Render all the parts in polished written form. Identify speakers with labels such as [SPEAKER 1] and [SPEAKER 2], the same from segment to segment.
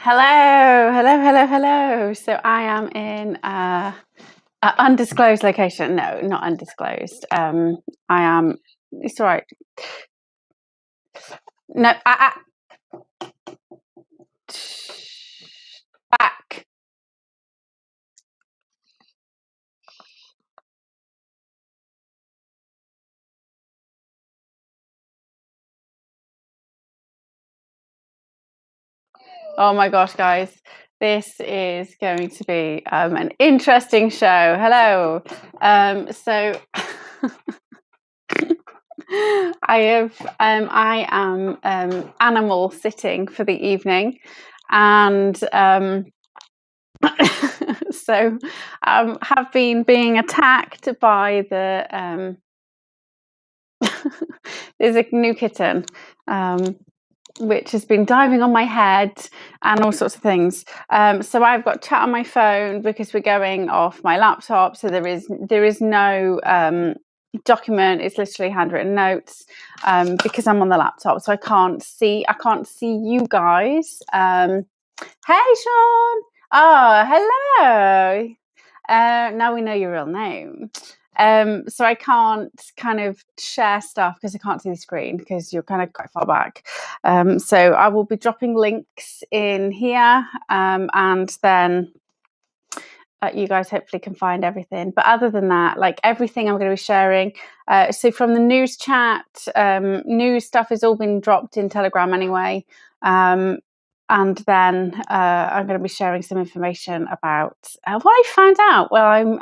[SPEAKER 1] Hello. So I am in an undisclosed location. No, not undisclosed. I am. It's all right. No, back. Oh my gosh, guys, this is going to be an interesting show. Hello. So I am animal sitting for the evening, and so have been being attacked by the there's a new kitten which has been diving on my head and all sorts of things. So I've got chat on my phone because we're going off my laptop, so there is no document. It's literally handwritten notes because I'm on the laptop, so I can't see you guys. Hey Sean. Oh, hello. Now we know your real name. So I can't kind of share stuff because I can't see the screen because you're kind of quite far back. So I will be dropping links in here, and then you guys hopefully can find everything. But other than that, like everything I'm going to be sharing. So from the news chat, news stuff has all been dropped in Telegram anyway. And then I'm going to be sharing some information about what I found out. Well, I'm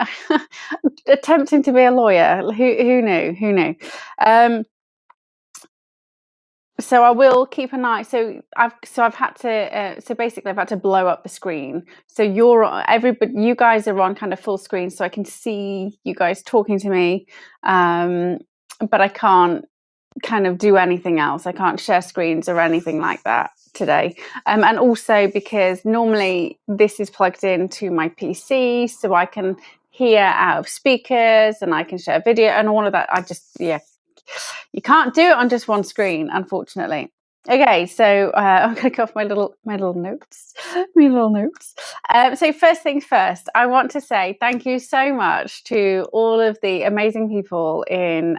[SPEAKER 1] attempting to be a lawyer. Who knew? So I will keep an eye. So I've had to. So basically, I've had to blow up the screen. So you guys are on kind of full screen, so I can see you guys talking to me, but I can't kind of do anything else. I can't share screens or anything like that today. And also because normally this is plugged into my PC, so I can hear out of speakers and I can share video and all of that. You can't do it on just one screen, unfortunately. Okay, so I'm going to go off my little notes. So first things first, I want to say thank you so much to all of the amazing people in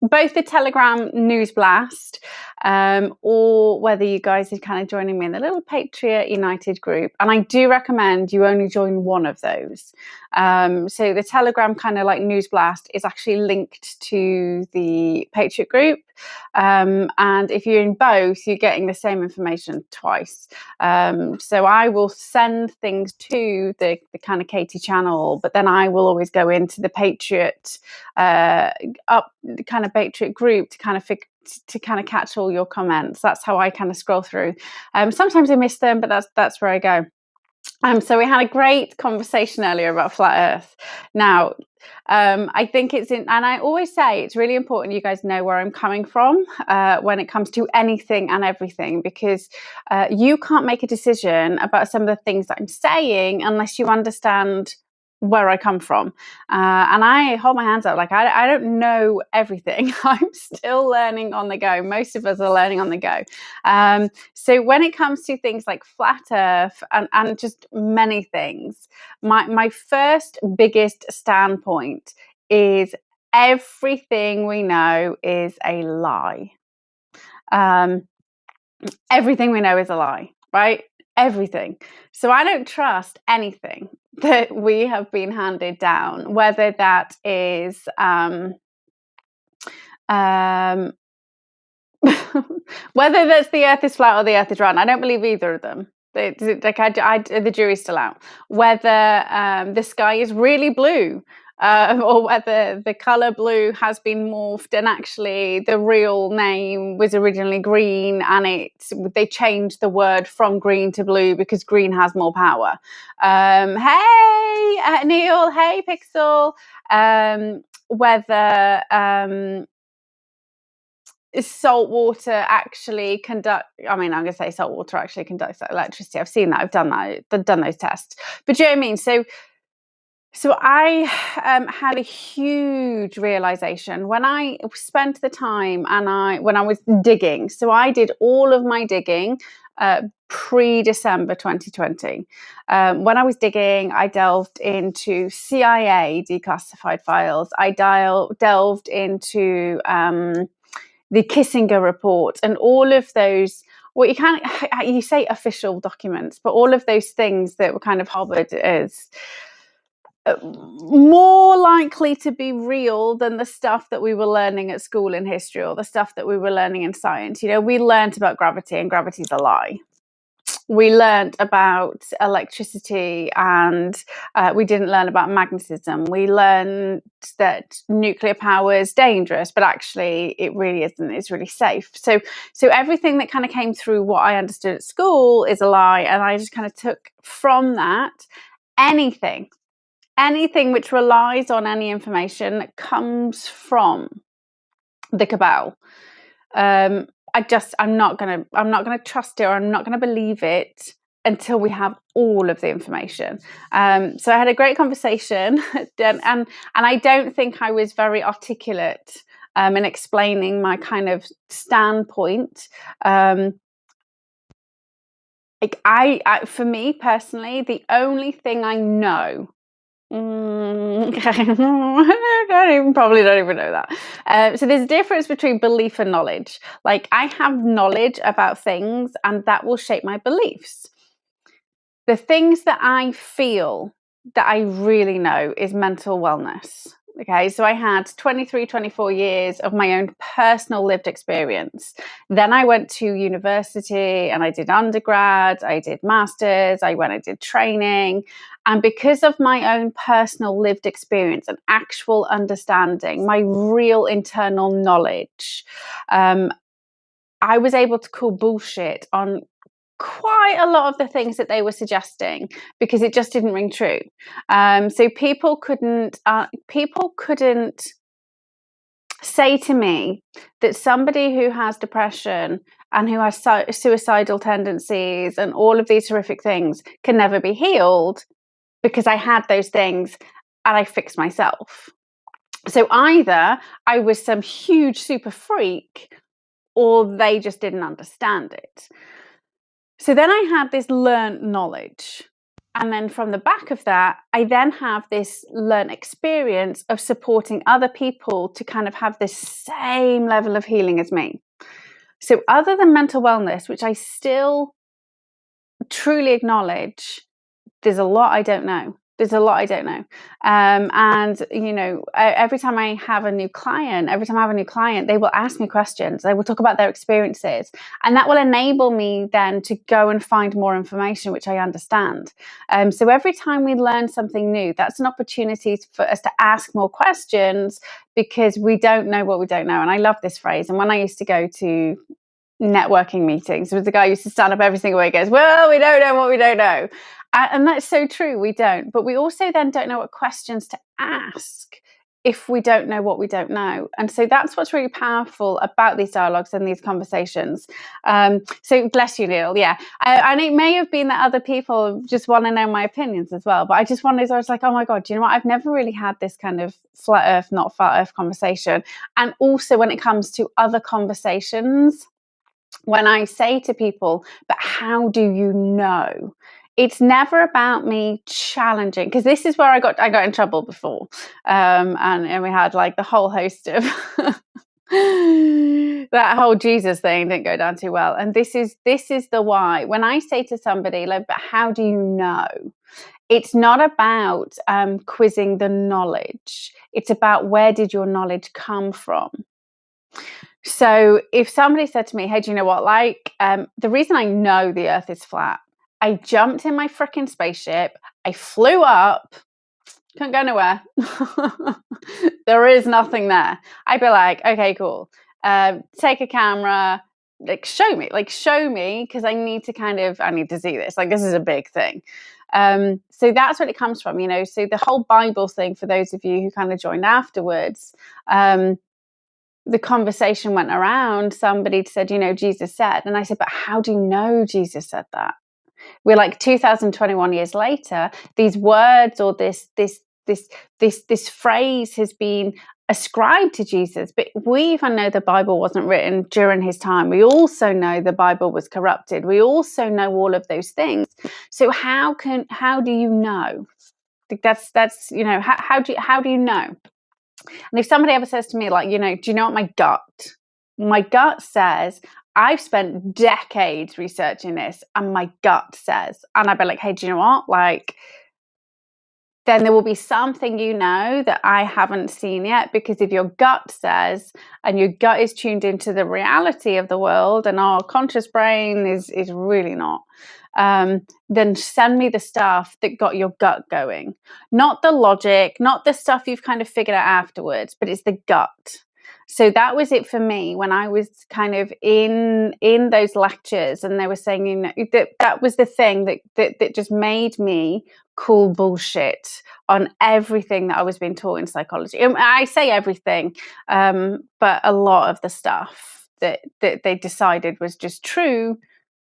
[SPEAKER 1] both the Telegram news blast, or whether you guys are kind of joining me in the little Patriot United group. And I do recommend you only join one of those. So the Telegram kind of like news blast is actually linked to the Patriot group. And if you're in both, you're getting the same information twice. So I will send things to the kind of Katie channel, but then I will always go into the Patriot Patriot group to kind of catch all your comments. That's how I kind of scroll through. Sometimes I miss them, but that's where I go. So we had a great conversation earlier about flat Earth. Now, I think and I always say it's really important you guys know where I'm coming from when it comes to anything and everything, because you can't make a decision about some of the things that I'm saying unless you understand where I come from. And I hold my hands up, like I don't know everything. I'm still learning on the go. Most of us are learning on the go. So when it comes to things like flat Earth and just many things, my first biggest standpoint is everything we know is a lie. Everything we know is a lie, right? Everything. So I don't trust anything that we have been handed down, whether that is whether that's the Earth is flat or the Earth is round. I don't believe either of them. The jury's still out. Whether the sky is really blue, or whether the colour blue has been morphed and actually the real name was originally green and they changed the word from green to blue because green has more power. Hey Neil, hey Pixel. Whether salt water actually I'm going to say salt water actually conducts electricity. I've seen that. I've done those tests. But do you know what I mean? So I had a huge realization when I spent the time when I was digging. So I did all of my digging pre-December 2020. When I was digging, I delved into CIA declassified files. I delved into the Kissinger report and all of those, well, you say official documents, but all of those things that were kind of harbored as more likely to be real than the stuff that we were learning at school in history or the stuff that we were learning in science. You know, we learned about gravity, and gravity's a lie. We learned about electricity, and we didn't learn about magnetism. We learned that nuclear power is dangerous, but actually it really isn't. It's really safe. So everything that kind of came through what I understood at school is a lie. And I just kind of took from that anything which relies on any information that comes from the cabal. I'm not gonna trust it, or I'm not gonna believe it until we have all of the information. So I had a great conversation, and I don't think I was very articulate in explaining my kind of standpoint. For me personally, the only thing I know. Probably don't even know that. So there's a difference between belief and knowledge. Like, I have knowledge about things, and that will shape my beliefs. The things that I feel that I really know is mental wellness. Okay, so I had 23, 24 years of my own personal lived experience. Then I went to university and I did undergrad, I did masters, I did training. And because of my own personal lived experience and actual understanding, my real internal knowledge, I was able to call bullshit on quite a lot of the things that they were suggesting, because it just didn't ring true. So people couldn't say to me that somebody who has depression and who has suicidal tendencies and all of these horrific things can never be healed, because I had those things and I fixed myself. So either I was some huge super freak, or they just didn't understand it. So then I had this learned knowledge. And then from the back of that, I then have this learned experience of supporting other people to kind of have this same level of healing as me. So other than mental wellness, which I still truly acknowledge, there's a lot I don't know. And, you know, every time I have a new client, they will ask me questions. They will talk about their experiences. And that will enable me then to go and find more information, which I understand. So every time we learn something new, that's an opportunity for us to ask more questions, because we don't know what we don't know. And I love this phrase. And when I used to go to networking meetings, there was a guy who used to stand up every single way and goes, well, we don't know what we don't know. And that's so true, we don't. But we also then don't know what questions to ask if we don't know what we don't know. And so that's what's really powerful about these dialogues and these conversations. So bless you, Neil. Yeah. And it may have been that other people just want to know my opinions as well. But I was like, oh my God, do you know what? I've never really had this kind of flat earth, not flat earth conversation. And also when it comes to other conversations, when I say to people, but how do you know? It's never about me challenging, because this is where I got in trouble before. And we had like the whole host of that whole Jesus thing didn't go down too well. And this is the why. When I say to somebody, like, but how do you know? It's not about quizzing the knowledge. It's about, where did your knowledge come from? So if somebody said to me, hey, do you know what, like, the reason I know the earth is flat, I jumped in my freaking spaceship, I flew up, couldn't go nowhere. There is nothing there. I'd be like, okay, cool. Take a camera, show me, because I need to see this. Like, this is a big thing. So that's what it comes from, you know. So the whole Bible thing, for those of you who kind of joined afterwards, the conversation went around, somebody said, you know, Jesus said, and I said, but how do you know Jesus said that? We're like 2021 years later, these words or this phrase has been ascribe to Jesus, but we even know the Bible wasn't written during his time. We also know the Bible was corrupted. We also know all of those things. So how do you know? That's how do you know? And if somebody ever says to me, like, do you know what my gut says, I've spent decades researching this, and my gut says, and I'd be like, hey, do you know what? Like, then there will be something that I haven't seen yet, because if your gut says, and your gut is tuned into the reality of the world, and our conscious brain is really not, then send me the stuff that got your gut going. Not the logic, not the stuff you've kind of figured out afterwards, but it's the gut. So that was it for me when I was kind of in those lectures, and they were saying, that was the thing that just made me call bullshit on everything that I was being taught in psychology. I say everything, but a lot of the stuff that they decided was just true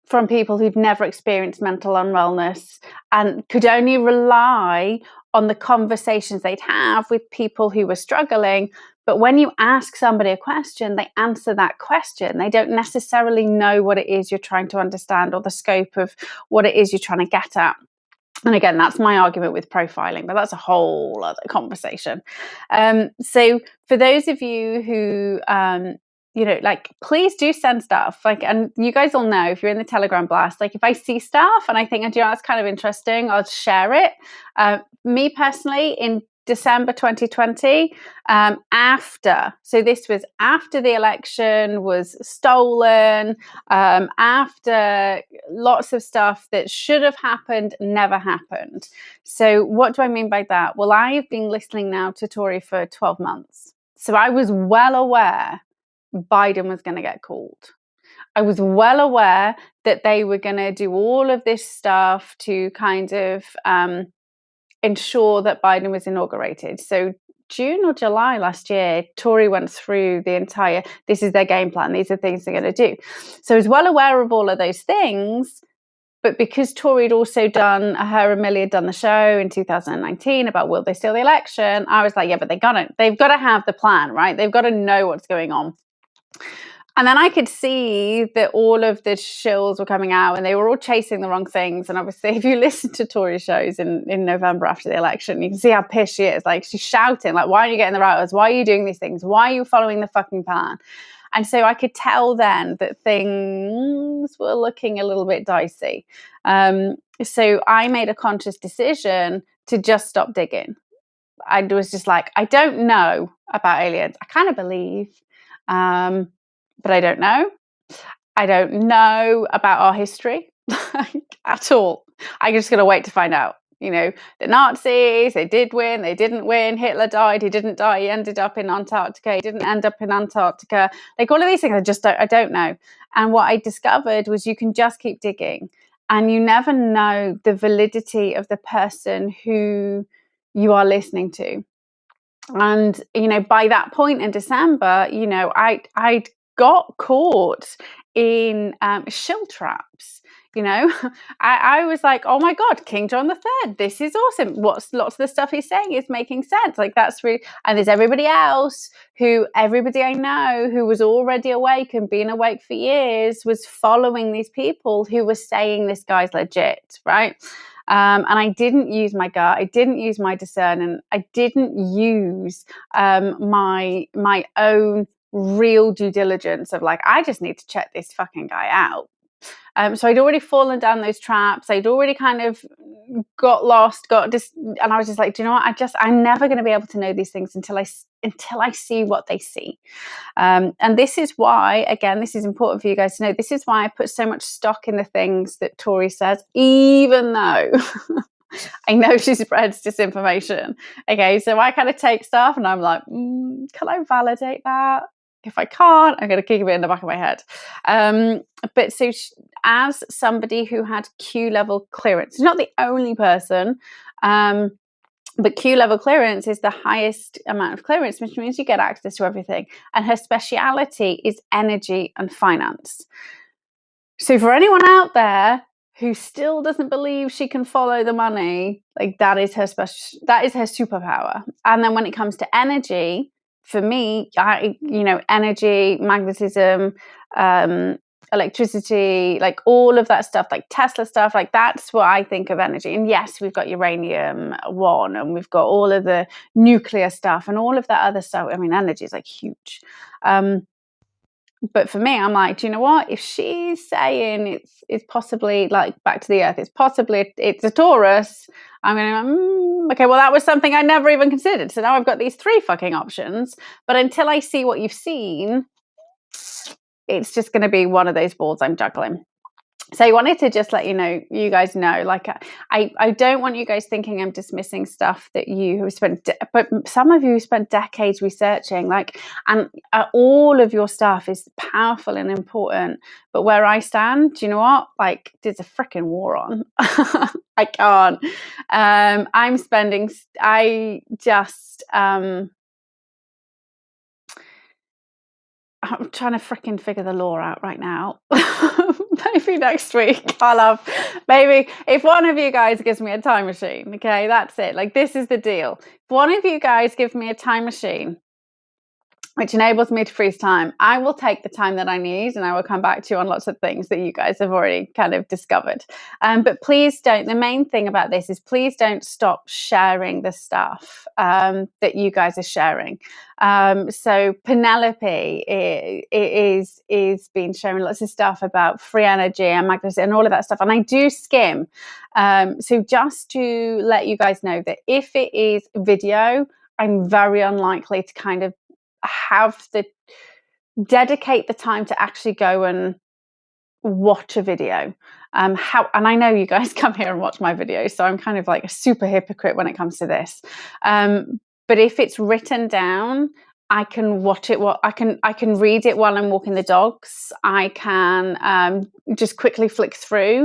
[SPEAKER 1] from people who'd never experienced mental unwellness and could only rely on the conversations they'd have with people who were struggling. But when you ask somebody a question, they answer that question. They don't necessarily know what it is you're trying to understand, or the scope of what it is you're trying to get at. And again, that's my argument with profiling, but that's a whole other conversation. So for those of you who, please do send stuff. And you guys all know, if you're in the Telegram blast, if I see stuff and I think, that's kind of interesting, I'll share it. Me personally, in December 2020, so this was after the election was stolen, after lots of stuff that should have happened never happened. So what do I mean by that? Well, I've been listening now to Tory for 12 months. So I was well aware Biden was going to get called. I was well aware that they were going to do all of this stuff to kind of ensure that Biden was inaugurated. So June or July last year, Tory went through the entire, this is their game plan, these are things they're going to do. So I was well aware of all of those things, but because Tory had also done, her and Millie had done the show in 2019 about will they steal the election, I was like, yeah, but they've got to have the plan, right? They've got to know what's going on. And then I could see that all of the shills were coming out and they were all chasing the wrong things. And obviously, if you listen to Tory shows in November after the election, you can see how pissed she is. She's shouting, why are you getting the routers? Why are you doing these things? Why are you following the fucking plan? And so I could tell then that things were looking a little bit dicey. So I made a conscious decision to just stop digging. I was just like, I don't know about aliens. I kind of believe, but I don't know. I don't know about our history at all. I'm just going to wait to find out. The Nazis, they did win, they didn't win. Hitler died, he didn't die. He ended up in Antarctica, he didn't end up in Antarctica. All of these things, I don't know. And what I discovered was you can just keep digging, and you never know the validity of the person who you are listening to. And, by that point in December, I'd got caught in shill traps. I was like, oh my God, King John III, this is awesome. Lots of the stuff he's saying is making sense. That's really, and there's everybody else everybody I know who was already awake and been awake for years was following these people who were saying this guy's legit, right? And I didn't use my gut. I didn't use my discernment. I didn't use my own real due diligence of I just need to check this fucking guy out. So I'd already fallen down those traps. I'd already kind of got lost, and I was just like, do you know what? I'm never going to be able to know these things until I see what they see. And this is why, again, this is important for you guys to know. This is why I put so much stock in the things that Tory says, even though I know she spreads disinformation. Okay, so I kind of take stuff and I'm like, can I validate that? If I can't, I'm going to keep it in the back of my head. But so as somebody who had Q level clearance, not the only person, but Q level clearance is the highest amount of clearance, which means you get access to everything. And her speciality is energy and finance. So for anyone out there who still doesn't believe she can follow the money, that is her superpower. And then when it comes to energy, for me, energy, magnetism, electricity, like all of that stuff, like Tesla stuff, like that's what I think of energy. And yes, we've got uranium one, and we've got all of the nuclear stuff and all of that other stuff. I mean, energy is like huge. But for me, I'm like, do you know what? If she's saying it's possibly like back to the Earth, it's a Taurus. I'm going, okay, well, that was something I never even considered. So now I've got these 3 fucking options. But until I see what you've seen, it's just going to be one of those balls I'm juggling. So I wanted to just let you guys know, like, I don't want you guys thinking I'm dismissing stuff that you have spent, but some of you spent decades researching, like, and all of your stuff is powerful and important. But where I stand, do you know what? Like, there's a freaking war on. I can't. I'm trying to freaking figure the law out right now. Maybe next week maybe if one of you guys gives me a time machine, okay, that's it. Like, this is the deal. If one of you guys give me a time machine, which enables me to freeze time, I will take the time that I need, and I will come back to you on lots of things that you guys have already kind of discovered. But please don't, the main thing about this is please don't stop sharing the stuff that you guys are sharing. So Penelope is been sharing lots of stuff about free energy and magnetism and all of that stuff. And I do skim. So just to let you guys know that if it is video, I'm very unlikely to kind of have to dedicate the time to actually go and watch a video. And I know you guys come here and watch my videos, so I'm kind of like a super hypocrite when it comes to this. But if it's written down, I can watch it. I can read it while I'm walking the dogs. I can just quickly flick through.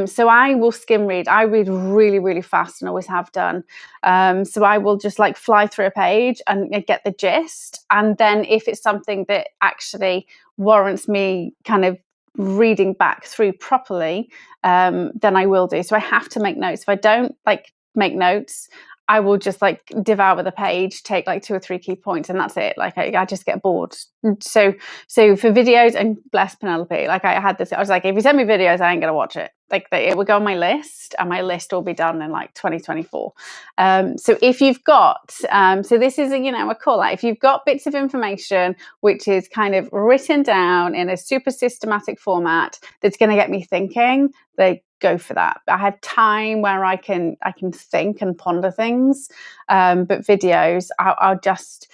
[SPEAKER 1] So I will skim read. I read really, really fast and always have done. So I will just like fly through a page and get the gist. And then if it's something that actually warrants me kind of reading back through properly, then I will do. So I have to make notes. If I don't like make notes, I will just like devour the page, take like 2 or 3 key points, and that's it. Like I just get bored. So for videos, and bless Penelope, like I had this, I was like, if you send me videos, I ain't gonna watch it. Like it would go on my list, and my list will be done in like 2024. So if you've got, so this is a call out. If you've got bits of information which is kind of written down in a super systematic format that's going to get me thinking, like, go for that. I have time where I can think and ponder things, but videos, I'll just.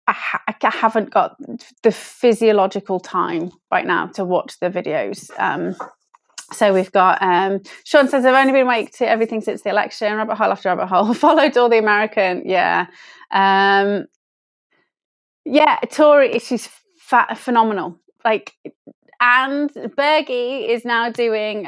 [SPEAKER 1] I haven't got the physiological time right now to watch the videos. So we've got Sean says, I've only been awake to everything since the election, rabbit hole after rabbit hole, followed all the American. Tori, she's phenomenal. Like, and Bergie is now doing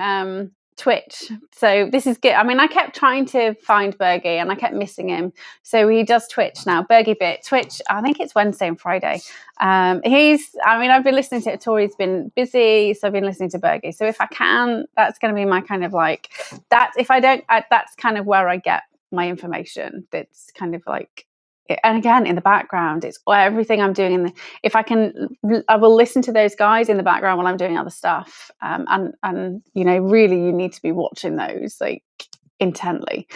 [SPEAKER 1] Twitch. So this is good. I mean, I kept trying to find Bergie and I kept missing him. So he does Twitch now. Bergie Bit Twitch. I think it's Wednesday and Friday. I've been listening to it. Tori's been busy, so I've been listening to Bergie. So if I can, that's going to be my kind of like that. If I don't, that's kind of where I get my information. That's kind of like. And again, in the background, it's everything I'm doing. If I can, I will listen to those guys in the background while I'm doing other stuff. And really, you need to be watching those like intently.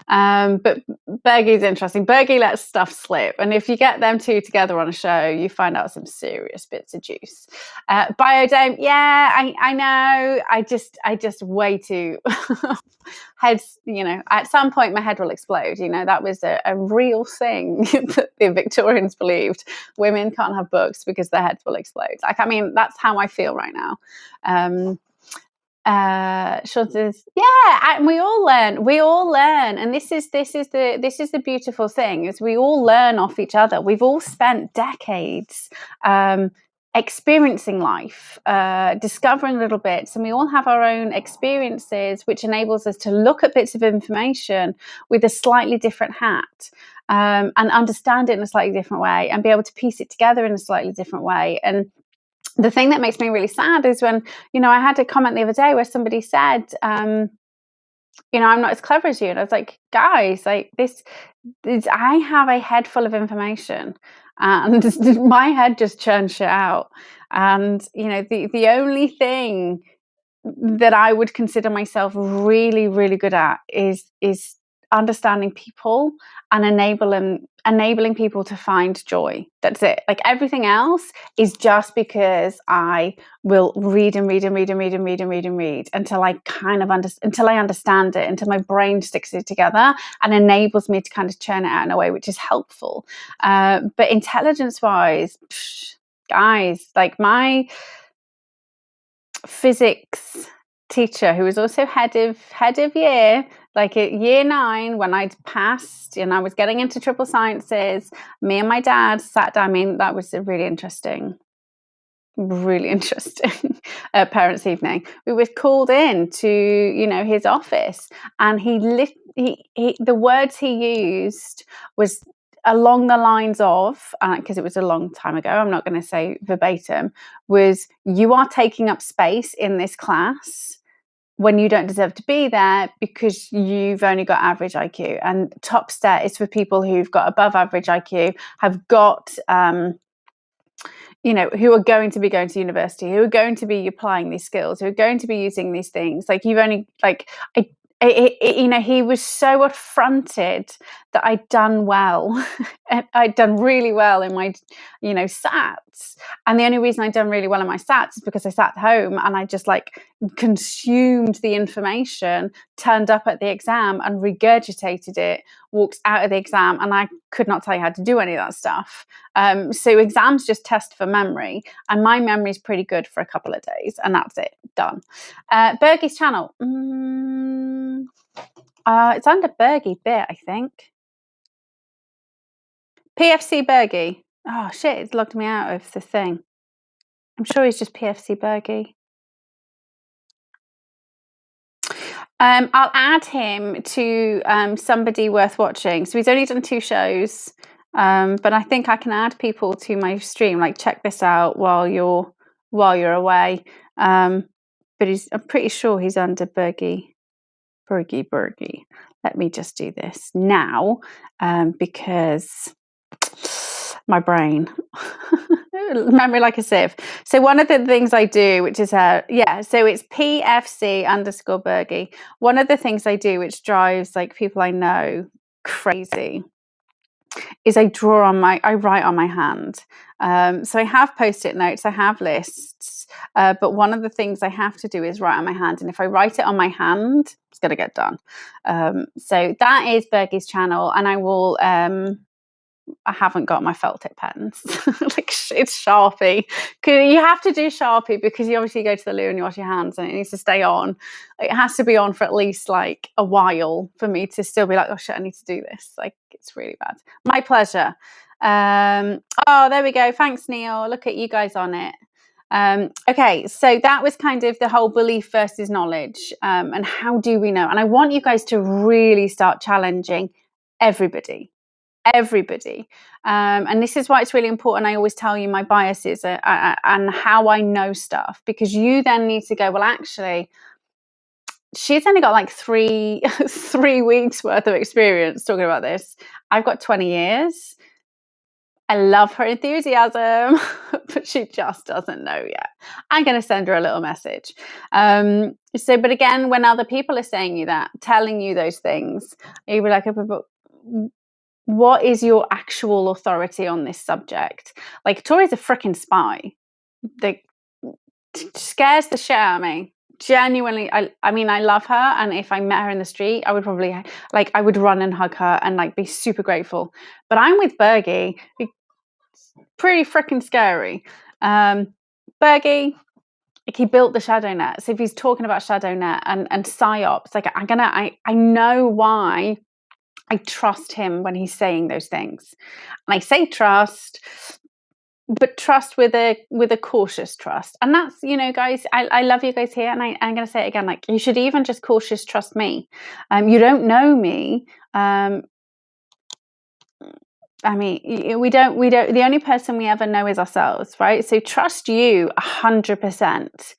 [SPEAKER 1] But Bergie's interesting. Bergie lets stuff slip, and if you get them two together on a show, you find out some serious bits of juice. Biodome, yeah, I know. I just way too heads. At some point, my head will explode. That was a real thing that the Victorians believed. Women can't have books because their heads will explode. Like, I mean, that's how I feel right now. Sean says, yeah, and we all learn, and this is the beautiful thing, is we all learn off each other. We've all spent decades experiencing life, discovering little bits, and we all have our own experiences, which enables us to look at bits of information with a slightly different hat, and understand it in a slightly different way, and be able to piece it together in a slightly different way. And the thing that makes me really sad is when, I had a comment the other day where somebody said, you know, I'm not as clever as you. And I was like, guys, like this I have a head full of information, and my head just churns shit out. And you know, the only thing that I would consider myself really, really good at is understanding people and enabling people to find joy. That's it. Like everything else is just because I will read and read and read and read and read and read and read until I kind of until I understand it, until my brain sticks it together and enables me to kind of churn it out in a way which is helpful. But intelligence wise, guys, like my physics teacher, who was also head of year, like at year 9, when I'd passed and I was getting into triple sciences, me and my dad sat down. I mean, that was a really interesting parents' evening. We were called in to, you know, his office, and he the words he used was along the lines of, because it was a long time ago, I'm not going to say verbatim, was, you are taking up space in this class when you don't deserve to be there because you've only got average IQ. And top set is for people who've got above average IQ, have got you know, who are going to be going to university, who are going to be applying these skills, who are going to be using these things. Like, you've only, like, you know, he was so affronted that I'd done well. I'd done really well in my, you know, SATs. And the only reason I'd done really well in my SATs is because I sat home and I just like consumed the information, turned up at the exam and regurgitated it, walked out of the exam, and I could not tell you how to do any of that stuff. So exams just test for memory, and my memory is pretty good for a couple of days, and that's it, done. Bergie's channel. It's under Bergie Bit, I think. PFC Bergie. Oh shit, it's logged me out of the thing. I'm sure he's just PFC Bergie. I'll add him to somebody worth watching. So he's only done 2 shows, but I think I can add people to my stream. Like, check this out while you're away. But I'm pretty sure he's under Bergie. Let me just do this now, because my brain. Memory like a sieve. So one of the things I do, which is so it's PFC _ Bergie. One of the things I do, which drives like people I know crazy, is I write on my hand. So I have post-it notes, I have lists, but one of the things I have to do is write on my hand. And if I write it on my hand, it's going to get done. So that is Bergie's channel, and I will. I haven't got my felt tip pens. Like, it's Sharpie. You have to do Sharpie because you obviously go to the loo and you wash your hands, and it needs to stay on. It has to be on for at least like a while for me to still be like, oh shit, I need to do this. Like, it's really bad. My pleasure. Oh, there we go. Thanks, Neil. Look at you guys on it. Okay, so that was kind of the whole belief versus knowledge, and how do we know? And I want you guys to really start challenging everybody. And this is why it's really important. I always tell you my biases and how I know stuff, because you then need to go, well, actually, she's only got like 3 weeks worth of experience talking about this. I've got 20 years. I love her enthusiasm, but she just doesn't know yet. I'm going to send her a little message. But again, when other people are saying you that, telling you those things, you'll be like, but what is your actual authority on this subject? Like, Tori's a freaking spy. Like, scares the shit out of me. Genuinely, I mean, I love her, and if I met her in the street, I would probably, like, I would run and hug her and like be super grateful. But I'm with Bergie. Pretty freaking scary. Bergie, like, he built the shadow net. So if he's talking about shadow net and psyops, like, I know why I trust him when he's saying those things. And I say trust, but trust with a cautious trust. And that's, you know, guys, I love you guys here, and I'm going to say it again, like, you should even just cautious trust me. You don't know me. I mean, we don't, the only person we ever know is ourselves, right? So trust you 100%.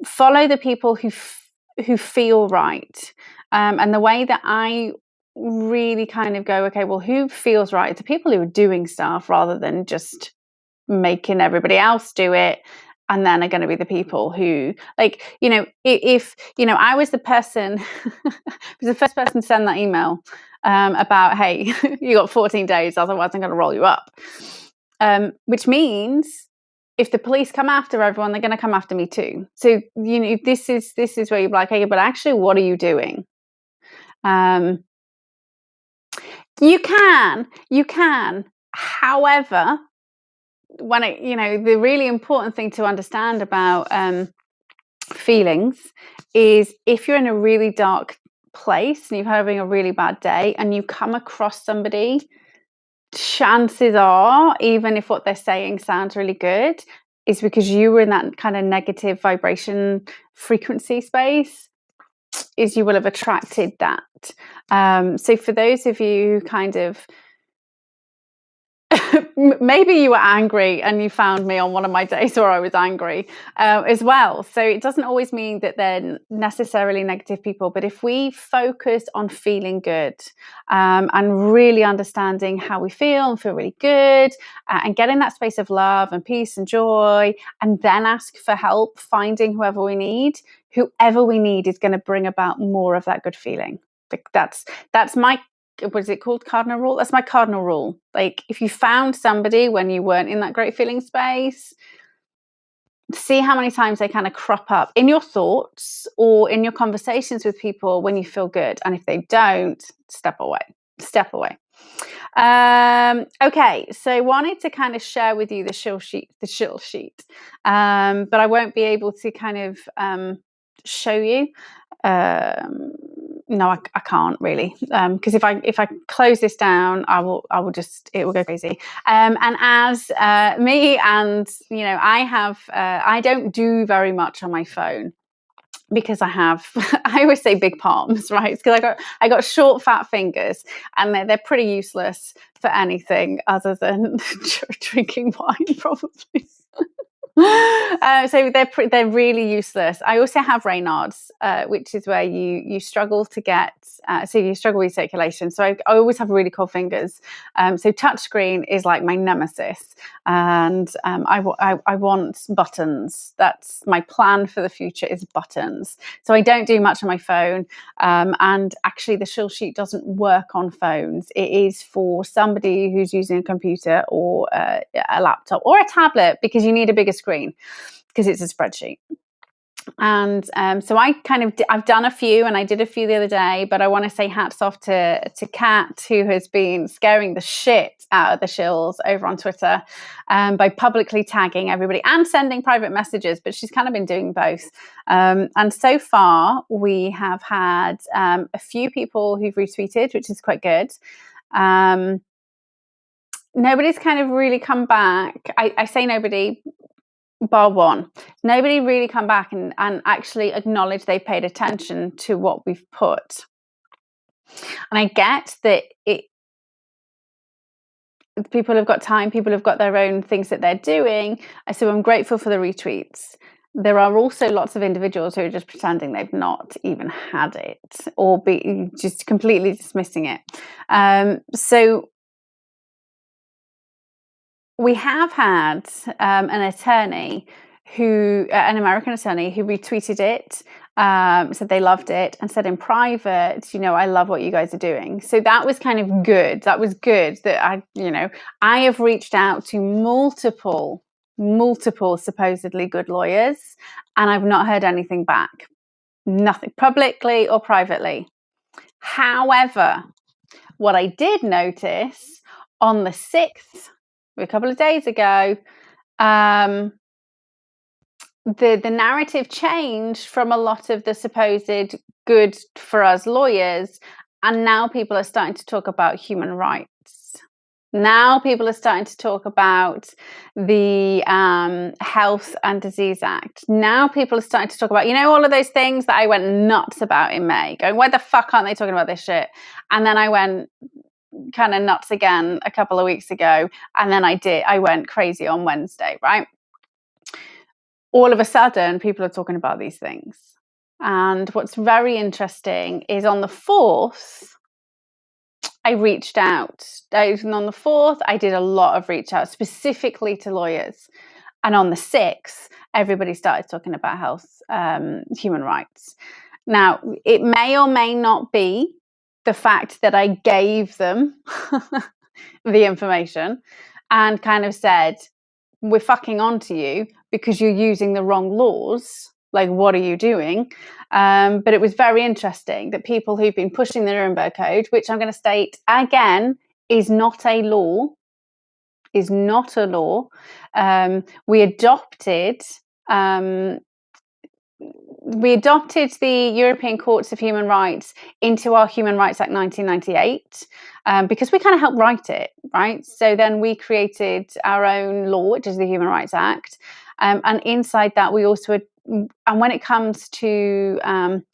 [SPEAKER 1] Follow the people who who feel right. And the way that I really kind of go, okay, well, who feels right? It's the people who are doing stuff rather than just making everybody else do it. And then are going to be the people who, like, if I was the person, was the first person to send that email about, hey, you got 14 days, otherwise I'm going to roll you up. Which means if the police come after everyone, they're going to come after me too. So, this is where you're like, hey, but actually, what are you doing? You can. However, the really important thing to understand about feelings is if you're in a really dark place and you're having a really bad day and you come across somebody, chances are, even if what they're saying sounds really good, is because you were in that kind of negative vibration frequency space, is you will have attracted that. So for those of you who kind of maybe you were angry and you found me on one of my days where I was angry as well. So it doesn't always mean that they're necessarily negative people, but if we focus on feeling good and really understanding how we feel and feel really good and get in that space of love and peace and joy, and then ask for help, finding whoever we need is going to bring about more of that good feeling. That's my, what is it called? Cardinal rule? That's my cardinal rule. Like, if you found somebody when you weren't in that great feeling space, see how many times they kind of crop up in your thoughts or in your conversations with people when you feel good. And if they don't, step away. Okay, so I wanted to kind of share with you the shill sheet, but I won't be able to kind of show you. No, I can't really, because if I close this down, it will go crazy. And as me, and I don't do very much on my phone because I have, I always say big palms, right? Because I got short, fat fingers, and they're pretty useless for anything other than drinking wine, probably. So they're really useless. I also have Raynaud's, which is where you struggle to get, so you struggle with circulation. So I always have really cold fingers. So touchscreen is like my nemesis, and I want buttons. That's my plan for the future, is buttons. So I don't do much on my phone, and actually the shill sheet doesn't work on phones. It is for somebody who's using a computer or a laptop or a tablet, because you need a bigger screen because it's a spreadsheet. And so I've done a few, and I did a few the other day, but I want to say hats off to Kat, who has been scaring the shit out of the shills over on Twitter by publicly tagging everybody and sending private messages, but she's kind of been doing both. And so far we have had a few people who've retweeted, which is quite good. Nobody's kind of really come back. I say nobody, bar one. Nobody really come back and actually acknowledge they paid attention to what we've put. And I get that people have got time, people have got their own things that they're doing. So I'm grateful for the retweets. There are also lots of individuals who are just pretending they've not even had it, or be just completely dismissing it. So we have had an American attorney who retweeted it, said they loved it, and said in private, I love what you guys are doing. So that was kind of good. That was good that I have reached out to multiple supposedly good lawyers, and I've not heard anything back. Nothing, publicly or privately. However, what I did notice on the 6th, a couple of days ago, the narrative changed from a lot of the supposed good for us lawyers, and now people are starting to talk about human rights. Now people are starting to talk about the Health and Disease Act. Now people are starting to talk about, all of those things that I went nuts about in May, going, why the fuck aren't they talking about this shit? And then I went kind of nuts again a couple of weeks ago, and then I went crazy on Wednesday, right? All of a sudden people are talking about these things. And what's very interesting is on the 4th, I reached out. And on the 4th, I did a lot of reach out specifically to lawyers. And on the 6th, everybody started talking about health, human rights. Now, it may or may not be the fact that I gave them the information and kind of said, we're fucking onto you because you're using the wrong laws. Like, what are you doing? But it was very interesting that people who've been pushing the Nuremberg Code, which I'm going to state again, is not a law, we adopted the European Courts of Human Rights into our Human Rights Act 1998 because we kind of helped write it, right? So then we created our own law, which is the Human Rights Act. And inside that, we also, and when it comes to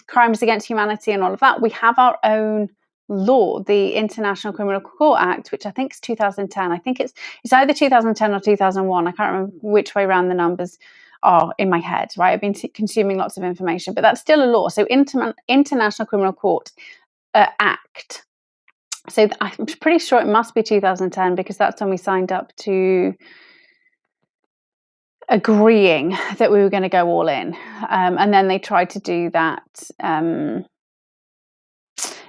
[SPEAKER 1] crimes against humanity and all of that, we have our own law, the International Criminal Court Act, which I think is 2010. I think it's either 2010 or 2001. I can't remember which way around the numbers are in my head, right? I've been consuming lots of information, but that's still a law. So International Criminal Court Act. So I'm pretty sure it must be 2010 because that's when we signed up to agreeing that we were going to go all in. And then they tried to do that.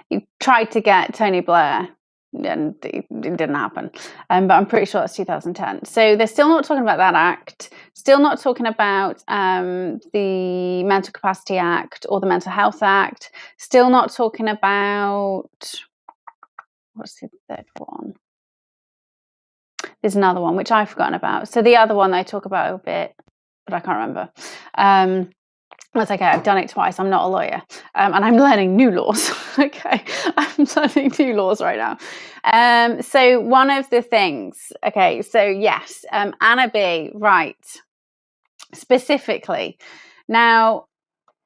[SPEAKER 1] He tried to get Tony Blair, and it didn't happen. But I'm pretty sure that's 2010. So they're still not talking about that act, still not talking about the Mental Capacity Act or the Mental Health Act, still not talking about, what's the third one? There's another one, which I've forgotten about. So the other one they talk about a bit, but I can't remember. That's okay, I've done it twice. I'm not a lawyer. And I'm learning new laws. Okay, I'm learning new laws right now. So one of the things, okay, so yes, Anna B, right, specifically. Now,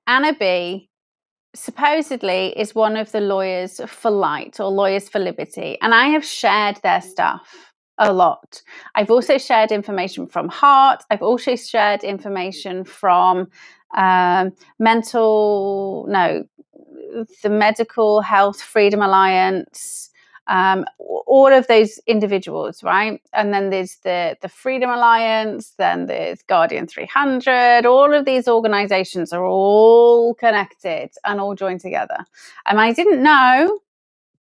[SPEAKER 1] Anna B supposedly is one of the lawyers for Light or Lawyers for Liberty. And I have shared their stuff a lot. I've also shared information from Heart. I've also shared information from the Medical Health Freedom Alliance, all of those individuals, right? And then there's the Freedom Alliance, then there's Guardian 300. All of these organizations are all connected and all joined together. And I didn't know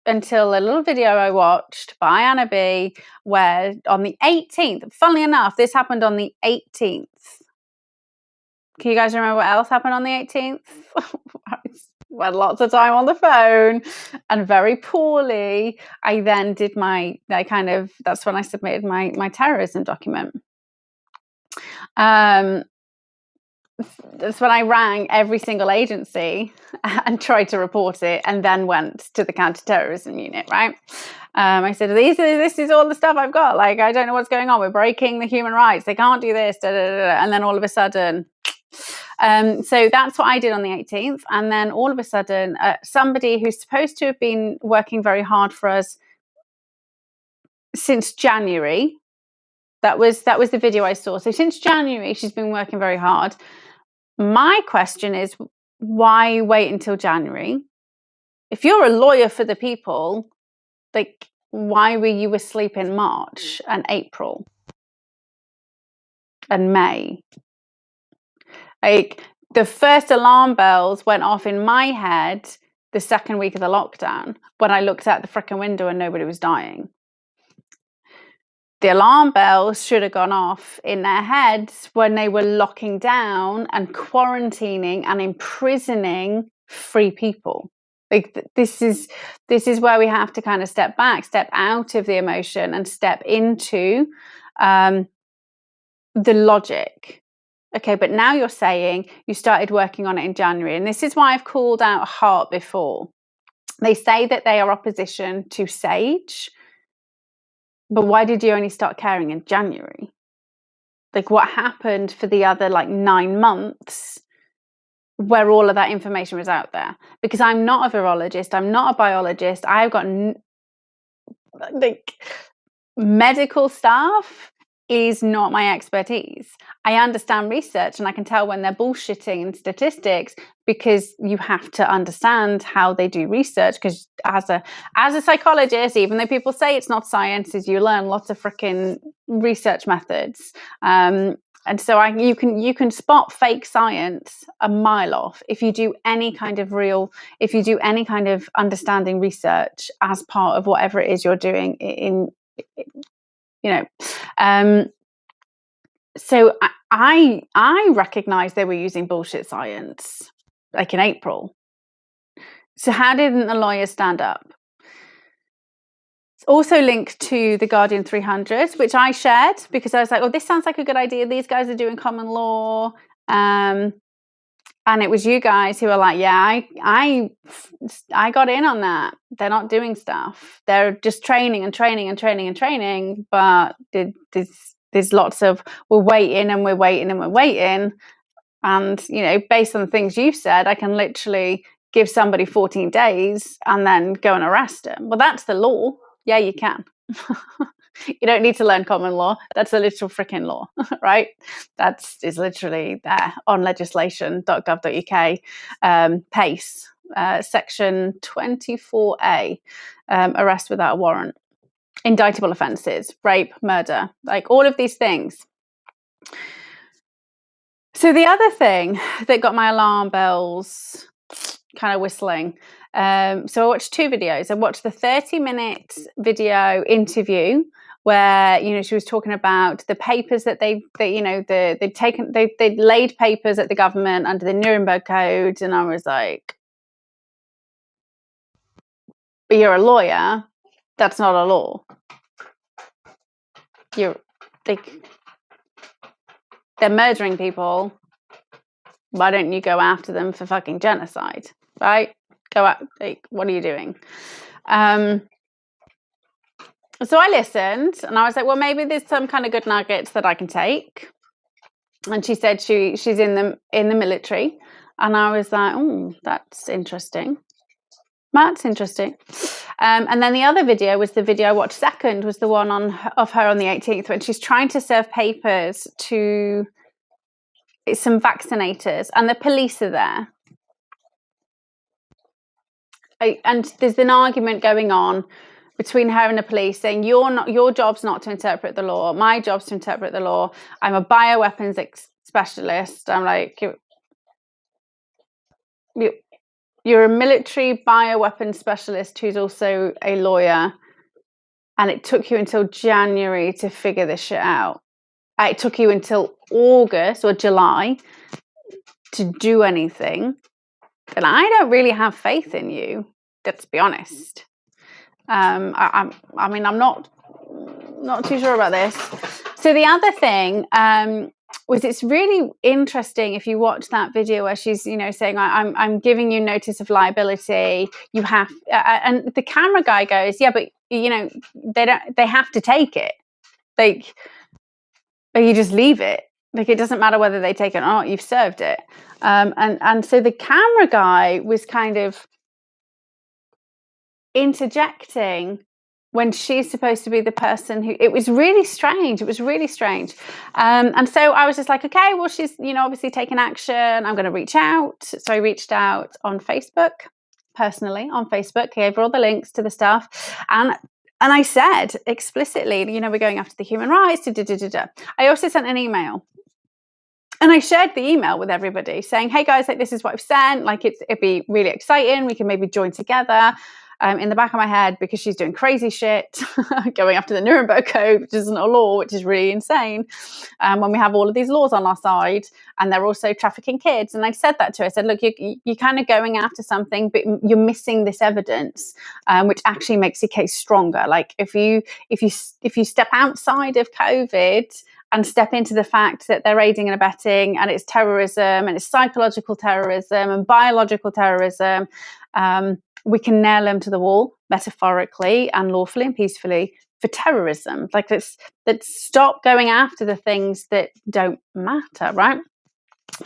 [SPEAKER 1] until a little video I watched by Anna B, where on the 18th, funnily enough, this happened on the 18th. Can you guys remember what else happened on the 18th? I spent lots of time on the phone and very poorly. I then did that's when I submitted my terrorism document. That's when I rang every single agency and tried to report it and then went to the counter-terrorism unit, right? I said, this is all the stuff I've got. Like, I don't know what's going on. We're breaking the human rights. They can't do this. Da, da, da, da. And then all of a sudden, so that's what I did on the 18th. And then all of a sudden, somebody who's supposed to have been working very hard for us since January, that was the video I saw. So since January, she's been working very hard. My question is, why wait until January? If you're a lawyer for the people, like, why were you asleep in March and April and May? Like, the first alarm bells went off in my head the second week of the lockdown when I looked out the frickin' window and nobody was dying. The alarm bells should have gone off in their heads when they were locking down and quarantining and imprisoning free people. Like, this is where we have to kind of step back, step out of the emotion and step into the logic. Okay, but now you're saying you started working on it in January, and this is why I've called out Heart before. They say that they are opposition to SAGE. But why did you only start caring in January? Like, what happened for the other 9 months where all of that information was out there? Because I'm not a virologist, I'm not a biologist. I've got medical staff is not my expertise. I understand research and I can tell when they're bullshitting in statistics, because you have to understand how they do research. Because as a psychologist, even though people say it's not science, is you learn lots of freaking research methods. And so you can spot fake science a mile off if you do any kind of understanding research as part of whatever it is you're doing so I recognized they were using bullshit science like in April. So how didn't the lawyers stand up? It's also linked to the Guardian 300, which I shared because I was like, oh, this sounds like a good idea. These guys are doing common law. And it was you guys who were like, yeah, I got in on that. They're not doing stuff. They're just training and training and training and training. But there's lots of we're waiting and we're waiting and we're waiting. And, based on the things you've said, I can literally give somebody 14 days and then go and arrest them. Well, that's the law. Yeah, you can. You don't need to learn common law. That's a literal freaking law, right? That is literally there on legislation.gov.uk, PACE, section 24A, arrest without a warrant, indictable offences, rape, murder, like all of these things. So the other thing that got my alarm bells kind of whistling, so I watched two videos. I watched the 30-minute video interview where she was talking about the papers that they'd laid papers at the government under the Nuremberg Code, and I was like, but you're a lawyer, that's not a law. They're murdering people. Why don't you go after them for fucking genocide, right? Go out, what are you doing? So I listened and I was like, well, maybe there's some kind of good nuggets that I can take. And she said she's in the military. And I was like, oh, that's interesting. That's interesting. And then the other video was the video I watched second, was the one of her on the 18th when she's trying to serve papers to some vaccinators and the police are there. And there's an argument going on between her and the police saying, your job's not to interpret the law. My job's to interpret the law. I'm a bioweapons specialist. I'm like, you're a military bioweapons specialist who's also a lawyer. And it took you until January to figure this shit out. It took you until August or July to do anything. And I don't really have faith in you, let's be honest. I'm not too sure about this. So the other thing was, it's really interesting if you watch that video where she's, saying, I'm giving you notice of liability. You have, and the camera guy goes, yeah, but they have to take it. Like you just leave it. Like it doesn't matter whether they take it or not. You've served it. And so the camera guy was kind of interjecting when she's supposed to be the person who, it was really strange. And so I was just like, okay, well, she's, obviously taken action. I'm going to reach out. So I reached out on Facebook, personally on Facebook, gave her all the links to the stuff. And I said explicitly, we're going after the human rights. I also sent an email. And I shared the email with everybody saying, hey guys, like this is what I've sent. Like it'd be really exciting. We can maybe join together. In the back of my head, because she's doing crazy shit, going after the Nuremberg Code, which isn't a law, which is really insane. When we have all of these laws on our side, and they're also trafficking kids. And I said that to her. I said, look, you're kind of going after something, but you're missing this evidence, which actually makes your case stronger. Like if you step outside of COVID and step into the fact that they're aiding and abetting, and it's terrorism, and it's psychological terrorism, and biological terrorism, we can nail them to the wall, metaphorically and lawfully and peacefully, for terrorism. Like let's stop going after the things that don't matter, right? So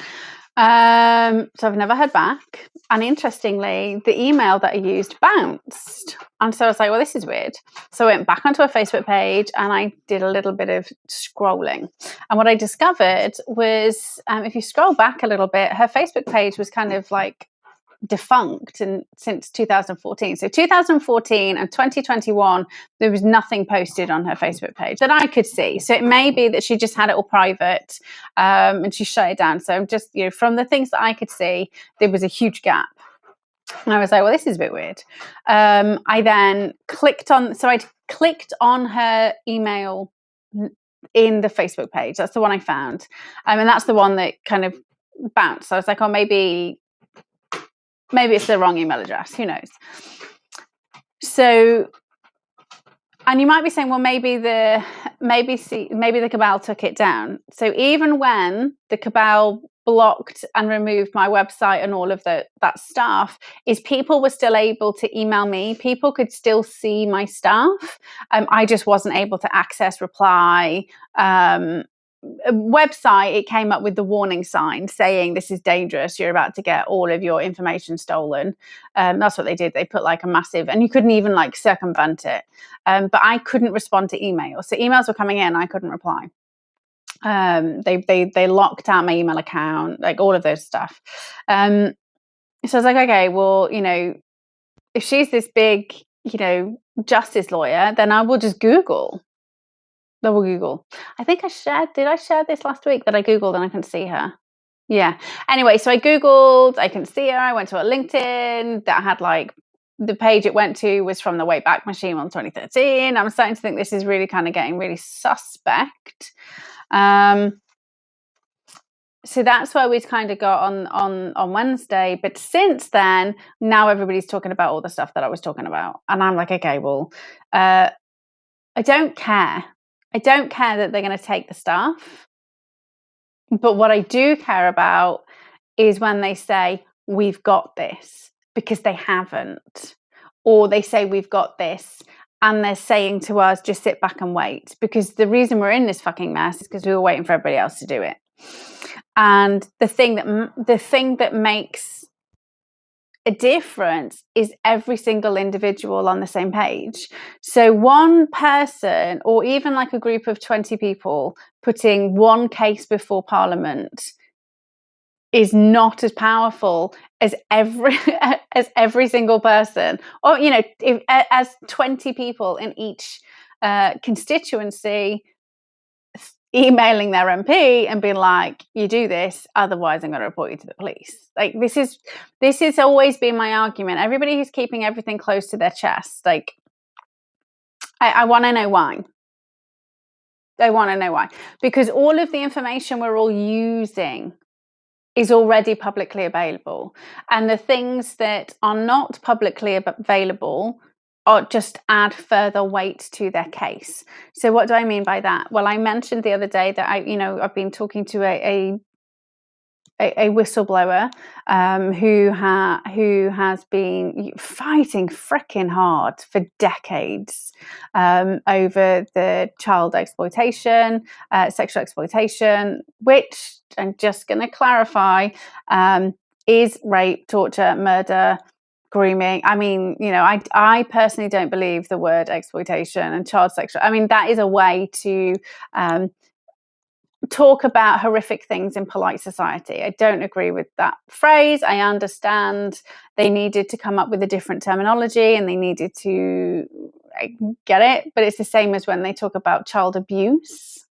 [SPEAKER 1] I've never heard back. And interestingly, the email that I used bounced. And so I was like, well, this is weird. So I went back onto her Facebook page and I did a little bit of scrolling. And what I discovered was, if you scroll back a little bit, her Facebook page was kind of like defunct since 2014. So 2014 and 2021, there was nothing posted on her Facebook page that I could see. So it may be that she just had it all private, and she shut it down. So I'm just, from the things that I could see, there was a huge gap. And I was like, well, this is a bit weird. I then clicked on her email in the Facebook page. That's the one I found. And that's the one that kind of bounced. So I was like, oh, maybe it's the wrong email address. Who knows? So, and you might be saying, well, maybe the cabal took it down. So even when the cabal blocked and removed my website and all of that stuff, is people were still able to email me. People could still see my stuff. I just wasn't able to access, reply. Website, it came up with the warning sign saying this is dangerous, you're about to get all of your information stolen. That's what they did. They put like a massive, and you couldn't even like circumvent it, but I couldn't respond to emails. So emails were coming in, I couldn't reply. They locked out my email account, like all of those stuff. So I was like, okay, well, if she's this big justice lawyer, then I will just Google. I think did I share this last week that I Googled and I couldn't see her? Yeah. Anyway, so I Googled, I couldn't see her. I went to her LinkedIn that had like, the page it went to was from the Wayback Machine on 2013. I'm starting to think this is really kind of getting really suspect. So that's where we kind of got on Wednesday. But since then, now everybody's talking about all the stuff that I was talking about. And I'm like, okay, well, I don't care. I don't care that they're going to take the stuff. But what I do care about is when they say, we've got this, because they haven't. Or they say, we've got this, and they're saying to us, just sit back and wait. Because the reason we're in this fucking mess is because we were waiting for everybody else to do it. And the thing that makes a difference is every single individual on the same page. So one person, or even like a group of 20 people putting one case before Parliament, is not as powerful as every single person, or as 20 people in each constituency emailing their MP and being like, you do this, otherwise I'm going to report you to the police. Like, this has always been my argument. Everybody who's keeping everything close to their chest, like, I want to know why. I want to know why. Because all of the information we're all using is already publicly available. And the things that are not publicly available or just add further weight to their case. So what do I mean by that? Well, I mentioned the other day that I've been talking to a whistleblower who has been fighting freaking hard for decades over the child exploitation, sexual exploitation, which I'm just going to clarify, is rape, torture, murder, grooming. I mean, I personally don't believe the word exploitation and child sexual. I mean, that is a way to talk about horrific things in polite society. I don't agree with that phrase. I understand they needed to come up with a different terminology and they needed to get it, but it's the same as when they talk about child abuse.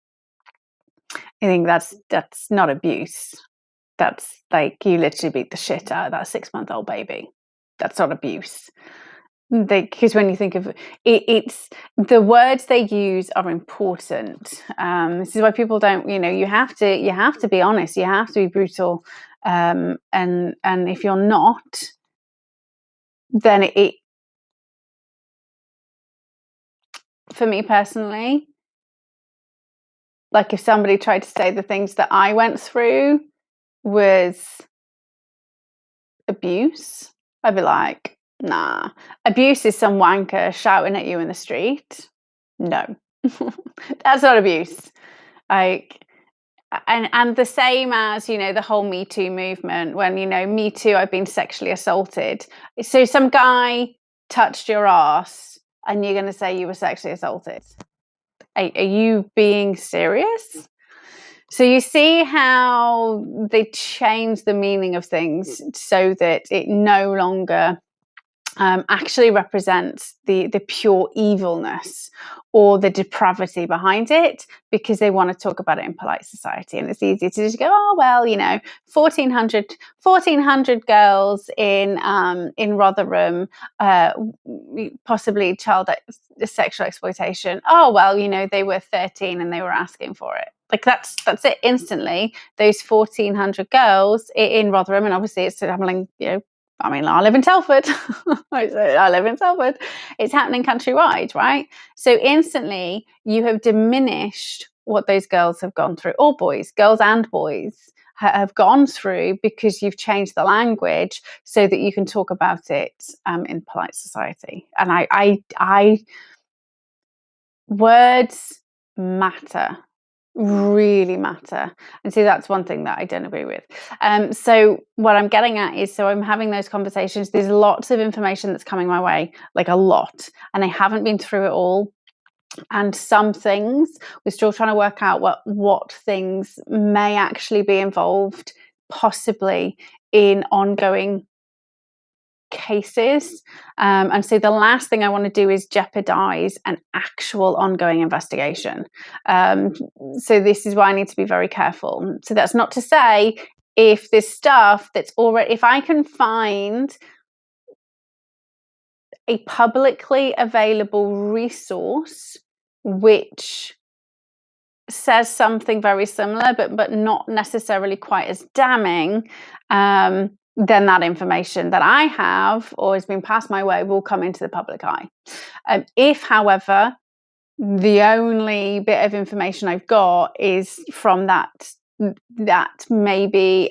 [SPEAKER 1] I think that's not abuse. That's like you literally beat the shit out of that 6-month-old baby. That's not abuse. Because when you think of it, it's the words they use are important. This is why people don't. You have to be honest. You have to be brutal. And if you're not, then it. For me personally, like if somebody tried to say the things that I went through was abuse, I'd be like, nah. Abuse is some wanker shouting at you in the street. No, that's not abuse. Like, and the same as, you know, the whole Me Too movement, when, you know, me too, I've been sexually assaulted. So some guy touched your ass and you're going to say you were sexually assaulted. Are you being serious? So you see how they change the meaning of things so that it no longer actually represents the pure evilness or the depravity behind it, because they want to talk about it in polite society. And it's easy to just go, oh, well, you know, 1,400 girls in Rotherham, possibly child sexual exploitation. Oh, well, you know, they were 13 and they were asking for it. Like that's it instantly. Those 1,400 girls in Rotherham, and obviously it's happening, you know, I mean, I live in Telford. I live in Telford. It's happening countrywide, right? So instantly you have diminished what those girls have gone through, or boys, girls and boys have gone through, because you've changed the language so that you can talk about it in polite society. And I words matter, really matter. And see, that's one thing that I don't agree with. So what I'm getting at is, so I'm having those conversations. There's lots of information that's coming my way, like a lot, and I haven't been through it all. And some things we're still trying to work out what things may actually be involved, possibly in ongoing cases. And so the last thing I want to do is jeopardize an actual ongoing investigation. So this is why I need to be very careful. So that's not to say, if there's stuff that's already, if I can find a publicly available resource which says something very similar, but not necessarily quite as damning, then that information that I have or has been passed my way will come into the public eye. If, however, the only bit of information I've got is from that maybe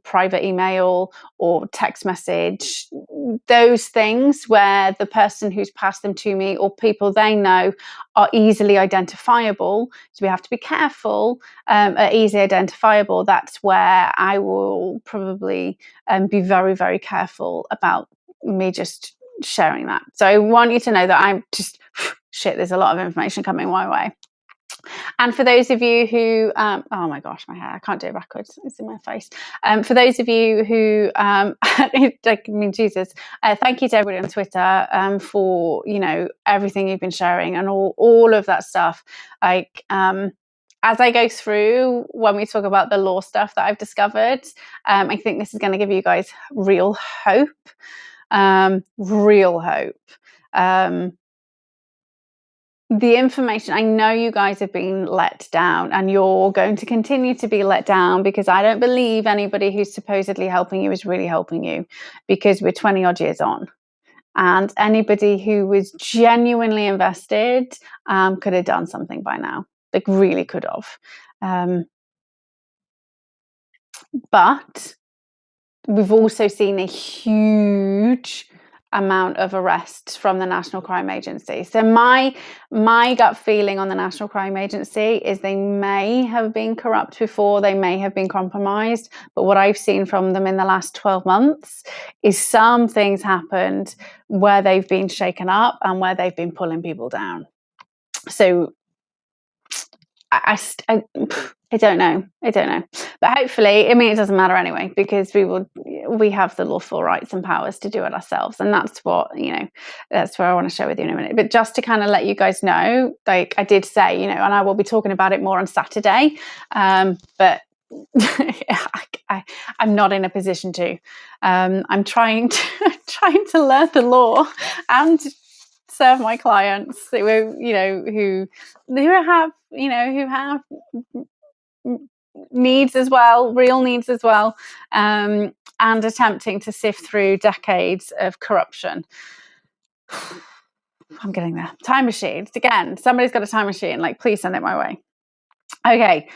[SPEAKER 1] private email or text message, those things where the person who's passed them to me or people they know are easily identifiable, so we have to be careful, are easily identifiable, that's where I will probably be very, very careful about me just sharing that. So I want you to know that I'm just shit, there's a lot of information coming my way. And for those of you who, oh my gosh, my hair, I can't do it backwards, it's in my face. For those of you who, like, I mean, Jesus, thank you to everybody on Twitter for, you know, everything you've been sharing and all of that stuff. Like, as I go through, when we talk about the law stuff that I've discovered, I think this is going to give you guys real hope. Real hope. The information, I know you guys have been let down and you're going to continue to be let down, because I don't believe anybody who's supposedly helping you is really helping you, because we're 20 odd years on. And anybody who was genuinely invested could have done something by now, like really could have. But we've also seen a huge amount of arrests from the National Crime Agency. So my gut feeling on the National Crime Agency is they may have been corrupt before, they may have been compromised, but what I've seen from them in the last 12 months is some things happened where they've been shaken up and where they've been pulling people down. So I don't know, but hopefully, I mean, it doesn't matter anyway, because we have the lawful rights and powers to do it ourselves, and that's what, you know, that's where I want to share with you in a minute. But just to kind of let you guys know, like I did say, you know, and I will be talking about it more on Saturday, but I'm not in a position to. I'm trying to learn the law and serve my clients who have needs as well, real needs as well, and attempting to sift through decades of corruption. I'm getting there. Time machines again. Somebody's got a time machine. Like, please send it my way. Okay.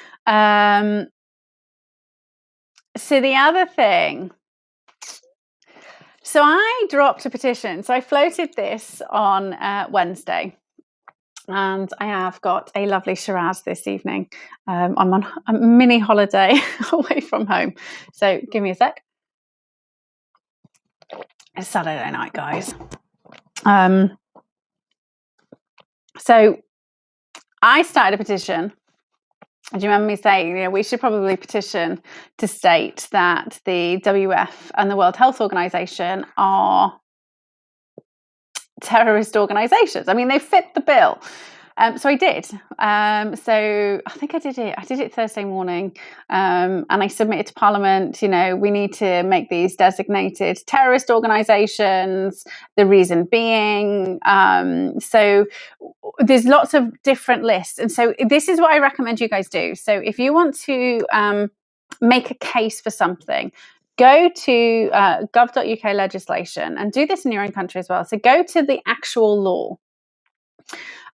[SPEAKER 1] So the other thing. So I dropped a petition. So I floated this on Wednesday. and I have got a lovely Shiraz this evening. I'm on a mini holiday away from home. So give me a sec. It's Saturday night, guys. So I started a petition. Do you remember me saying, we should probably petition to state that the WF and the World Health Organization are terrorist organizations? I mean, they fit the bill. So I did. So I think I did it Thursday morning, and I submitted to Parliament. We need to make these designated terrorist organisations. The reason being, so there's lots of different lists, and so this is what I recommend you guys do. So if you want to make a case for something, go to gov.uk legislation and do this in your own country as well. So go to the actual law.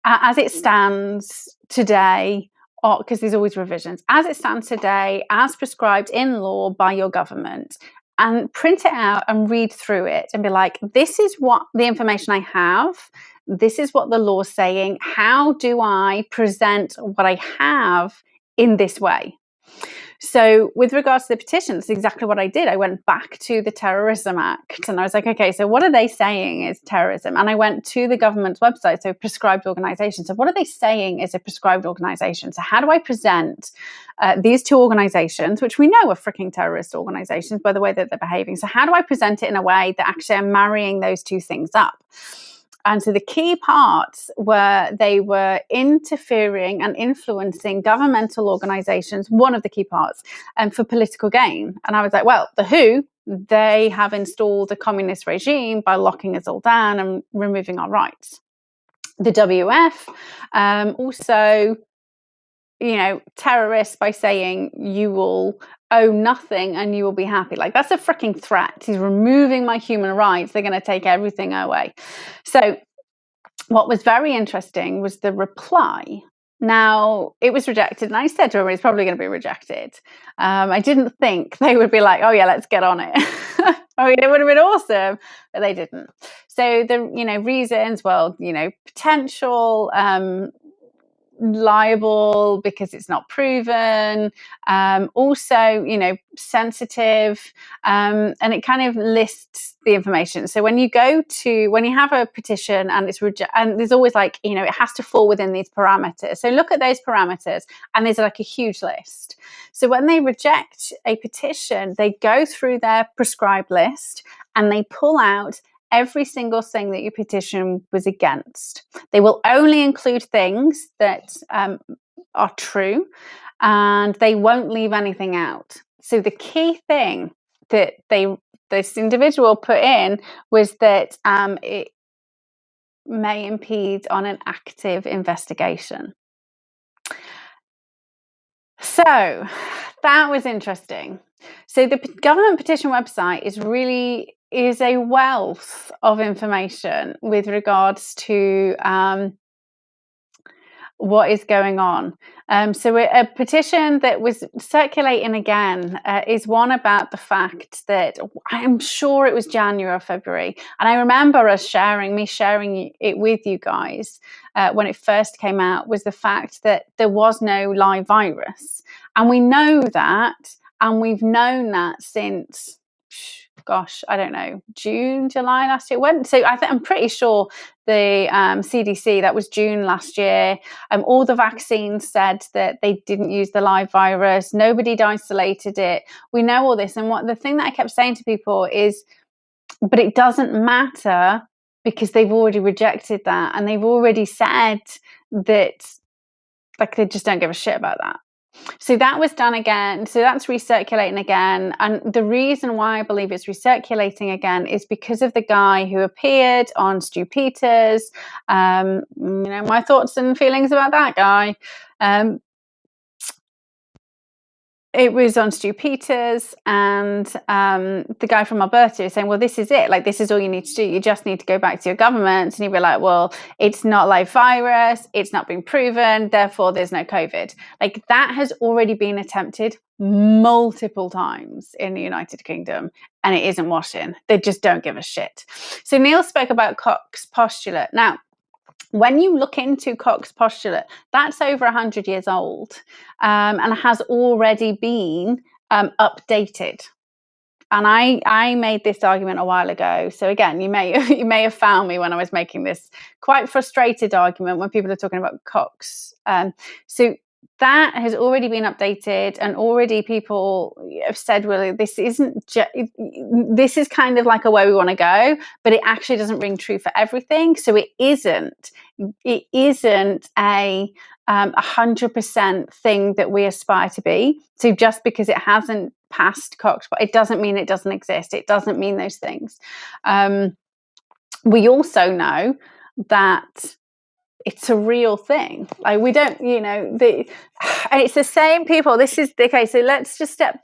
[SPEAKER 1] As it stands today, because there's always revisions, as it stands today, as prescribed in law by your government, and print it out and read through it and be like, this is what the information I have, this is what the law's saying, how do I present what I have in this way? So with regards to the petition, that's exactly what I did. I went back to the Terrorism Act and I was like, okay, so what are they saying is terrorism? And I went to the government's website, so prescribed organisations. So what are they saying is a prescribed organisation? So how do I present these two organisations, which we know are freaking terrorist organisations by the way that they're behaving? So how do I present it in a way that actually I'm marrying those two things up? And so the key parts were they were interfering and influencing governmental organisations, one of the key parts, for political gain. And I was like, well, the WHO, they have installed a communist regime by locking us all down and removing our rights. The WF also, terrorists by saying you will owe nothing and you will be happy. Like, that's a freaking threat. He's removing my human rights. They're going to take everything away. So what was very interesting was the reply. Now, it was rejected, and I said to everybody, it's probably going to be rejected. I didn't think they would be like, oh yeah, let's get on it. I mean, it would have been awesome, but they didn't. So the, reasons, well, potential liable because it's not proven, also sensitive, and it kind of lists the information. So when you have a petition and it's and there's always it has to fall within these parameters, so look at those parameters, and there's like a huge list. So when they reject a petition, they go through their prescribed list and they pull out every single thing that your petition was against. They will only include things that are true, and they won't leave anything out. So the key thing that this individual put in was that it may impede on an active investigation. So that was interesting. So the government petition website is a wealth of information with regards to what is going on. So a petition that was circulating again is one about the fact that I'm sure it was January or February. And I remember me sharing it with you guys when it first came out, was the fact that there was no live virus. And we know that, and we've known that since, I don't know, June, July last year. So I'm pretty sure the CDC, that was June last year. All the vaccines said that they didn't use the live virus. Nobody isolated it. We know all this. And the thing that I kept saying to people is, but it doesn't matter because they've already rejected that. And they've already said that, they just don't give a shit about that. So that was done again. So that's recirculating again. And the reason why I believe it's recirculating again is because of the guy who appeared on Stu Peters. My thoughts and feelings about that guy. It was on Stu Peters, and the guy from Alberta is saying, well, this is it. This is all you need to do. You just need to go back to your government. And he'd be like, well, it's not live virus. It's not been proven. Therefore, there's no COVID. That has already been attempted multiple times in the United Kingdom, and it isn't washing. They just don't give a shit. So Neil spoke about Koch's postulate. Now, when you look into Koch's postulate, that's over 100 years old, and has already been updated. And I made this argument a while ago. So again, you may have found me when I was making this quite frustrated argument when people are talking about Koch's. So that has already been updated, and already people have said, well, this isn't this is kind of like a way we want to go, but it actually doesn't ring true for everything. So it isn't a 100% thing that we aspire to be. So just because it hasn't passed Koch, it doesn't mean it doesn't exist. It doesn't mean those things. We also know that it's a real thing. Like, we don't, it's the same people. This is okay. So let's step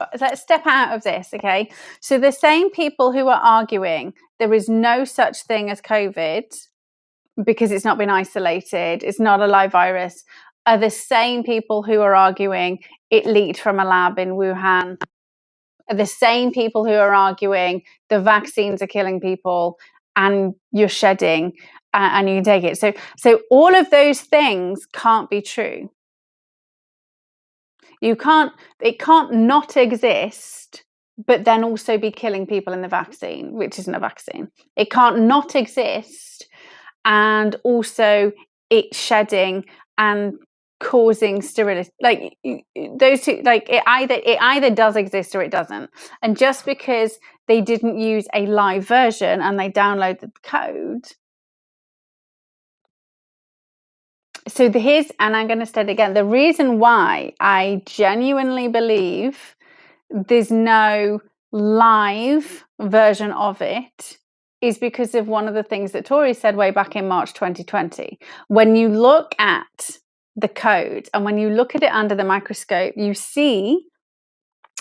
[SPEAKER 1] out of this. Okay. So the same people who are arguing there is no such thing as COVID because it's not been isolated, it's not a live virus, are the same people who are arguing it leaked from a lab in Wuhan, are the same people who are arguing the vaccines are killing people and you're shedding and you can take it. So all of those things can't be true. It can't not exist, but then also be killing people in the vaccine, which isn't a vaccine. It can't not exist and also it's shedding and causing sterility. Like, those two, like, it either does exist or it doesn't. And just because they didn't use a live version and they downloaded the code. So and I'm going to state again, the reason why I genuinely believe there's no live version of it is because of one of the things that Tori said way back in March 2020. When you look at the code and when you look at it under the microscope, you see,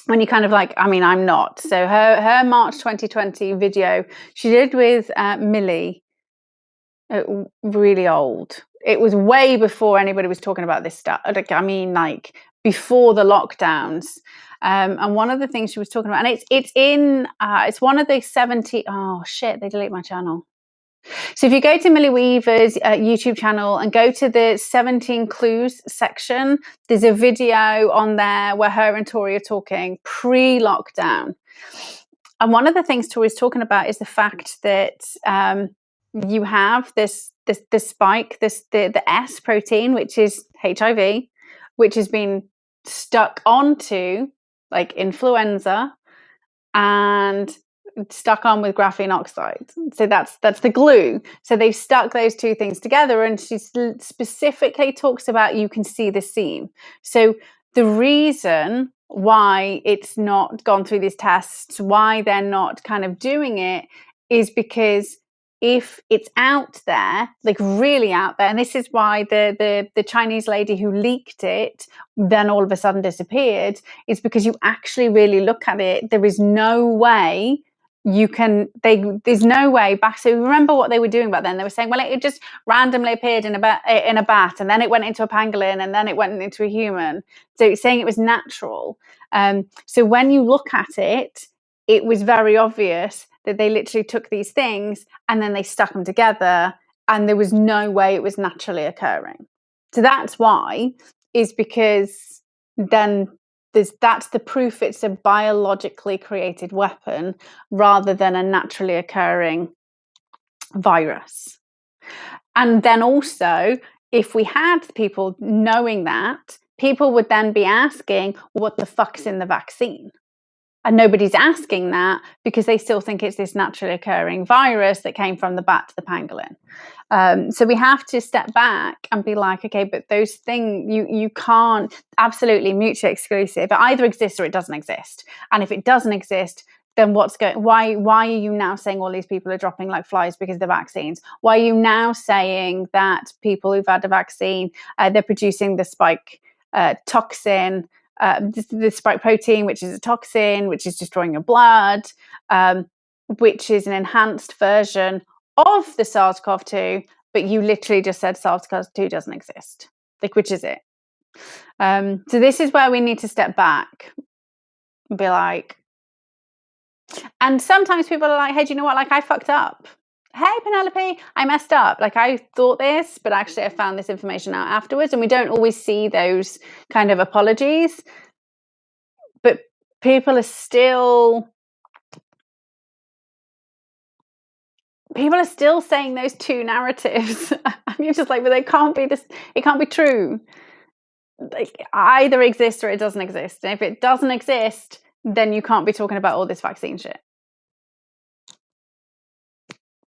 [SPEAKER 1] when you kind of like, I mean, I'm not. So her March 2020 video she did with Millie, really old. It was way before anybody was talking about this stuff. Like, I mean, like before the lockdowns. And one of the things she was talking about, and it's one of the 70. Oh shit! They delete my channel. So if you go to Millie Weaver's YouTube channel and go to the 17 clues section, there's a video on there where her and Tori are talking pre-lockdown. And one of the things Tori's talking about is the fact that you have this spike, the S protein, which is HIV, which has been stuck onto like influenza and stuck on with graphene oxide. So that's the glue. So they've stuck those two things together, and she specifically talks about you can see the seam. So the reason why it's not gone through these tests, why they're not kind of doing it, is because if it's out there, like really out there, and this is why the Chinese lady who leaked it then all of a sudden disappeared, is because you actually really look at it, there is no way there's no way back. So remember what they were doing back then? They were saying, well, it just randomly appeared in a bat, and then it went into a pangolin, and then it went into a human. So it's saying it was natural. So when you look at it, it was very obvious that they literally took these things and then they stuck them together, and there was no way it was naturally occurring. So that's why, is because then that's the proof it's a biologically created weapon rather than a naturally occurring virus. And then also, if we had people knowing that, people would then be asking, what the fuck's in the vaccine? And nobody's asking that because they still think it's this naturally occurring virus that came from the bat to the pangolin. So we have to step back and be like, okay, but those things, you can't, absolutely mutually exclusive. It either exists or it doesn't exist. And if it doesn't exist, then why are you now saying all these people are dropping like flies because of the vaccines? Why are you now saying that people who've had a vaccine, they're producing the spike toxin, the spike protein, which is a toxin, which is destroying your blood, which is an enhanced version of the SARS-CoV-2, but you literally just said SARS-CoV-2 doesn't exist. Like, which is it? So this is where we need to step back and be like, and sometimes people are like, hey, do you know what? Like, I fucked up. hey, Penelope, I messed up. Like, I thought this, but actually I found this information out afterwards. And we don't always see those kind of apologies. But people are still saying those two narratives. And you're just like, but they can't be this, it can't be true. Like, either exists or it doesn't exist. And if it doesn't exist, then you can't be talking about all this vaccine shit.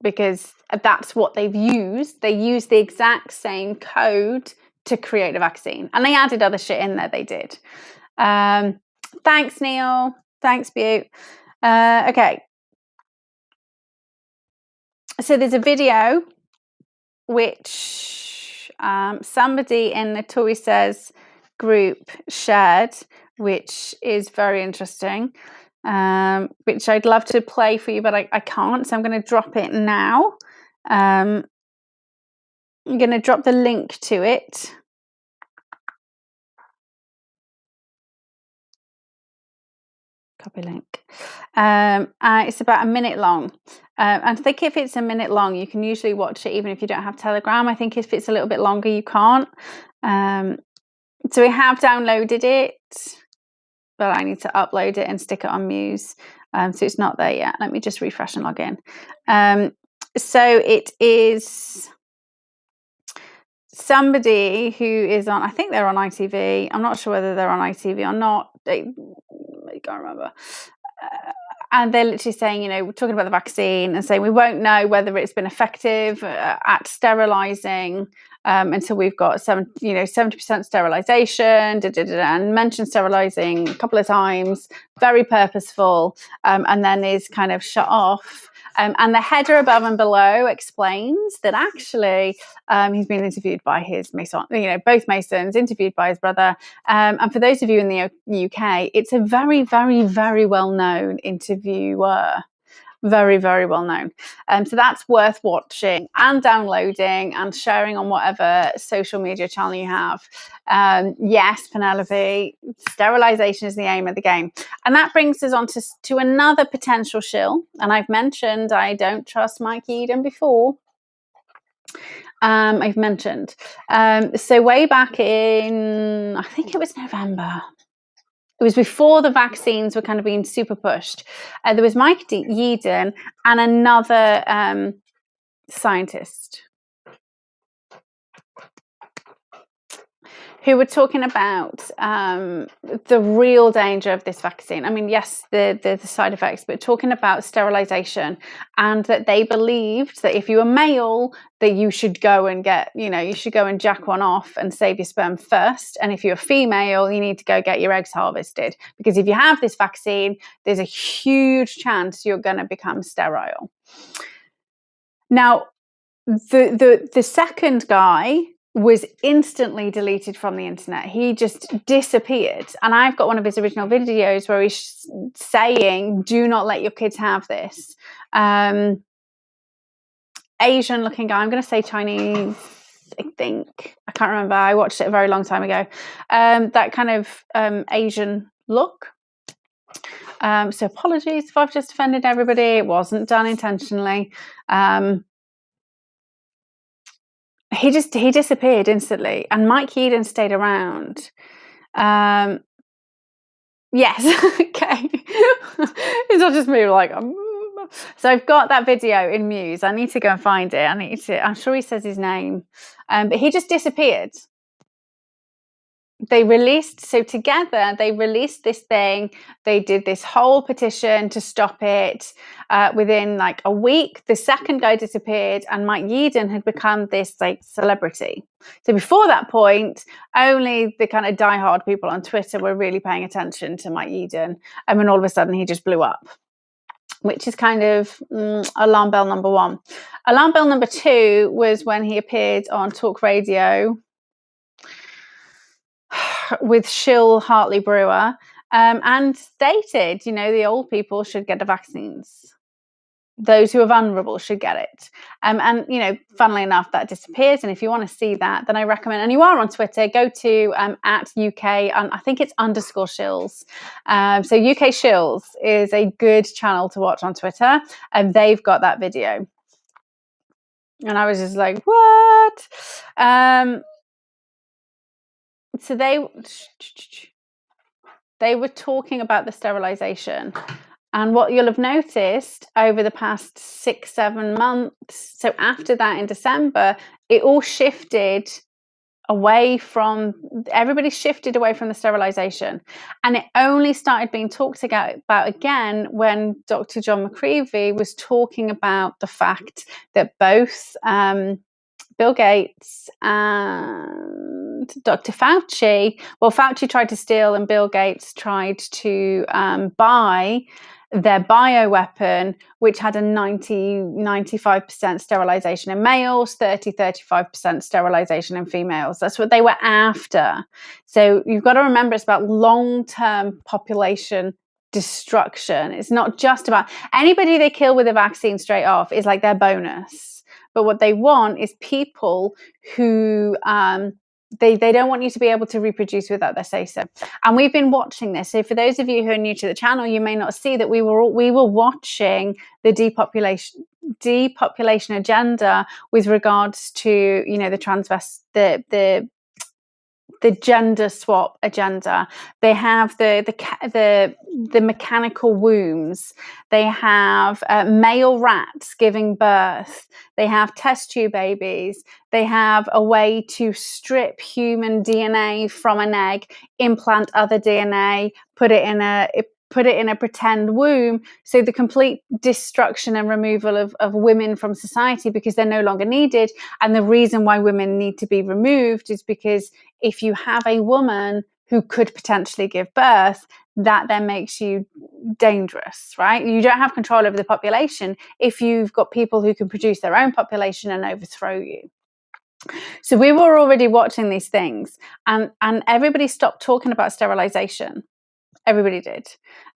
[SPEAKER 1] Because that's what they've used. They used the exact same code to create a vaccine. And they added other shit in there, they did. Thanks, Neil. Thanks, Butte. Okay. So there's a video which somebody in the Tory Says group shared, which is very interesting, which I'd love to play for you, but I can't, so I'm going to drop it now. I'm going to drop the link to it. Copy link. It's about a minute long. And I think if it's a minute long, you can usually watch it even if you don't have Telegram. I think if it's a little bit longer, you can't. So we have downloaded it, but I need to upload it and stick it on Muse. So it's not there yet. Let me just refresh and log in. So it is somebody who is on, I think they're on ITV. I'm not sure whether they're on ITV or not. I can't remember. And they're literally saying, you know, we're talking about the vaccine and saying we won't know whether it's been effective at sterilising until we've got 70% sterilisation, and mentioned sterilising a couple of times, very purposeful, and then is kind of shut off. And the header above and below explains that actually he's been interviewed by his Mason, both Masons, interviewed by his brother. And for those of you in the UK, it's a very, very, very well-known interviewer. Very, very well known. So that's worth watching and downloading and sharing on whatever social media channel you have. Yes, Penelope, sterilisation is the aim of the game. And that brings us on to another potential shill. And I've mentioned I don't trust Mike Eden before. I've mentioned. So way back in, I think it was November. It was before the vaccines were kind of being super pushed. There was Mike Yeadon and another scientist who were talking about the real danger of this vaccine. I mean, yes, the side effects, but talking about sterilisation, and that they believed that if you were male, that you should go and jack one off and save your sperm first. And if you're female, you need to go get your eggs harvested. Because if you have this vaccine, there's a huge chance you're going to become sterile. Now, the second guy was instantly deleted from the internet. He just disappeared. And I've got one of his original videos where he's saying, do not let your kids have this. Asian looking guy, I'm going to say Chinese, I think. I can't remember. I watched it a very long time ago. That kind of Asian look. So apologies if I've just offended everybody. It wasn't done intentionally. He disappeared instantly, and Mike Eden stayed around. Yes, okay. It's not just me like. So I've got that video in Muse. I need to go and find it. I'm sure he says his name, but he just disappeared. They released this thing. They did this whole petition to stop it. Within like a week, the second guy disappeared, and Mike Yeadon had become this like celebrity. So before that point, only the kind of diehard people on Twitter were really paying attention to Mike Yeadon, and then all of a sudden he just blew up, which is kind of alarm bell number one. Alarm bell number two was when he appeared on talk radio with Shill Hartley Brewer, and stated, the old people should get the vaccines. Those who are vulnerable should get it. And funnily enough, that disappears. And if you want to see that, then I recommend, and you are on Twitter, go to at UK, and I think it's _Shills. So UK Shills is a good channel to watch on Twitter, and they've got that video. And I was just like, what? So they were talking about the sterilization. And what you'll have noticed over the past 6-7 months, so after that in December, it all shifted away from, everybody shifted away from the sterilization. And it only started being talked about again when Dr. John McCreevy was talking about the fact that both Bill Gates and Dr. Fauci, well, Fauci tried to steal and Bill Gates tried to buy their bioweapon, which had a 90-95% sterilization in males, 30-35% sterilization in females. That's what they were after. So you've got to remember, it's about long-term population destruction. It's not just about anybody they kill with a vaccine straight off is like their bonus. But what they want is people who they don't want you to be able to reproduce without their say-so. And we've been watching this. So for those of you who are new to the channel, you may not see that we were watching the depopulation agenda with regards to, you know, the gender swap agenda. They have the mechanical wombs. They have male rats giving birth. They have test tube babies. They have a way to strip human DNA from an egg, implant other DNA, put it in a pretend womb. So the complete destruction and removal of women from society because they're no longer needed. And the reason why women need to be removed is because if you have a woman who could potentially give birth, that then makes you dangerous, right? You don't have control over the population if you've got people who can produce their own population and overthrow you. So we were already watching these things, and everybody stopped talking about sterilization. Everybody did.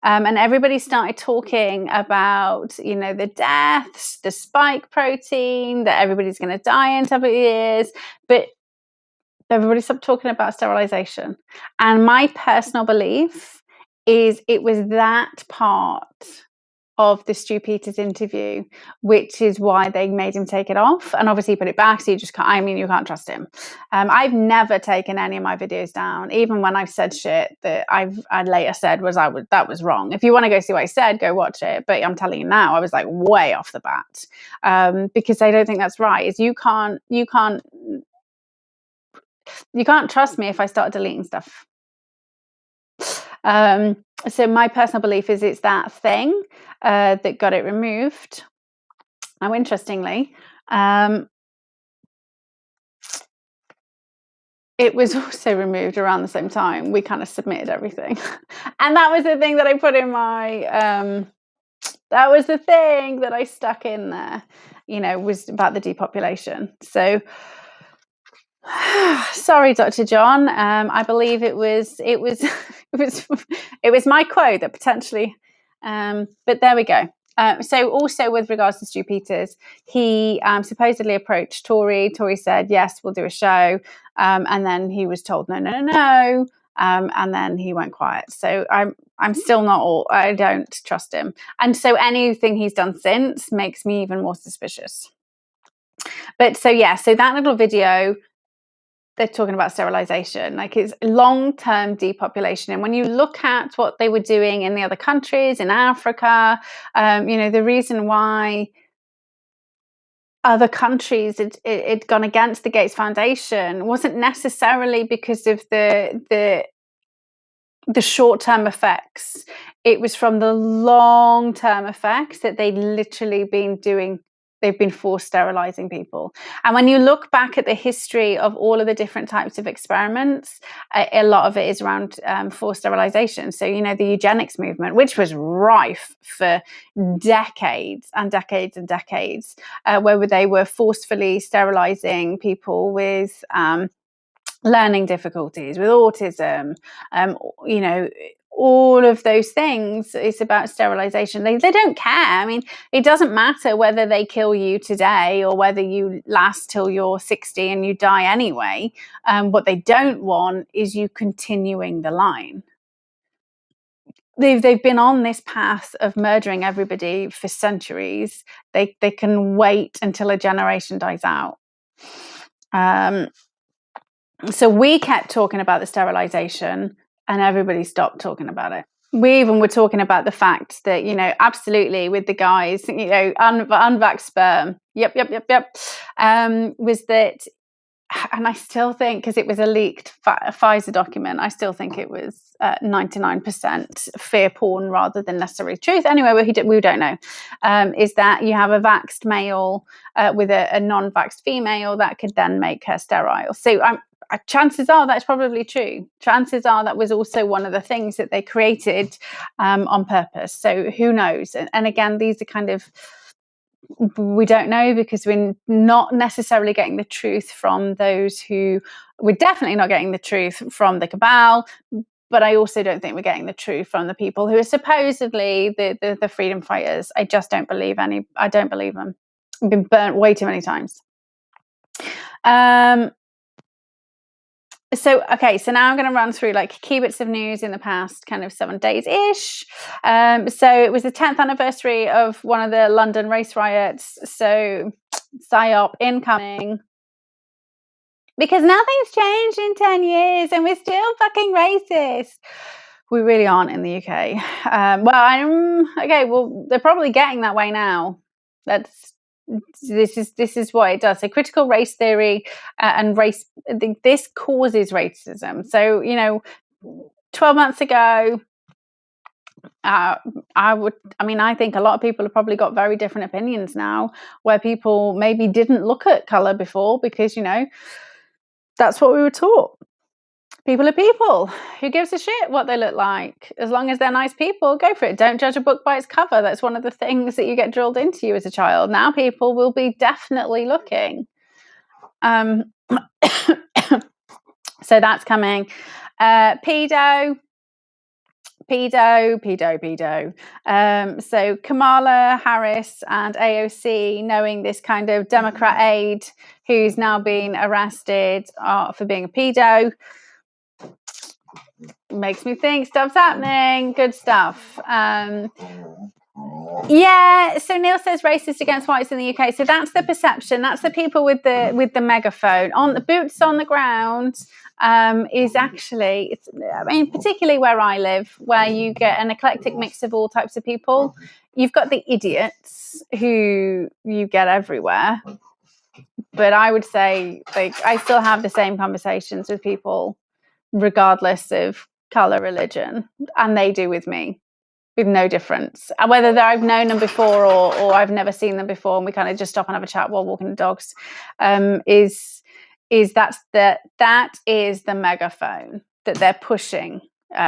[SPEAKER 1] And everybody started talking about, you know, the deaths, the spike protein, that everybody's going to die in a couple of years. But everybody stopped talking about sterilization. And my personal belief is it was that part of the Stu Peters interview, which is why they made him take it off. And obviously he put it back, so you just can't, I mean, you can't trust him. I've never taken any of my videos down, even when I've said shit that I later said that was wrong. If you want to go see what I said, go watch it. But I'm telling you now, I was like way off the bat, because I don't think that's right. Is you can't trust me if I start deleting stuff. So my personal belief is it's that thing that got it removed. Now, interestingly, it was also removed around the same time. We kind of submitted everything. And that was the thing that I put in my, that was the thing that I stuck in there, you know, was about the depopulation. So, sorry, Dr. John. I believe it was my quote that potentially, but there we go. So also with regards to Stu Peters, he supposedly approached Tory. Tory said, yes, we'll do a show. And then he was told, no. And then he went quiet. So I'm still I don't trust him. And so anything he's done since makes me even more suspicious. But so that little video, they're talking about sterilization, like it's long-term depopulation. And when you look at what they were doing in the other countries, in Africa, you know, the reason why other countries had gone against the Gates Foundation wasn't necessarily because of the short-term effects. It was from the long-term effects that they'd literally been doing. They've been forced sterilizing people. And when you look back at the history of all of the different types of experiments, a lot of it is around forced sterilization. So, you know, the eugenics movement, which was rife for decades and decades and decades, where they were forcefully sterilizing people with learning difficulties, with autism, you know, all of those things. It's about sterilization. They don't care. I mean, it doesn't matter whether they kill you today or whether you last till you're 60 and you die anyway. What they don't want is you continuing the line. they've been on this path of murdering everybody for centuries. They can wait until a generation dies out. So we kept talking about the sterilization, and everybody stopped talking about it. We even were talking about the fact that, absolutely, with the guys, unvaxxed sperm. Yep. Was that, and I still think, because it was a leaked Pfizer document, I still think it was 99% fear porn rather than necessarily truth. Anyway, we don't know. Is that you have a vaxxed male with a non-vaxxed female that could then make her sterile. So chances are that's probably true. Chances are that was also one of the things that they created on purpose. So who knows? And again, these are kind of, we don't know, because we're not necessarily getting the truth from those we're definitely not getting the truth from the cabal, but I also don't think we're getting the truth from the people who are supposedly the freedom fighters. I just don't believe I don't believe them. I've been burnt way too many times. So now I'm going to run through like key bits of news in the past kind of 7 days-ish. So it was the 10th anniversary of one of the London race riots. So PSYOP incoming. Because nothing's changed in 10 years and we're still fucking racist. We really aren't in the UK. Well, they're probably getting that way now. This is what it does. So critical race theory and race, this causes racism. So 12 months ago, I think a lot of people have probably got very different opinions now, where people maybe didn't look at color before because that's what we were taught. People are people. Who gives a shit what they look like? As long as they're nice people, go for it. Don't judge a book by its cover. That's one of the things that you get drilled into you as a child. Now people will be definitely looking. So that's coming. Pedo. So Kamala Harris and AOC, knowing this kind of Democrat aide who's now been arrested for being a pedo, makes me think stuff's happening. Good stuff. Yeah, so Neil says racist against whites in the UK. So that's the perception. That's the people with the megaphone. On the boots on the ground is actually, particularly where I live, where you get an eclectic mix of all types of people. You've got the idiots who you get everywhere. But I would say, I still have the same conversations with people regardless of color, religion, and they do with me. With no difference, whether I've known them before or I've never seen them before, and we kind of just stop and have a chat while walking the dogs. That is the megaphone that they're pushing.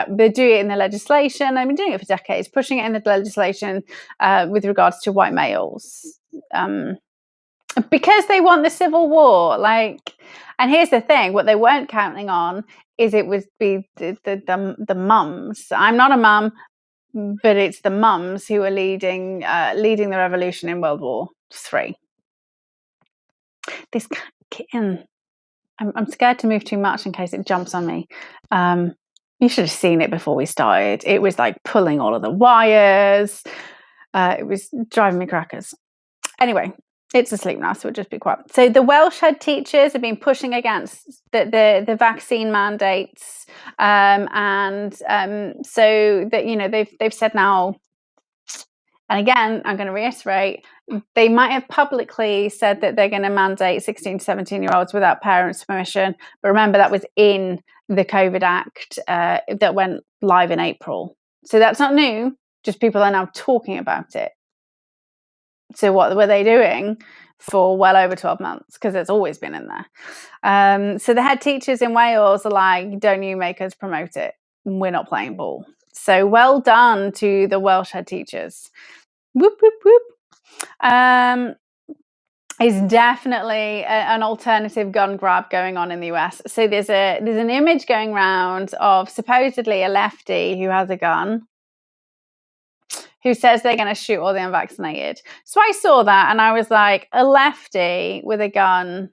[SPEAKER 1] They do it in the legislation. I've been doing it for decades, pushing it in the legislation with regards to white males, because they want the civil war. And here's the thing: what they weren't counting on is it would be the mums. I'm not a mum. But it's the mums who are leading the revolution in World War III. This kitten, I'm scared to move too much in case it jumps on me. You should have seen it before we started. It was like pulling all of the wires. It was driving me crackers. Anyway, it's asleep now, so we'll just be quiet. So the Welsh head teachers have been pushing against the vaccine mandates, and so that they've said now. And again, I'm going to reiterate, they might have publicly said that they're going to mandate 16 to 17-year-olds without parents' permission. But remember, that was in the COVID Act that went live in April. So that's not new, just people are now talking about it. So what were they doing for well over 12 months? Because it's always been in there. So the head teachers in Wales are like, don't you make us promote it. We're not playing ball. So well done to the Welsh head teachers. Whoop, whoop, whoop. Is definitely an alternative gun grab going on in the US. So there's an image going around of supposedly a lefty who has a gun, who says they're going to shoot all the unvaccinated. So I saw that and I was like, a lefty with a gun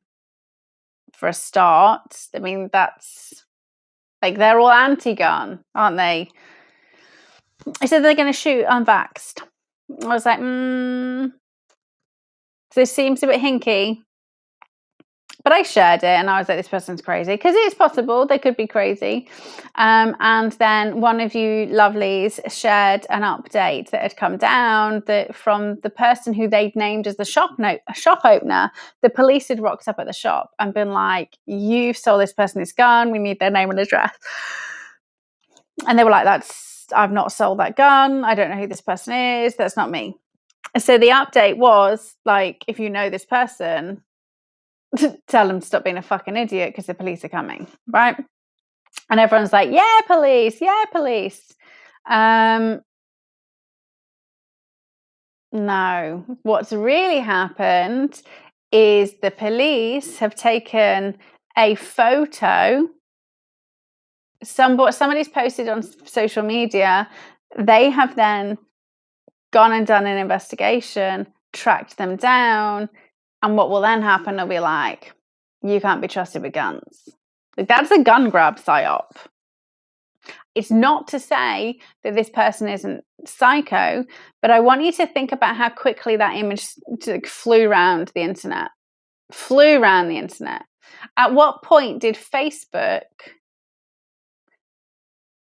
[SPEAKER 1] for a start. That's like, they're all anti-gun, aren't they? He said they're going to shoot unvaxxed. I was like, this seems a bit hinky. But I shared it and I was like, this person's crazy. Because it's possible they could be crazy. And then one of you lovelies shared an update that had come down that from the person who they'd named as the shop opener. The police had rocked up at the shop and been like, you've sold this person this gun. We need their name and address. And they were like, I've not sold that gun. I don't know who this person is. That's not me. So the update was like, if you know this person, tell them to stop being a fucking idiot because the police are coming, right? And everyone's like, yeah, police. No, what's really happened is the police have taken a photo. Somebody's posted on social media. They have then gone and done an investigation, tracked them down, and what will then happen, they'll be like, you can't be trusted with guns. Like, that's a gun grab psyop. It's not to say that this person isn't psycho, but I want you to think about how quickly that image flew around the internet. At what point did Facebook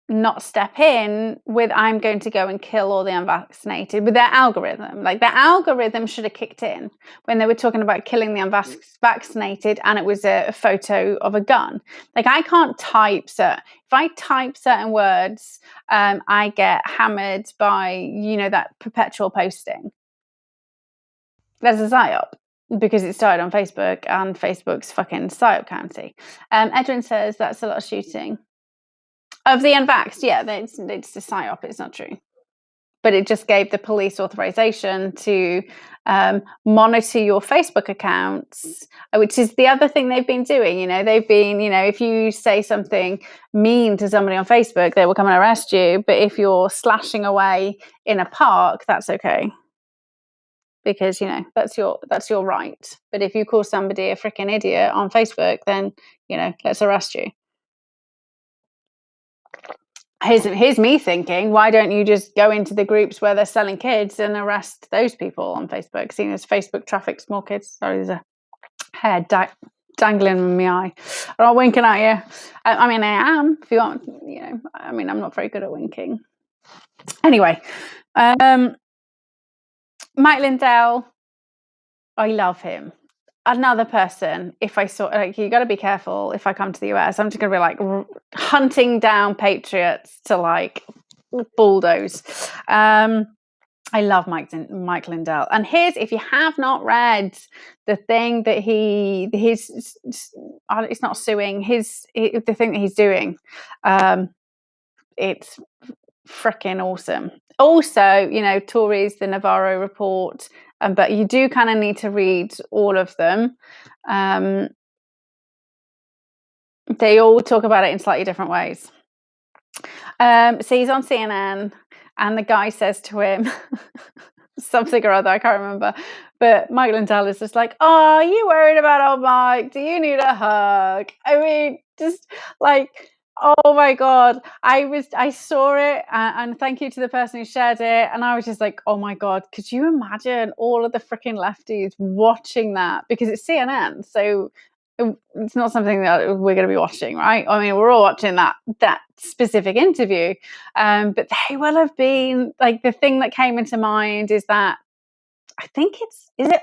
[SPEAKER 1] not step in with I'm going to go and kill all the unvaccinated with their algorithm? Like, their algorithm should have kicked in when they were talking about killing the unvaccinated and it was a photo of a gun. Like, I can't type if I type certain words, I get hammered by, that perpetual posting. There's a psyop because it started on Facebook and Facebook's fucking psyop county. Edwin says that's a lot of shooting. Of the unvaxxed, yeah, it's a psyop. It's not true. But it just gave the police authorization to monitor your Facebook accounts, which is the other thing they've been doing. They've been, if you say something mean to somebody on Facebook, they will come and arrest you. But if you're slashing away in a park, that's okay. Because, that's your right. But if you call somebody a freaking idiot on Facebook, then, let's arrest you. Here's me thinking, why don't you just go into the groups where they're selling kids and arrest those people on Facebook, seeing as Facebook traffics more kids? Sorry, there's a hair dangling in my eye. I'm not winking at you. I mean, I am, if you want, I'm not very good at winking. Anyway, Mike Lindell, I love him. Another person, if I saw, you got to be careful if I come to the US, I'm just going to be like hunting down patriots to bulldoze. I love Mike Lindell. And if you have not read the thing that it's not suing, the thing that he's doing, it's freaking awesome. Also, Tories, the Navarro report, but you do kind of need to read all of them. They all talk about it in slightly different ways. So he's on CNN and the guy says to him something or other, I can't remember, but Mike Lindell is just like, oh, are you worried about old Mike? Do you need a hug? I mean, just like, oh my God, I saw it and thank you to the person who shared it. And I was just like, oh my God, could you imagine all of the freaking lefties watching that? Because it's CNN. So it's not something that we're going to be watching, right? I mean, we're all watching that specific interview. But they will have been like, the thing that came into mind is that I think is it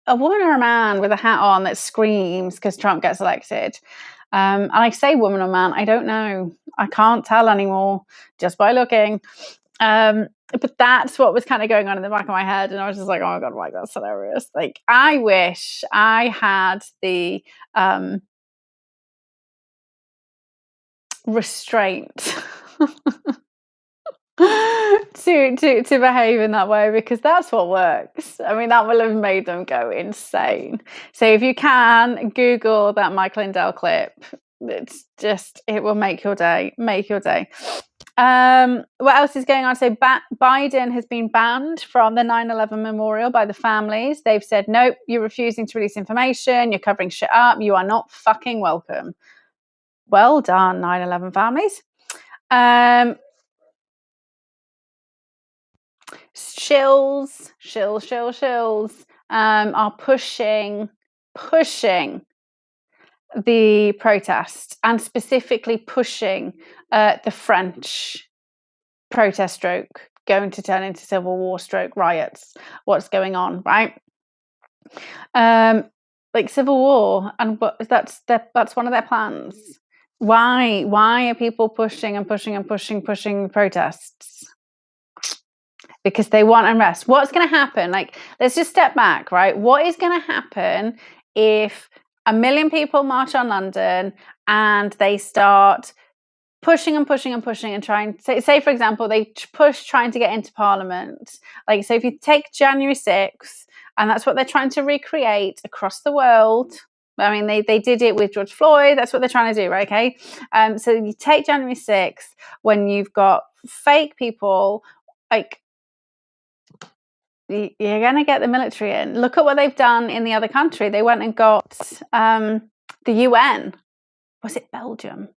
[SPEAKER 1] a woman or a man with a hat on that screams because Trump gets elected? And I say woman or man, I don't know. I can't tell anymore just by looking. But that's what was kind of going on in the back of my head. And I was just like, oh my God, Mike, that's hilarious. Like, I wish I had the restraint to behave in that way, because that's what works. I mean, that will have made them go insane. So if you can Google that Mike Lindell clip, it will make your day. What else is going on? So Biden has been banned from the 9/11 memorial by the families. They've said, nope, you're refusing to release information. You're covering shit up. You are not fucking welcome. Well done, 9/11 families. shills are pushing the protest, and specifically pushing the French protest stroke going to turn into civil war stroke riots. What's going on, right? Like civil war, and that's one of their plans. Why are people pushing protests? Because they want unrest. What's going to happen? Like, let's just step back, right? What is going to happen if 1 million people march on London and they start pushing and trying, say for example, they push trying to get into Parliament. Like, so if you take January 6th, and that's what they're trying to recreate across the world. I mean, they did it with George Floyd. That's what they're trying to do, right? Okay. So you take January 6th when you've got fake people, like, you're going to get the military in. Look at what they've done in the other country. They went and got the UN. Was it Belgium?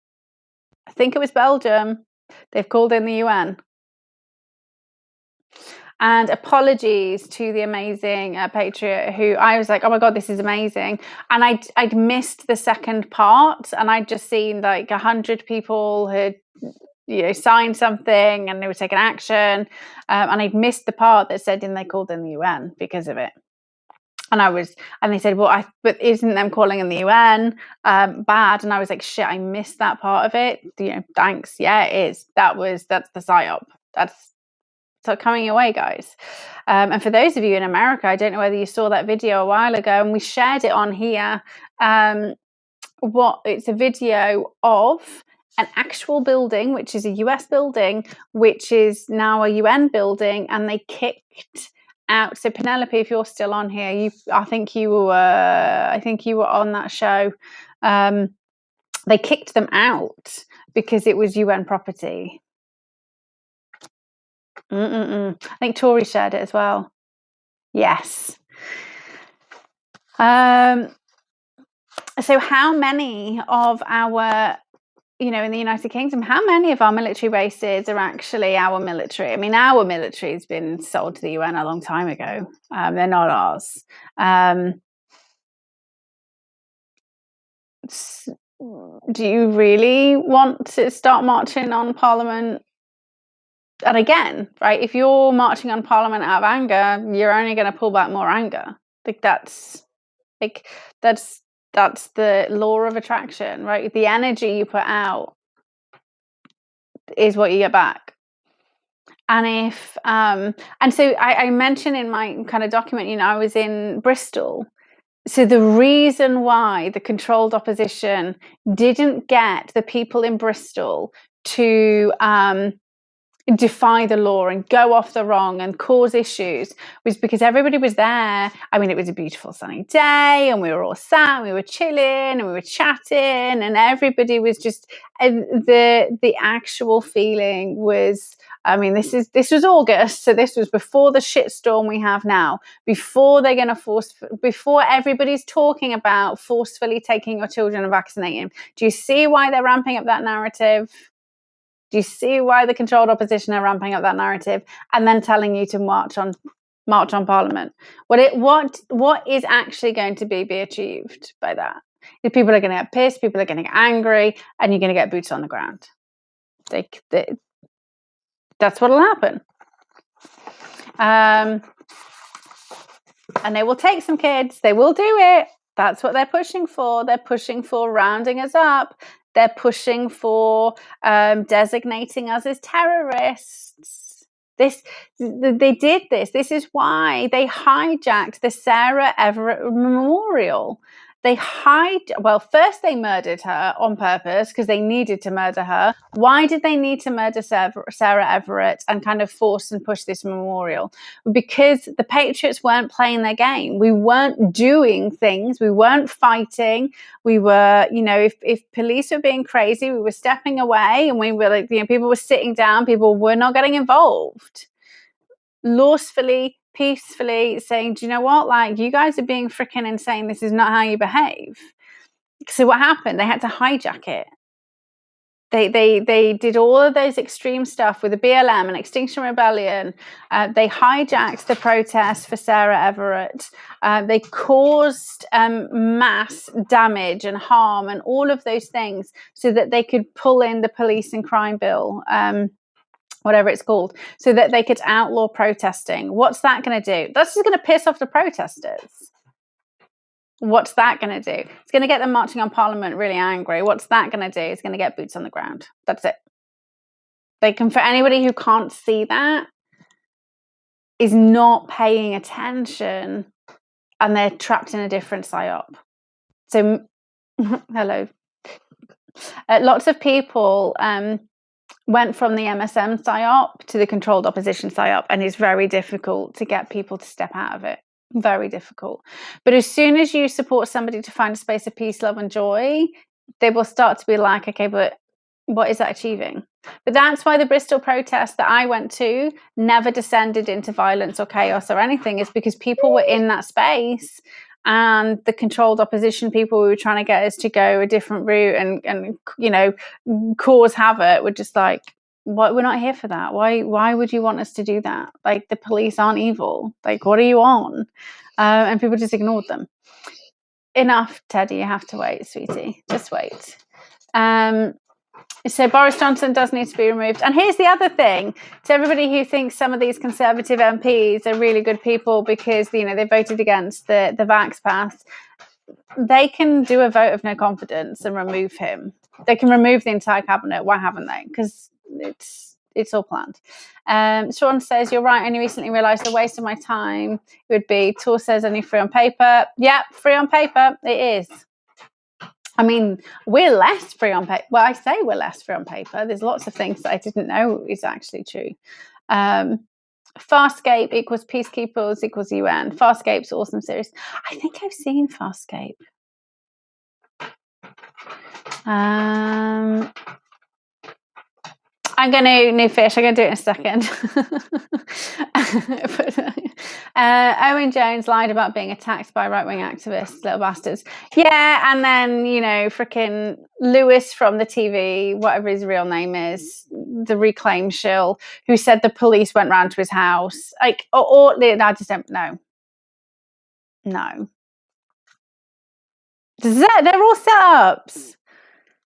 [SPEAKER 1] I think it was Belgium. They've called in the UN. And apologies to the amazing Patriot, who I was like, oh my God, this is amazing. And I'd missed the second part, and I'd just seen like 100 people had, signed something and they were taking action. And I'd missed the part that said, and they called in the UN because of it. And they said, well, but isn't them calling in the UN bad? And I was like, shit, I missed that part of it. Thanks. Yeah, it is. That's the psyop. So coming your way, guys. And for those of you in America, I don't know whether you saw that video a while ago, and we shared it on here. It's a video of an actual building, which is a US building, which is now a UN building, and they kicked out. So Penelope, if you're still on here, I think you were on that show. They kicked them out because it was UN property. I think Tori shared it as well. Yes. So how many of our, in the United Kingdom, how many of our military bases are actually our military? I mean, our military has been sold to the UN a long time ago. They're not ours. Do you really want to start marching on Parliament? And again, right, if you're marching on Parliament out of anger, you're only going to pull back more anger. That's the law of attraction, right? The energy you put out is what you get back. And so I mentioned in my kind of document, I was in Bristol. So the reason why the controlled opposition didn't get the people in Bristol to defy the law and go off the wrong and cause issues was because everybody was there. I mean, it was a beautiful sunny day, and we were all sat, and we were chilling, and we were chatting, and everybody was just, the actual feeling was, I mean, this was August, so this was before the shitstorm we have now, before they're going to before everybody's talking about forcefully taking your children and vaccinating them. Do you see why they're ramping up that narrative? Do you see why the controlled opposition are ramping up that narrative and then telling you to march on Parliament? What is actually going to be achieved by that? If people are going to get pissed, people are going to get angry, and you're going to get boots on the ground. That's what'll happen. And they will take some kids. They will do it. That's what they're pushing for. They're pushing for rounding us up. They're pushing for designating us as terrorists. They did this. This is why they hijacked the Sarah Everett Memorial. First they murdered her on purpose because they needed to murder her. Why did they need to murder Sarah Everett and kind of force and push this memorial? Because the Patriots weren't playing their game. We weren't doing things. We weren't fighting. We were, if police were being crazy, we were stepping away, and we were like, people were sitting down. People were not getting involved. Lawfully, peacefully saying, do you know what? Like, you guys are being freaking insane. This is not how you behave. So what happened? They had to hijack it. They did all of those extreme stuff with the BLM and Extinction Rebellion. They hijacked the protest for Sarah Everett. They caused mass damage and harm and all of those things so that they could pull in the police and crime bill, whatever it's called, so that they could outlaw protesting. What's that going to do? That's just going to piss off the protesters. What's that going to do? It's going to get them marching on Parliament really angry. What's that going to do? It's going to get boots on the ground. That's it. They can, for anybody who can't see that, is not paying attention, and they're trapped in a different psyop. So, hello. Lots of people went from the MSM psyop to the controlled opposition psyop, and it's very difficult to get people to step out of it. Very difficult. But as soon as you support somebody to find a space of peace, love, and joy, they will start to be like, okay, but what is that achieving? But that's why the Bristol protest that I went to never descended into violence or chaos or anything, is because people were in that space, and the controlled opposition people who were trying to get us to go a different route and you know, cause havoc were just like, what, we're not here for that. Why would you want us to do that? Like, the police aren't evil. Like, what are you on? And people just ignored them. Enough, Teddy, you have to wait, sweetie. Just wait. So Boris Johnson does need to be removed. And here's the other thing. To everybody who thinks some of these Conservative MPs are really good people because, you know, they voted against the Vax Pass, they can do a vote of no confidence and remove him. They can remove the entire cabinet. Why haven't they? Because it's all planned. Sean says, you're right, I only recently realised the waste of my time would be. Tor says, only free on paper. Yeah, free on paper, it is. I mean, we're less free on paper. Well, I say we're less free on paper. There's lots of things that I didn't know is actually true. Farscape equals Peacekeepers equals UN. Farscape's awesome series. I think I've seen Farscape. I'm going to new fish. I'm going to do it in a second. Owen Jones lied about being attacked by right-wing activists, little bastards. Yeah, and then, you know, freaking Lewis from the TV, whatever his real name is, the Reclaim shill, who said the police went round to his house. Like, or I just don't know. No. They're all setups.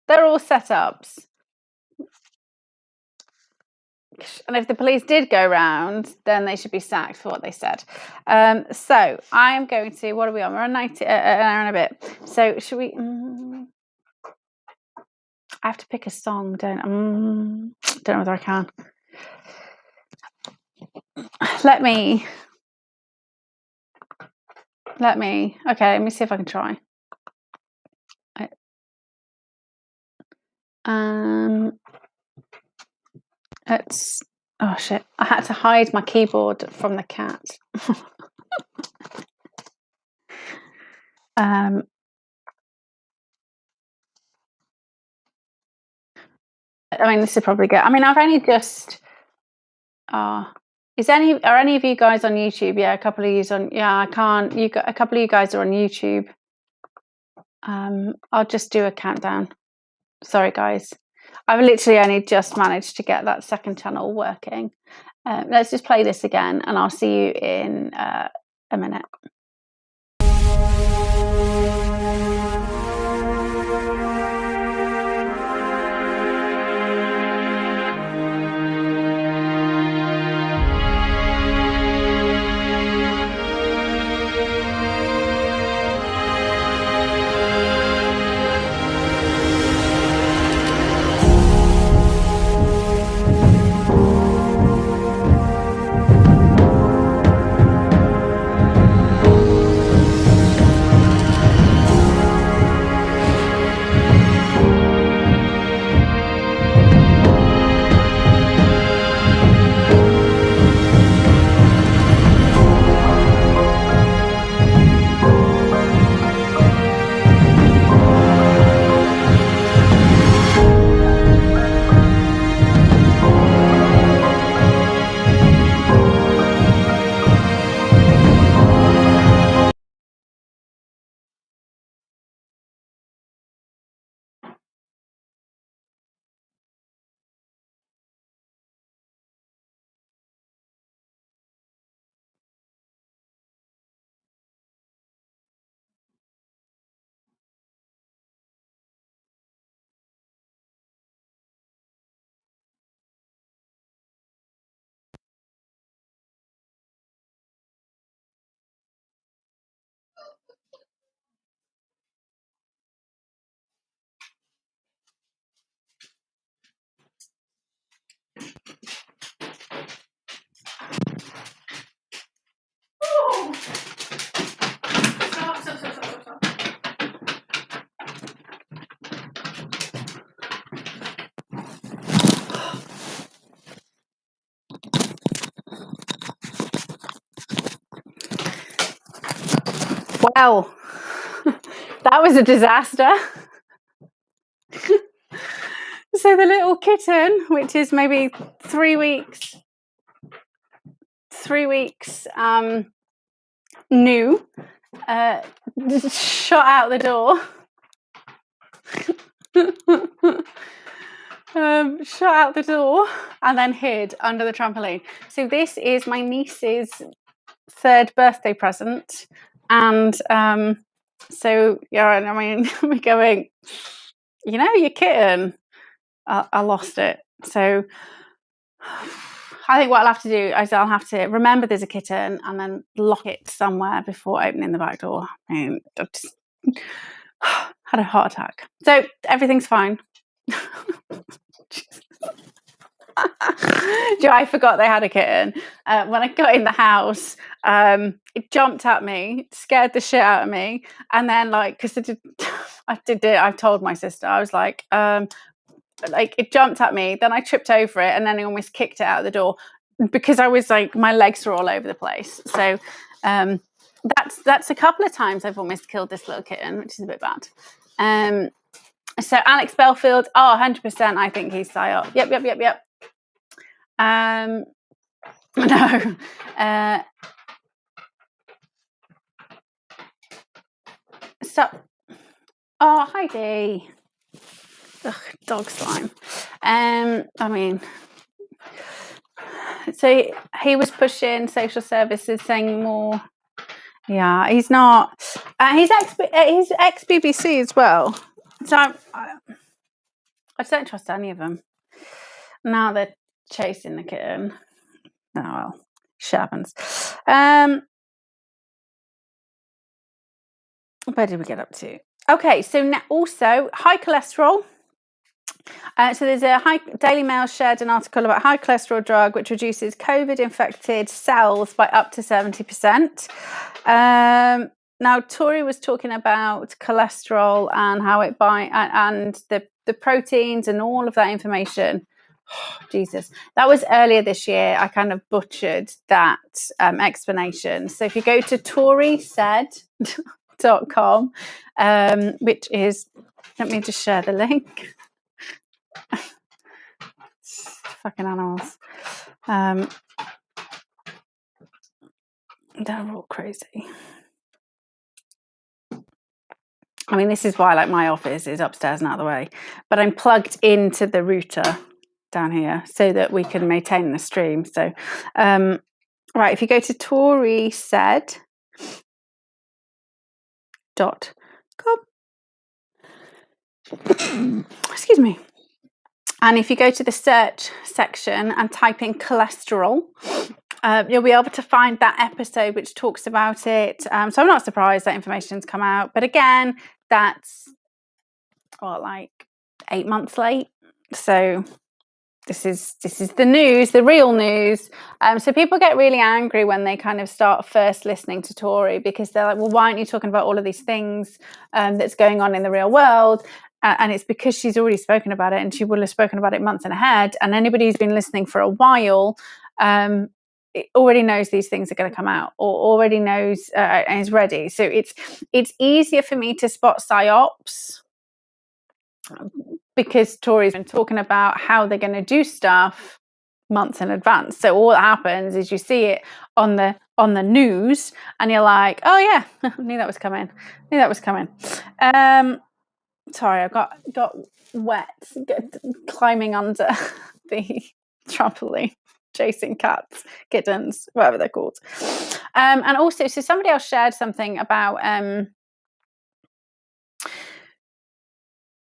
[SPEAKER 1] They're all setups. And if the police did go round, then they should be sacked for what they said. So I'm going to, what are we on? We're on 90, an hour and a bit. So should we, I have to pick a song, don't know whether I can. Let me, okay, let me see if I can try. It's, oh shit, I had to hide my keyboard from the cat. I mean, this is probably good. I mean, I've only just, are any of you guys on YouTube? Yeah, a couple of you on, yeah, I can't, a couple of you guys are on YouTube. I'll just do a countdown. Sorry, guys. I've literally only just managed to get that second channel working. Let's just play this again, and I'll see you in a minute. Well, that was a disaster. So the little kitten, which is maybe 3 weeks, new, shot out the door. Shot out the door and then hid under the trampoline. So this is my niece's 3rd birthday present, and so yeah, I mean, we're going, your kitten. I lost it. So I think what I'll have to do is I'll have to remember there's a kitten and then lock it somewhere before opening the back door. I mean, I just had a heart attack. So everything's fine. I forgot they had a kitten. When I got in the house, it jumped at me, scared the shit out of me, and then because I told my sister, I was like it jumped at me, then I tripped over it, and then I almost kicked it out of the door because I was like, my legs were all over the place. So that's a couple of times I've almost killed this little kitten, which is a bit bad. So Alex Belfield, 100%, I think he's psyop. Yep. No. Stop. Oh, Heidi. Ugh, dog slime. I mean, so he was pushing social services, saying more. Yeah, he's not. He's ex BBC as well. So I just don't trust any of them. Now they're chasing the kitten. Oh well, shit happens. Where did we get up to? Okay, so now also high cholesterol. So there's a Daily Mail shared an article about high cholesterol drug which reduces COVID-infected cells by up to 70%. Now, Tori was talking about cholesterol and how it and the proteins and all of that information. Oh, Jesus, that was earlier this year. I kind of butchered that explanation. So if you go to torisaid.com, which is, let me just share the link. Fucking animals. They're all crazy. I mean, this is why my office is upstairs and out of the way, but I'm plugged into the router down here so that we can maintain the stream. So, right, if you go to torisaid.com, excuse me. And if you go to the search section and type in cholesterol, you'll be able to find that episode which talks about it. So I'm not surprised that information's come out. But again, that's 8 months late. So this is the news, the real news. So people get really angry when they kind of start first listening to Tori because they're like, well, why aren't you talking about all of these things that's going on in the real world? And it's because she's already spoken about it, and she will have spoken about it months and ahead. And anybody who's been listening for a while already knows these things are going to come out, or already knows and is ready. So it's easier for me to spot psyops because Tori's been talking about how they're going to do stuff months in advance. So all that happens is you see it on the news, and you're like, oh yeah, I knew that was coming. Sorry, I got wet climbing under the trampoline, chasing cats, kittens, whatever they're called. And also, so somebody else shared something about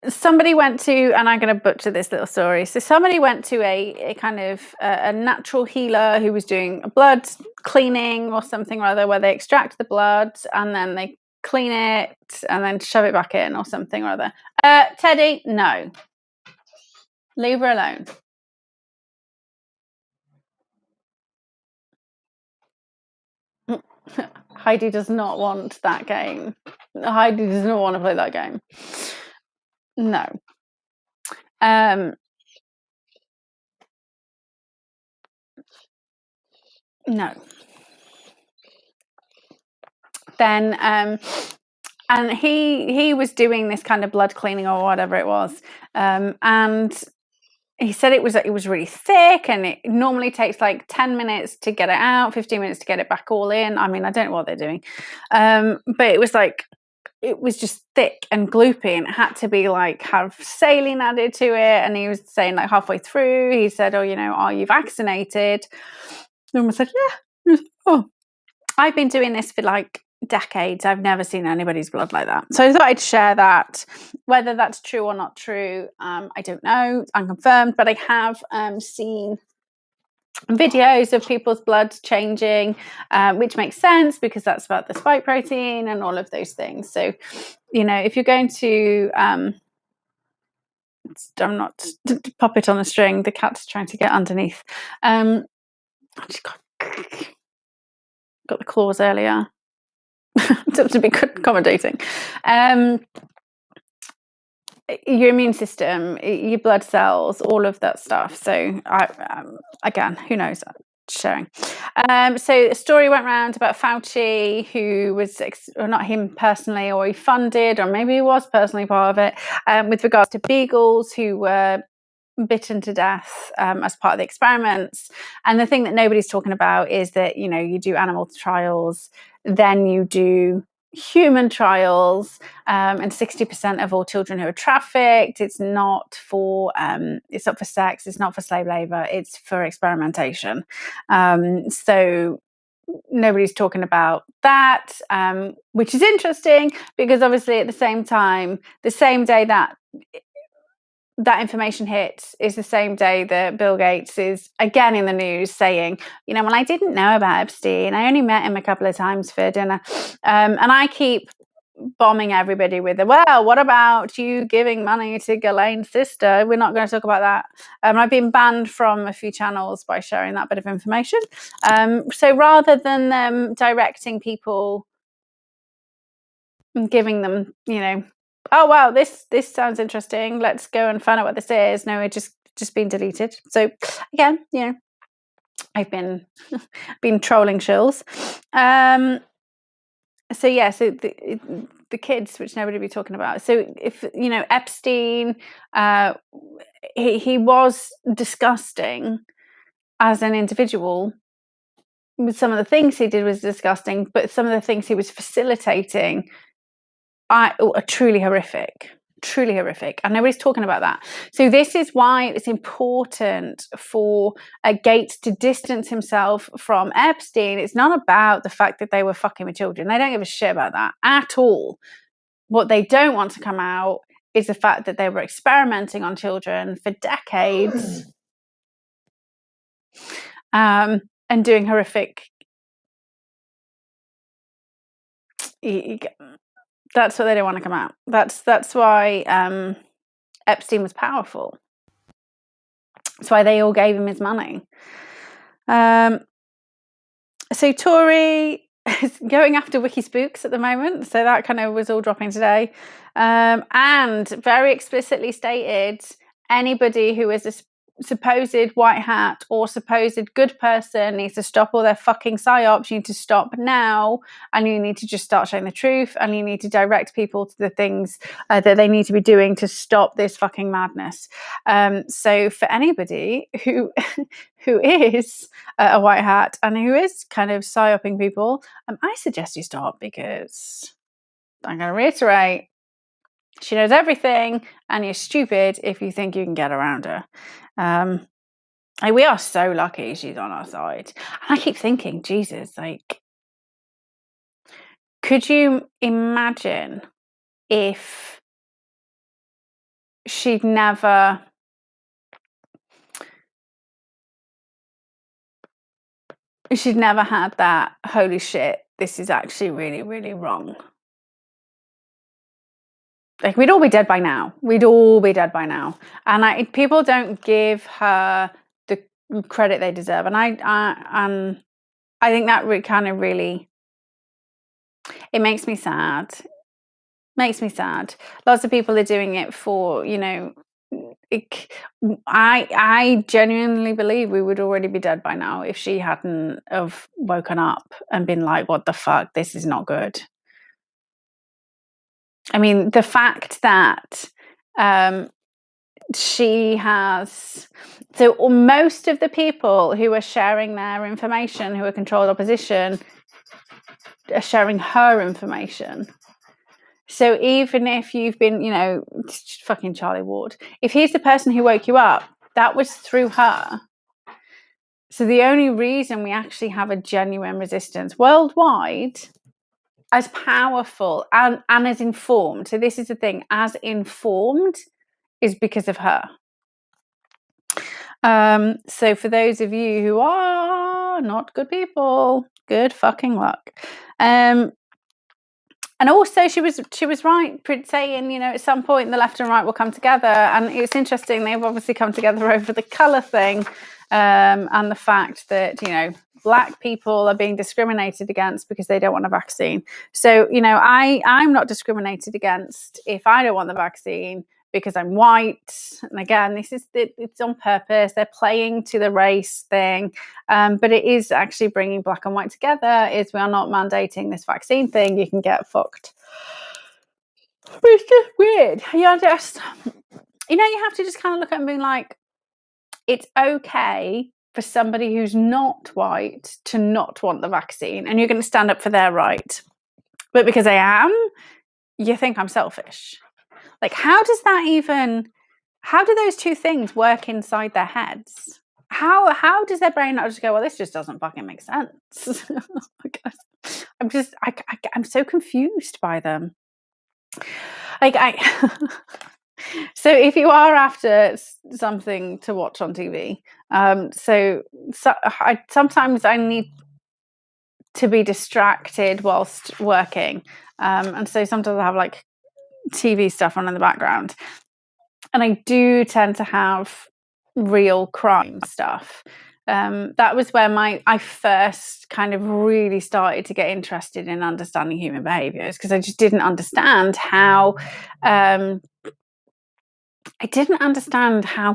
[SPEAKER 1] somebody went to, and I'm going to butcher this little story. So somebody went to a kind of a natural healer who was doing a blood cleaning or something or other, where they extract the blood and then they clean it and then shove it back in or something or other. Teddy, no. Leave her alone. Heidi does not want that game. Heidi does not want to play that game. No. No. then and he was doing this kind of blood cleaning or whatever it was, and he said it was really thick, and it normally takes like 10 minutes to get it out, 15 minutes to get it back all in. I mean, I don't know what they're doing, but it was like, it was just thick and gloopy, and it had to be like have saline added to it. And he was saying like halfway through, he said, "Oh, are you vaccinated?" And I said, "Yeah." "Oh, I've been doing this for like decades. I've never seen anybody's blood like that." So I thought I'd share that. Whether that's true or not true, I don't know. It's unconfirmed, but I have seen videos of people's blood changing, which makes sense because that's about the spike protein and all of those things. So, if you're going to, I'm not pop it on a string. The cat's trying to get underneath. I just got the claws earlier. To be accommodating. Your immune system, your blood cells, all of that stuff. So again, who knows? Sharing. So a story went around about Fauci, who was, or not him personally, or he funded, or maybe he was personally part of it, with regards to beagles who were bitten to death as part of the experiments. And the thing that nobody's talking about is that, you do animal trials, then you do human trials, and 60% of all children who are trafficked, it's not for sex, it's not for slave labor, it's for experimentation. So nobody's talking about that, which is interesting, because obviously at the same time, the same day that information hits is the same day that Bill Gates is again in the news saying, well, I didn't know about Epstein. I only met him a couple of times for dinner. And I keep bombing everybody with well, what about you giving money to Ghislaine's sister? We're not going to talk about that. I've been banned from a few channels by sharing that bit of information. So rather than them directing people and giving them, oh wow, this sounds interesting, let's go and find out what this is. No, it just been deleted. So again, I've been trolling shills. So yeah, so the kids, which nobody be talking about. So if Epstein, he was disgusting as an individual. Some of the things he did was disgusting, but some of the things he was facilitating are truly horrific, and nobody's talking about that. So this is why it's important for Gates to distance himself from Epstein. It's not about the fact that they were fucking with children. They don't give a shit about that at all. What they don't want to come out is the fact that they were experimenting on children for decades, and doing horrific. That's what they don't want to come out. That's why Epstein was powerful. That's why they all gave him his money. So Tory is going after WikiSpooks at the moment. So that kind of was all dropping today. And very explicitly stated, anybody who is a supposed white hat or supposed good person needs to stop all their fucking psyops. You need to stop now, and you need to just start showing the truth, and you need to direct people to the things that they need to be doing to stop this fucking madness. So for anybody who is a white hat and who is kind of psyoping people, I suggest you stop, because I'm going to reiterate, she knows everything, and you're stupid if you think you can get around her. We are so lucky she's on our side. And I keep thinking, Jesus, could you imagine if she'd never had that, holy shit, this is actually really, really wrong. We'd all be dead by now. And people don't give her the credit they deserve. And I think that kind of really, it makes me sad. Lots of people are doing it for, I genuinely believe we would already be dead by now if she hadn't have woken up and been like, what the fuck, this is not good. I mean, the fact that she has, so most of the people who are sharing their information, who are controlled opposition, are sharing her information. So even if you've been, fucking Charlie Ward, if he's the person who woke you up, that was through her. So the only reason we actually have a genuine resistance worldwide, as powerful and as informed, so this is the thing, as informed, is because of her. So for those of you who are not good people, good fucking luck. And also she was right saying, at some point the left and right will come together. And it's interesting, they've obviously come together over the colour thing, and the fact that, black people are being discriminated against because they don't want a vaccine. So, I'm not discriminated against if I don't want the vaccine because I'm white. And again, it's on purpose. They're playing to the race thing. But it is actually bringing black and white together. We are not mandating this vaccine thing. You can get fucked. But it's just weird. You have to just kind of look at it and be like, it's okay for somebody who's not white to not want the vaccine, and you're going to stand up for their right. But because I am, you think I'm selfish. Like, how do those two things work inside their heads? How does their brain not just go, well, this just doesn't fucking make sense? I'm so confused by them. So if you are after something to watch on TV, sometimes I need to be distracted whilst working, and so sometimes I have like TV stuff on in the background, and I do tend to have real crime stuff. That was where I first kind of really started to get interested in understanding human behaviors, because I just didn't understand how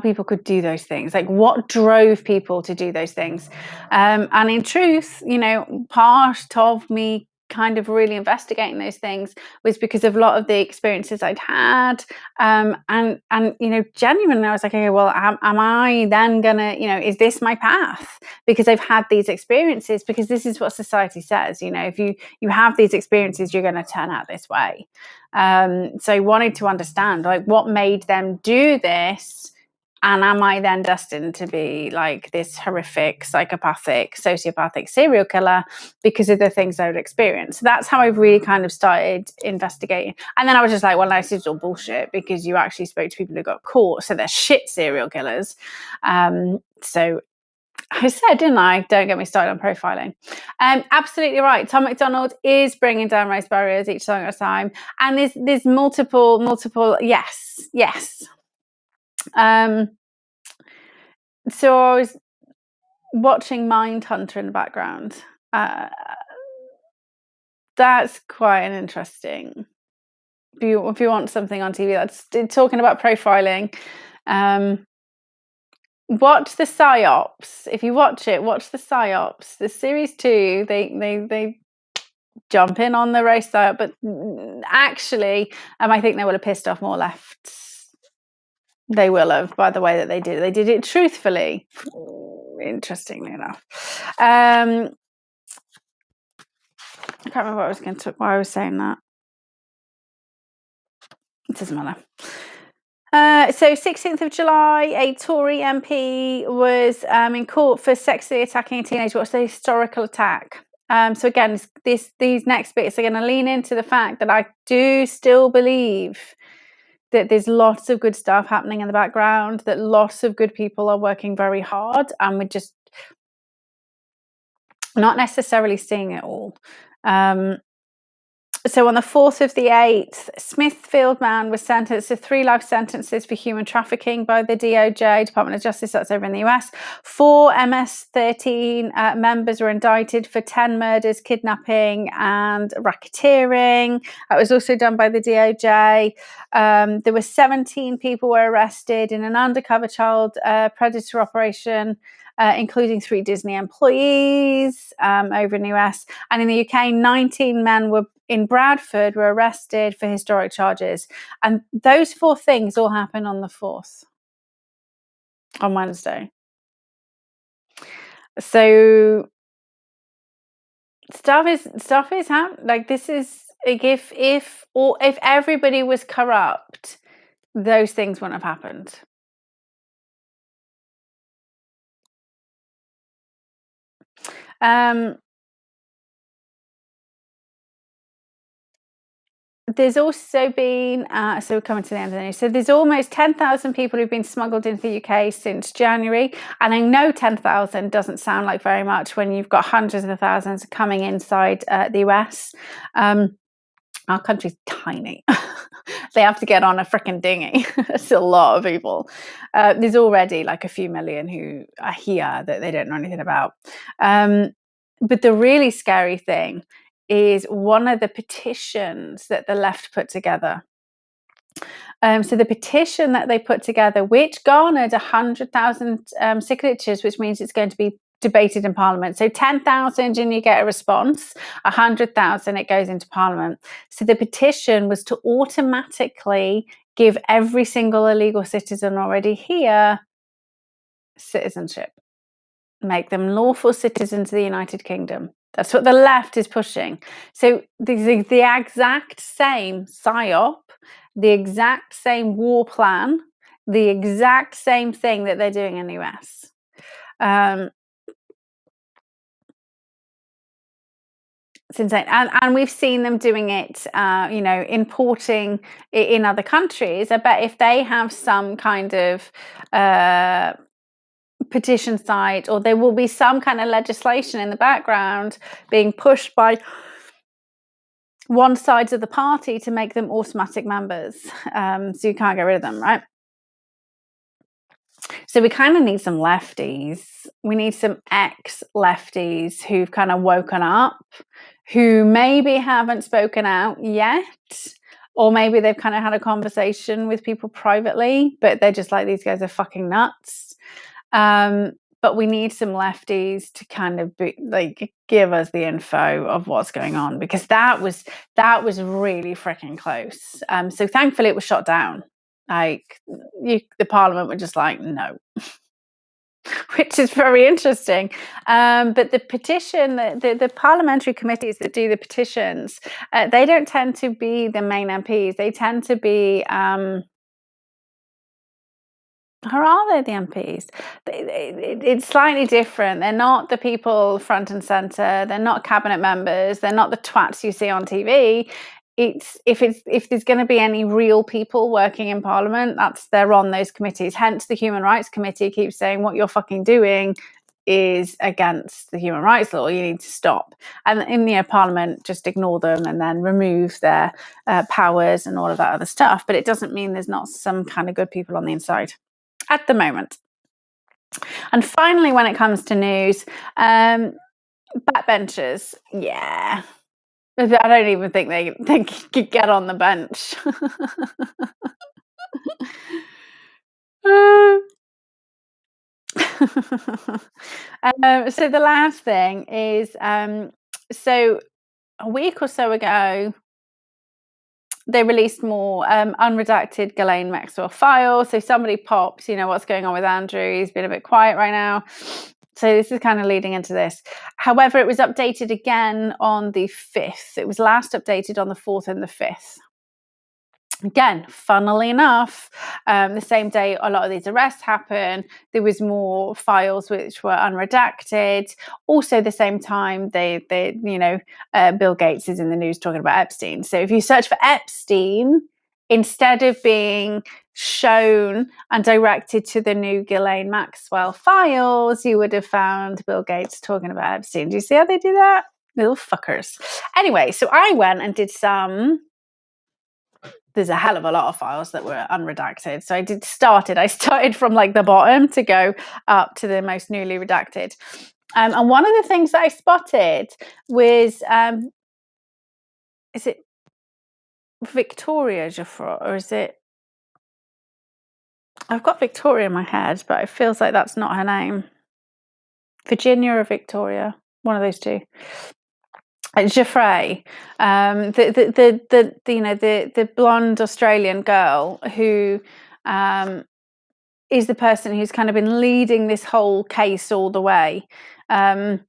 [SPEAKER 1] people could do those things, like what drove people to do those things. And in truth, part of me kind of really investigating those things was because of a lot of the experiences I'd had. And genuinely I was like, okay, well, am I then gonna, is this my path? Because I've had these experiences, because this is what society says, if you have these experiences, you're going to turn out this way. So I wanted to understand, like, what made them do this, and am I then destined to be like this horrific, psychopathic, sociopathic serial killer because of the things I would experience? So that's how I really kind of started investigating. And then I was just like, well, this is all bullshit, because you actually spoke to people who got caught, so they're shit serial killers. So I said, didn't I? Don't get me started on profiling. Absolutely right. Tom McDonald is bringing down race barriers each song at a time, and there's multiple. Yes. So I was watching Mindhunter in the background. That's quite an interesting. If you want something on TV that's talking about profiling. Watch the psyops. If you watch the psyops. The series 2, they jump in on the race psyop, but actually, I think they will have pissed off more lefts. They will have, by the way that they did it. They did it truthfully, interestingly enough. I can't remember what I was going to. Why I was saying that. It doesn't matter. So 16th of July, a Tory MP was in court for sexually attacking a teenager. What's the historical attack? So again, these next bits are going to lean into the fact that I do still believe that there's lots of good stuff happening in the background, that lots of good people are working very hard, and we're just not necessarily seeing it all. So on the 4th of the 8th, Smithfield man was sentenced to 3 life sentences for human trafficking by the DOJ, Department of Justice, that's over in the US. 4 MS-13 members were indicted for 10 murders, kidnapping and racketeering. That was also done by the DOJ. There were 17 people were arrested in an undercover child predator operation including 3 Disney employees over in the US. And in the UK, 19 men in Bradford were arrested for historic charges. And those 4 things all happened on the 4th, on Wednesday. So stuff is happening. Like, this is like, if everybody was corrupt, those things wouldn't have happened. There's also been, so we're coming to the end of the news. So there's almost 10,000 people who've been smuggled into the UK since January. And I know 10,000 doesn't sound like very much when you've got hundreds of thousands coming inside the US. Our country's tiny. They have to get on a freaking dinghy. It's a lot of people. There's already like a few million who are here that they don't know anything about. But the really scary thing is one of the petitions that the left put together. So the petition that they put together, which garnered 100,000 signatures, which means it's going to be debated in Parliament. So 10,000 and you get a response, 100,000 it goes into Parliament. So the petition was to automatically give every single illegal citizen already here citizenship, make them lawful citizens of the United Kingdom. That's what the left is pushing. So the exact same PSYOP, the exact same war plan, the exact same thing that they're doing in the US. It's insane. And we've seen them doing it, importing it in other countries. I bet if they have some kind of petition site, or there will be some kind of legislation in the background being pushed by one side of the party to make them automatic members, so you can't get rid of them, right? So we kind of need some lefties. We need some ex-lefties who've kind of woken up, who maybe haven't spoken out yet, or maybe they've kind of had a conversation with people privately, but they're just like, these guys are fucking nuts. But we need some lefties to kind of give us the info of what's going on, because that was really freaking close. So thankfully it was shot down. Like, the Parliament were just like, no. Which is very interesting. But the petition, the parliamentary committees that do the petitions, they don't tend to be the main MPs. They tend to be... Or are they the MPs? It's slightly different. They're not the people front and centre. They're not cabinet members. They're not the twats you see on TV. If there's going to be any real people working in Parliament, they're on those committees. Hence, the Human Rights Committee keeps saying what you're fucking doing is against the human rights law. You need to stop. And in the Parliament, just ignore them and then remove their powers and all of that other stuff. But it doesn't mean there's not some kind of good people on the inside at the moment. And finally, when it comes to news, backbenchers, yeah. I don't even think they could get on the bench. So the last thing is, so a week or so ago, they released more unredacted Ghislaine Maxwell files. So somebody popped, what's going on with Andrew? He's been a bit quiet right now. So this is kind of leading into this. However, it was updated again on the 5th. It was last updated on the 4th and the 5th. Again, funnily enough, the same day a lot of these arrests happened, there was more files which were unredacted. Also, the same time, Bill Gates is in the news talking about Epstein. So if you search for Epstein, instead of being shown and directed to the new Ghislaine Maxwell files, you would have found Bill Gates talking about Epstein. Do you see how they do that? Little fuckers. Anyway, so I went and did there's a hell of a lot of files that were unredacted. So I started from like the bottom to go up to the most newly redacted. And one of the things that I spotted was, is it Victoria Gifford, or is it? I've got Victoria in my head, but it feels like that's not her name. Virginia or Victoria, one of those two. Jeffrey, the blonde Australian girl who is the person who's kind of been leading this whole case all the way. And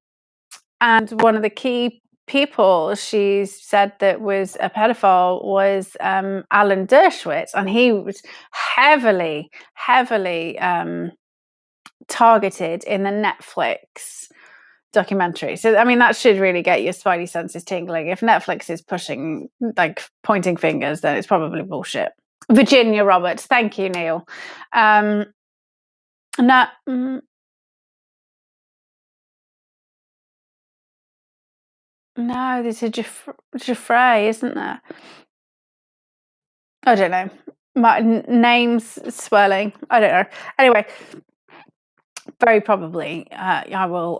[SPEAKER 1] one of the key people she's said that was a pedophile was Alan Dershowitz, and he was heavily targeted in the Netflix documentary. So I mean, that should really get your spidey senses tingling. If Netflix is pushing, like, pointing fingers, then it's probably bullshit. Virginia Roberts, thank you, Neil. No, there's a Jeffrey, isn't there? I don't know. My name's swelling. I don't know. Anyway, very probably, I will.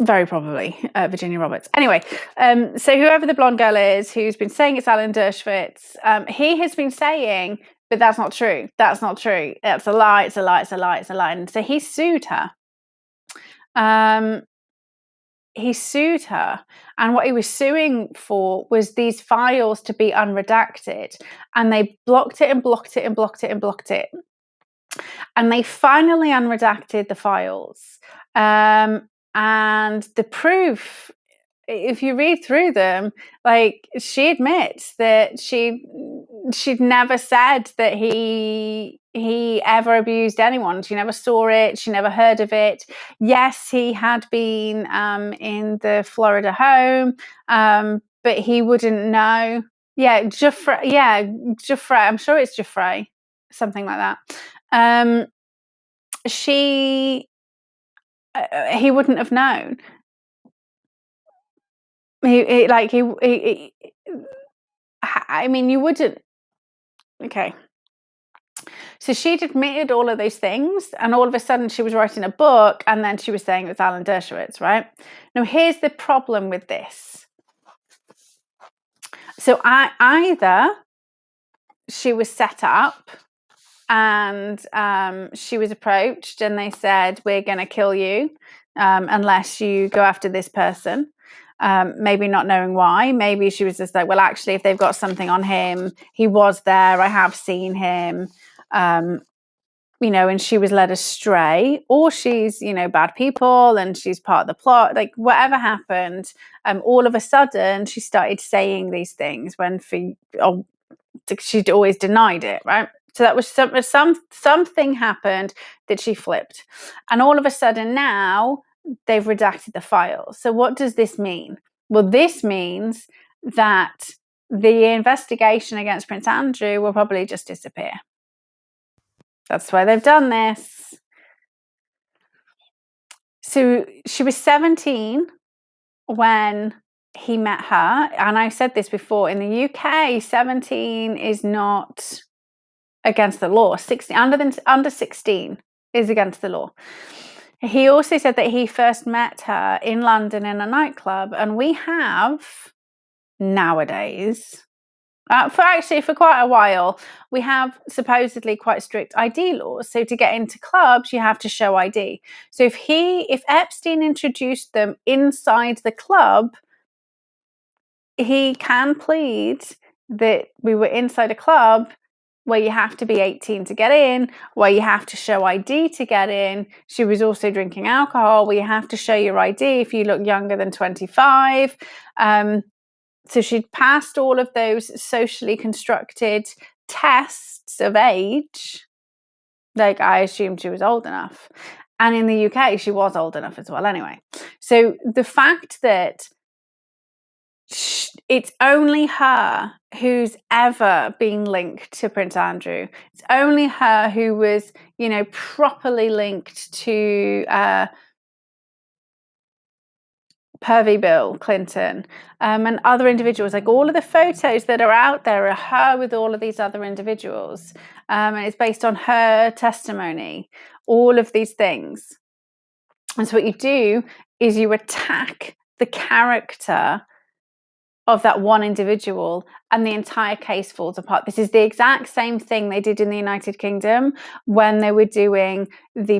[SPEAKER 1] Very probably Virginia Roberts. Anyway, so whoever the blonde girl is who's been saying it's Alan Dershowitz, he has been saying, but that's not true. That's not true. That's a lie. It's a lie. It's a lie. It's a lie. And so he sued her. And what he was suing for was these files to be unredacted, and they blocked it and blocked it and blocked it and blocked it. And they finally unredacted the files. And the proof, if you read through them, like, she admits that she'd never said that he ever abused anyone. She never saw it. She never heard of it. Yes, he had been in the Florida home, but he wouldn't know. Yeah, Jeffrey. I'm sure it's Jeffrey, something like that. He wouldn't have known. I mean, you wouldn't. Okay. So she'd admitted all of those things, and all of a sudden she was writing a book, and then she was saying it was Alan Dershowitz, right? Now, here's the problem with this. So either she was set up, and she was approached, and they said, we're going to kill you unless you go after this person. Maybe not knowing why. Maybe she was just like, well, actually, if they've got something on him, he was there. I have seen him, and she was led astray, or she's, bad people and she's part of the plot. Like, whatever happened, all of a sudden she started saying these things when she'd always denied it, right? So that was something happened that she flipped. And all of a sudden now they've redacted the file. So what does this mean? Well, this means that the investigation against Prince Andrew will probably just disappear. That's why they've done this. So she was 17 when he met her. And I said this before, in the UK, 17 is not against the law. 16 under 16 is against the law. He also said that he first met her in London in a nightclub, and we have nowadays, for quite a while, we have supposedly quite strict ID laws. So to get into clubs, you have to show ID. So if Epstein introduced them inside the club, he can plead that we were inside a club where you have to be 18 to get in, where you have to show ID to get in. She was also drinking alcohol, where you have to show your ID if you look younger than 25. So she'd passed all of those socially constructed tests of age. Like, I assumed she was old enough. And in the UK, she was old enough as well anyway. So the fact that it's only her who's ever been linked to Prince Andrew. It's only her who was, properly linked to Pervy Bill Clinton and other individuals. Like, all of the photos that are out there are her with all of these other individuals. And it's based on her testimony, all of these things. And so what you do is you attack the character of that one individual, and the entire case falls apart. This is the exact same thing they did in the United Kingdom when they were doing the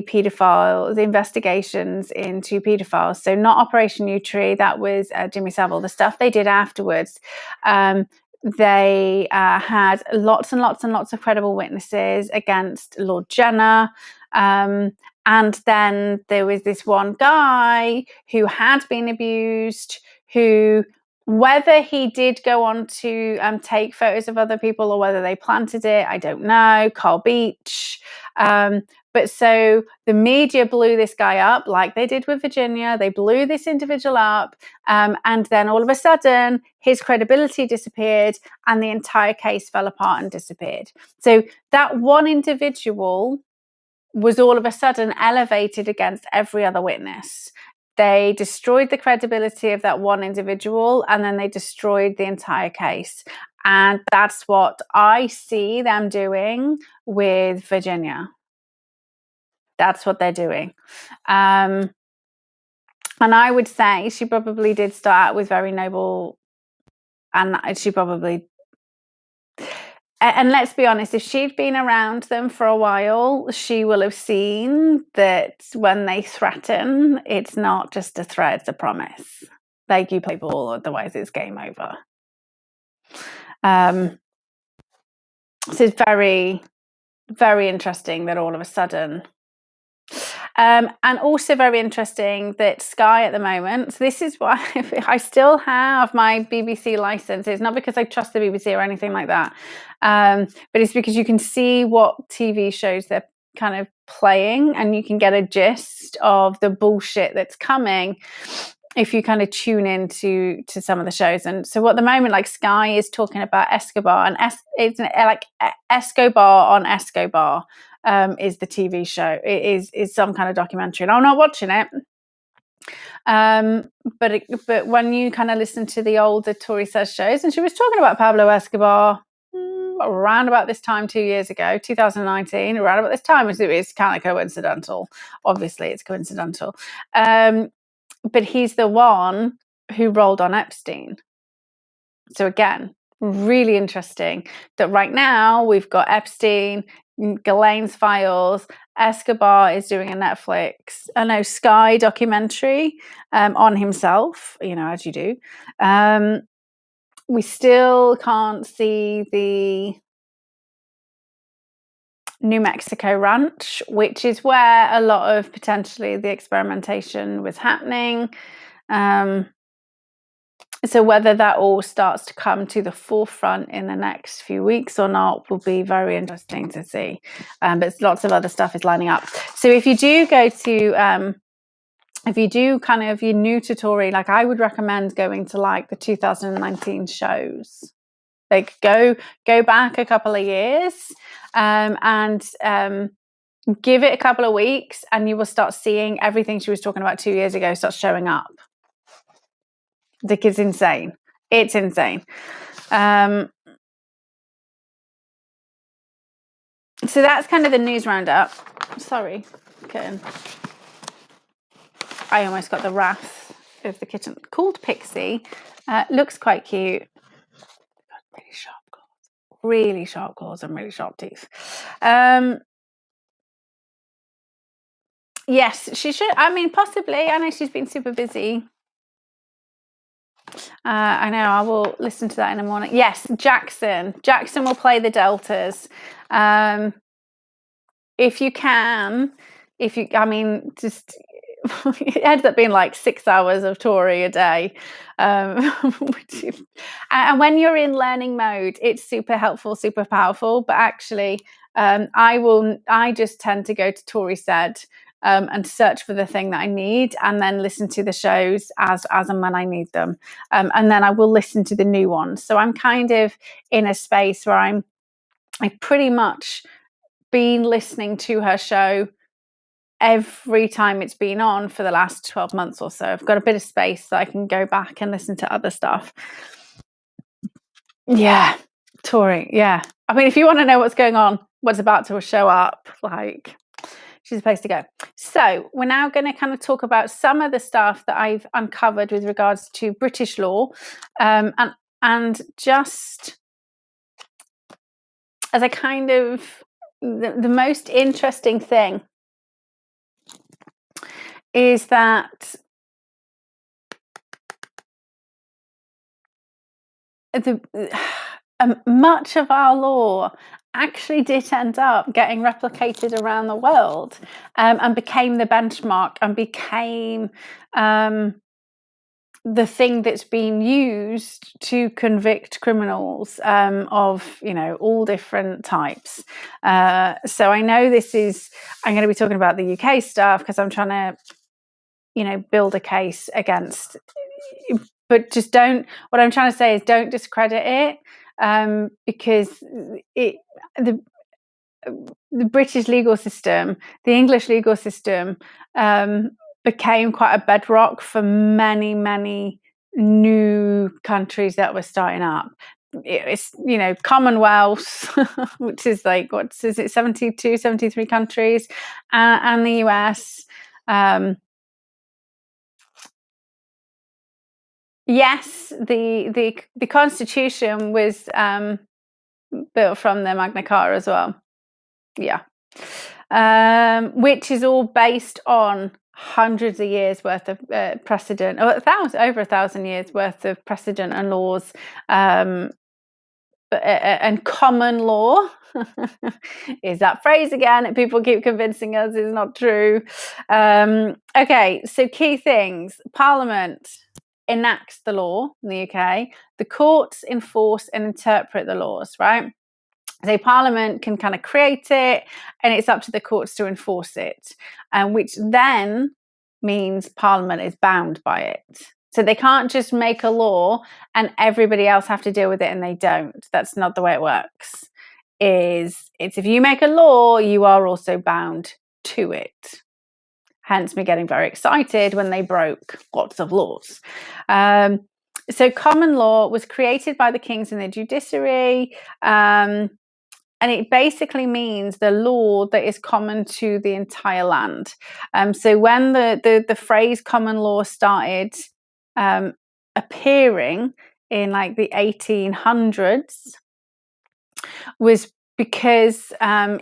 [SPEAKER 1] investigations into paedophiles. So not Operation Yewtree, that was Jimmy Savile. The stuff they did afterwards, they had lots and lots and lots of credible witnesses against Lord Jenner. And then there was this one guy who had been abused, who, whether he did go on to take photos of other people or whether they planted it, I don't know, Carl Beach. But so the media blew this guy up like they did with Virginia. They blew this individual up. And then all of a sudden, his credibility disappeared and the entire case fell apart and disappeared. So that one individual was all of a sudden elevated against every other witness. They destroyed the credibility of that one individual, and then they destroyed the entire case. And that's what I see them doing with Virginia. That's what they're doing. And I would say she probably did start with very noble, and she probably... And let's be honest, if she'd been around them for a while, she will have seen that when they threaten, it's not just a threat, it's a promise. Like, you play ball, otherwise it's game over. So it's very, very interesting that all of a sudden... and also very interesting that Sky at the moment, so this is why I still have my BBC license. It's not because I trust the BBC or anything like that, but it's because you can see what TV shows they're kind of playing, and you can get a gist of the bullshit that's coming if you kind of tune into some of the shows. And so at the moment, like, Sky is talking about Escobar, and it's like Escobar on Escobar. Is the TV show. It is some kind of documentary, and I'm not watching it. But when you kind of listen to the older Tori Says shows, and she was talking about Pablo Escobar around about this time 2 years ago, 2019, around about this time. It's kind of coincidental. Obviously, it's coincidental. But he's the one who rolled on Epstein. So again, really interesting that right now we've got Epstein, Ghislaine's files, Escobar is doing a Sky documentary on himself, as you do. We still can't see the New Mexico ranch, which is where a lot of potentially the experimentation was happening. So whether that all starts to come to the forefront in the next few weeks or not will be very interesting to see. But lots of other stuff is lining up. So if you do go to, if you're new to Tory, like, I would recommend going to like the 2019 shows. Like, go back a couple of years and give it a couple of weeks, and you will start seeing everything she was talking about 2 years ago start showing up. Like, it's insane. It's insane. So that's kind of the news roundup. Sorry, kitten. I almost got the wrath of the kitten. Called Pixie. Looks quite cute. Really sharp claws. Really sharp claws and really sharp teeth. Yes, she should. I mean, possibly. I know she's been super busy. I know. I will listen to that in the morning. Yes, Jackson will play the Deltas. If you can, just it ends up being like 6 hours of Tory a day. And when you're in learning mode, it's super helpful, super powerful. But actually, I just tend to go to Tory Said and search for the thing that I need, and then listen to the shows as and when I need them. And then I will listen to the new ones. So I'm kind of in a space where I've pretty much been listening to her show every time it's been on for the last 12 months or so. I've got a bit of space so I can go back and listen to other stuff. Yeah, Tory, yeah. I mean, if you want to know what's going on, what's about to show up, like, she's a place to go. So we're now going to kind of talk about some of the stuff that I've uncovered with regards to British law. And And just as a kind of the most interesting thing is that much of our law actually did end up getting replicated around the world, and became the benchmark and became the thing that's been used to convict criminals of, all different types. So I know I'm going to be talking about the UK stuff because I'm trying to, build a case against, but what I'm trying to say is don't discredit it, because the British legal system, the English legal system, became quite a bedrock for many, many new countries that were starting up. It's, Commonwealth, which is like, 72, 73 countries, and the US. Yes, the Constitution was built from the Magna Carta as well. Yeah. Which is all based on hundreds of years worth of precedent, or over 1,000 years worth of precedent and laws, and common law. Is that phrase again that people keep convincing us is not true. Okay, so key things. Parliament enacts the law in the UK. The courts enforce and interpret the laws, right? So Parliament can kind of create it, and it's up to the courts to enforce it, which then means Parliament is bound by it. So they can't just make a law and everybody else have to deal with it, and they don't. That's not the way it works. It's if you make a law, you are also bound to it. Hence me getting very excited when they broke lots of laws. So common law was created by the kings and the judiciary, and it basically means the law that is common to the entire land. So when the phrase common law started appearing in like the 1800s, was because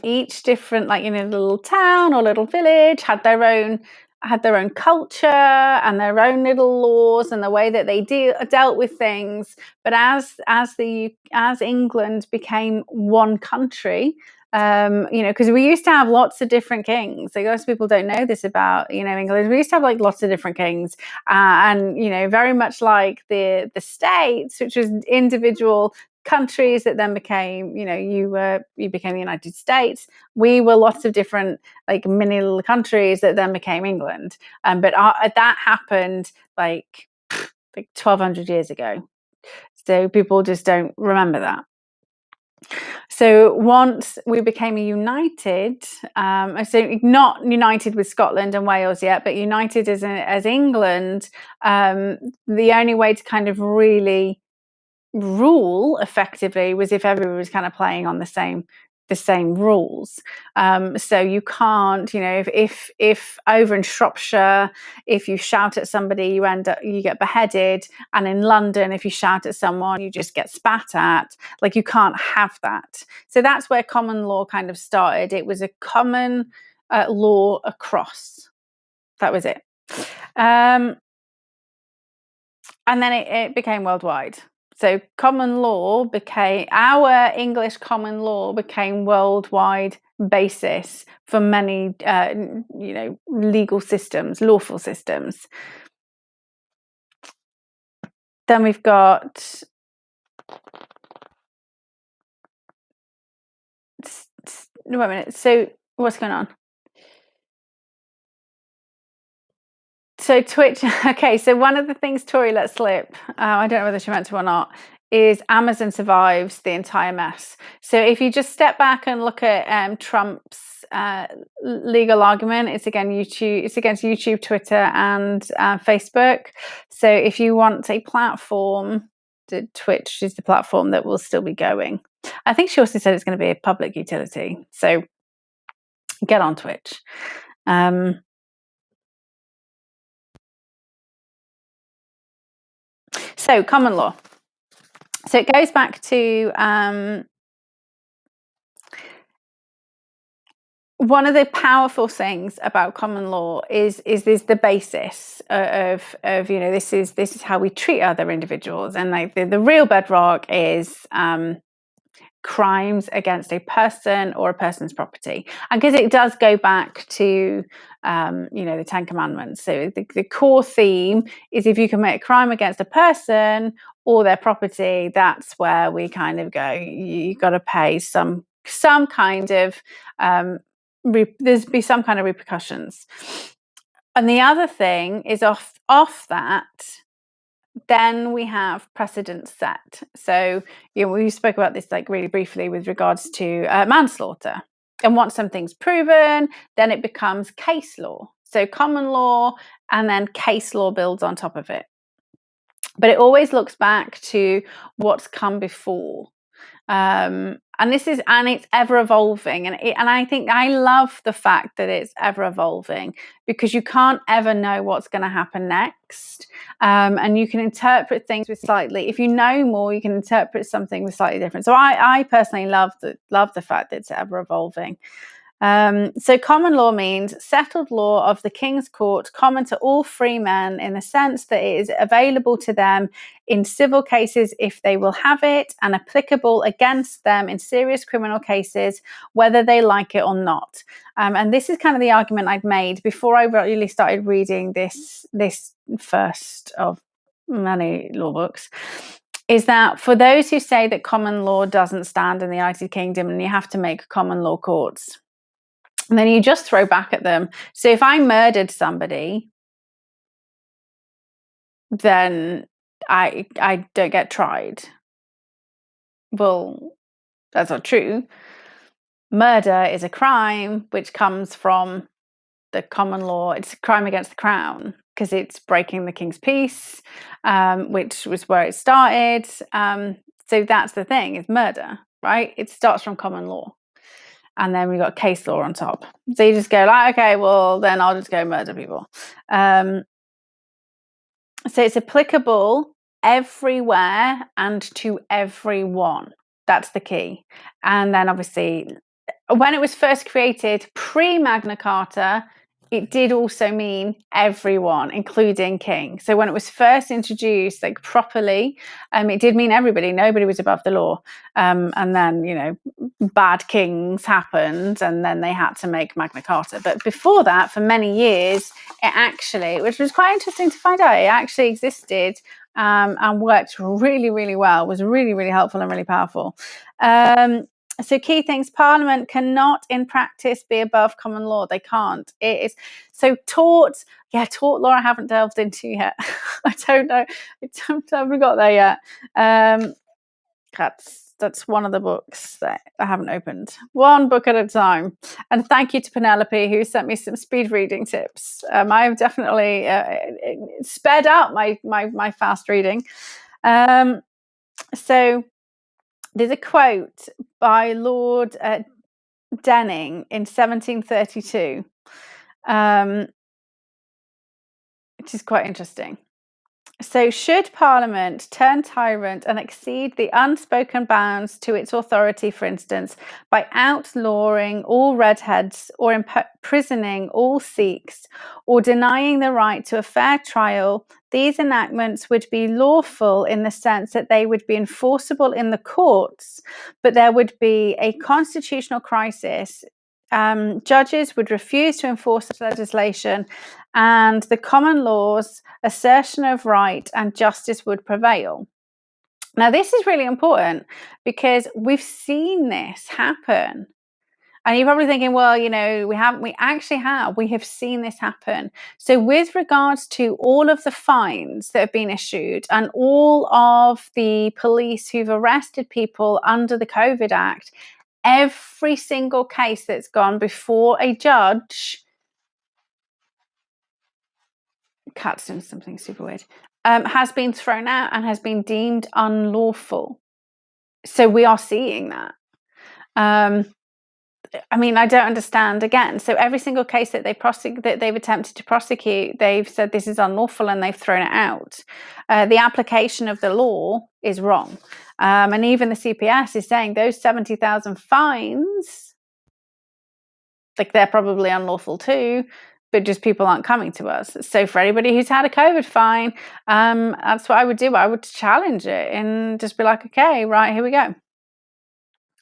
[SPEAKER 1] each different, little town or little village had their own culture and their own little laws and the way that they dealt with things. But as England became one country, because we used to have lots of different kings. So most people don't know this about England. We used to have like lots of different kings, and very much like the states, which was individual countries that then became, you became the United States. We were lots of different like mini little countries that then became England. But that happened like 1,200 years ago. So people just don't remember that. So once we became united, so not united with Scotland and Wales yet, but united as England, the only way to kind of really rule effectively was if everyone was kind of playing on the same rules. So you can't, if over in Shropshire, if you shout at somebody, you get beheaded, and in London, if you shout at someone, you just get spat at. Like, you can't have that. So that's where common law kind of started. It was a common law across. That was it. And then it became worldwide. So our English common law became worldwide basis for many, legal systems, lawful systems. Then we've got wait a minute. So what's going on? So Twitch, okay, so one of the things Tori let slip, I don't know whether she meant to or not, is Amazon survives the entire mess. So if you just step back and look at Trump's legal argument, it's against YouTube, Twitter, and Facebook. So if you want a platform, Twitch is the platform that will still be going. I think she also said it's going to be a public utility. So get on Twitch. So common law. So it goes back to one of the powerful things about common law is the basis of this is how we treat other individuals, and like the real bedrock is crimes against a person or a person's property. And because it does go back to the Ten Commandments, so the core theme is if you commit a crime against a person or their property, that's where we kind of go, you got to pay some kind of there's be some kind of repercussions. And the other thing is off that, then we have precedents set. So we spoke about this like really briefly with regards to manslaughter. And once something's proven, then it becomes case law. So common law, and then case law builds on top of it. But it always looks back to what's come before. And it's ever evolving, and I think I love the fact that it's ever evolving, because you can't ever know what's going to happen next, and you can interpret things with slightly, if you know more, you can interpret something with slightly different. So I personally love the fact that it's ever evolving. So common law means settled law of the King's Court, common to all free men, in the sense that it is available to them in civil cases if they will have it, and applicable against them in serious criminal cases, whether they like it or not. And this is kind of the argument I'd made before I really started reading this first of many law books, is that for those who say that common law doesn't stand in the United Kingdom and you have to make common law courts, and then you just throw back at them. So if I murdered somebody, then I don't get tried. Well, that's not true. Murder is a crime which comes from the common law. It's a crime against the crown because it's breaking the king's peace, which was where it started. So that's the thing, is murder, right? It starts from common law. And then we got case law on top. So you just go like, okay, well, then I'll just go murder people. So it's applicable everywhere and to everyone. That's the key. And then obviously, when it was first created, pre-Magna Carta, it did also mean everyone, including king. So when it was first introduced, like properly, it did mean everybody. Nobody was above the law. And then, bad kings happened, and then they had to make Magna Carta. But before that, for many years, it actually, which was quite interesting to find out, it actually existed and worked really, really well, was really, really helpful and really powerful. So key things: Parliament cannot in practice be above common law. They can't. It is so tort law I haven't delved into yet. I don't know. I haven't got there yet. That's one of the books that I haven't opened. One book at a time. And thank you to Penelope, who sent me some speed reading tips. I have definitely sped up my fast reading. So there's a quote by Lord Denning in 1732, which is quite interesting. So, should Parliament turn tyrant and exceed the unspoken bounds to its authority, for instance, by outlawing all redheads or imprisoning all Sikhs or denying the right to a fair trial, these enactments would be lawful in the sense that they would be enforceable in the courts, but there would be a constitutional crisis. Judges would refuse to enforce such legislation, and the common law's assertion of right and justice would prevail. Now, this is really important because we've seen this happen. And you're probably thinking, well, we haven't. We actually have. We have seen this happen. So with regards to all of the fines that have been issued and all of the police who've arrested people under the COVID Act, every single case that's gone before a judge, cat's doing something super weird, has been thrown out and has been deemed unlawful. So we are seeing that. I mean, I don't understand again. So every single case that they've attempted to prosecute, they've said this is unlawful and they've thrown it out. The application of the law is wrong. And even the CPS is saying those 70,000 fines, like, they're probably unlawful too, but just people aren't coming to us. So for anybody who's had a COVID fine, that's what I would do. I would challenge it and just be like, okay, right, here we go.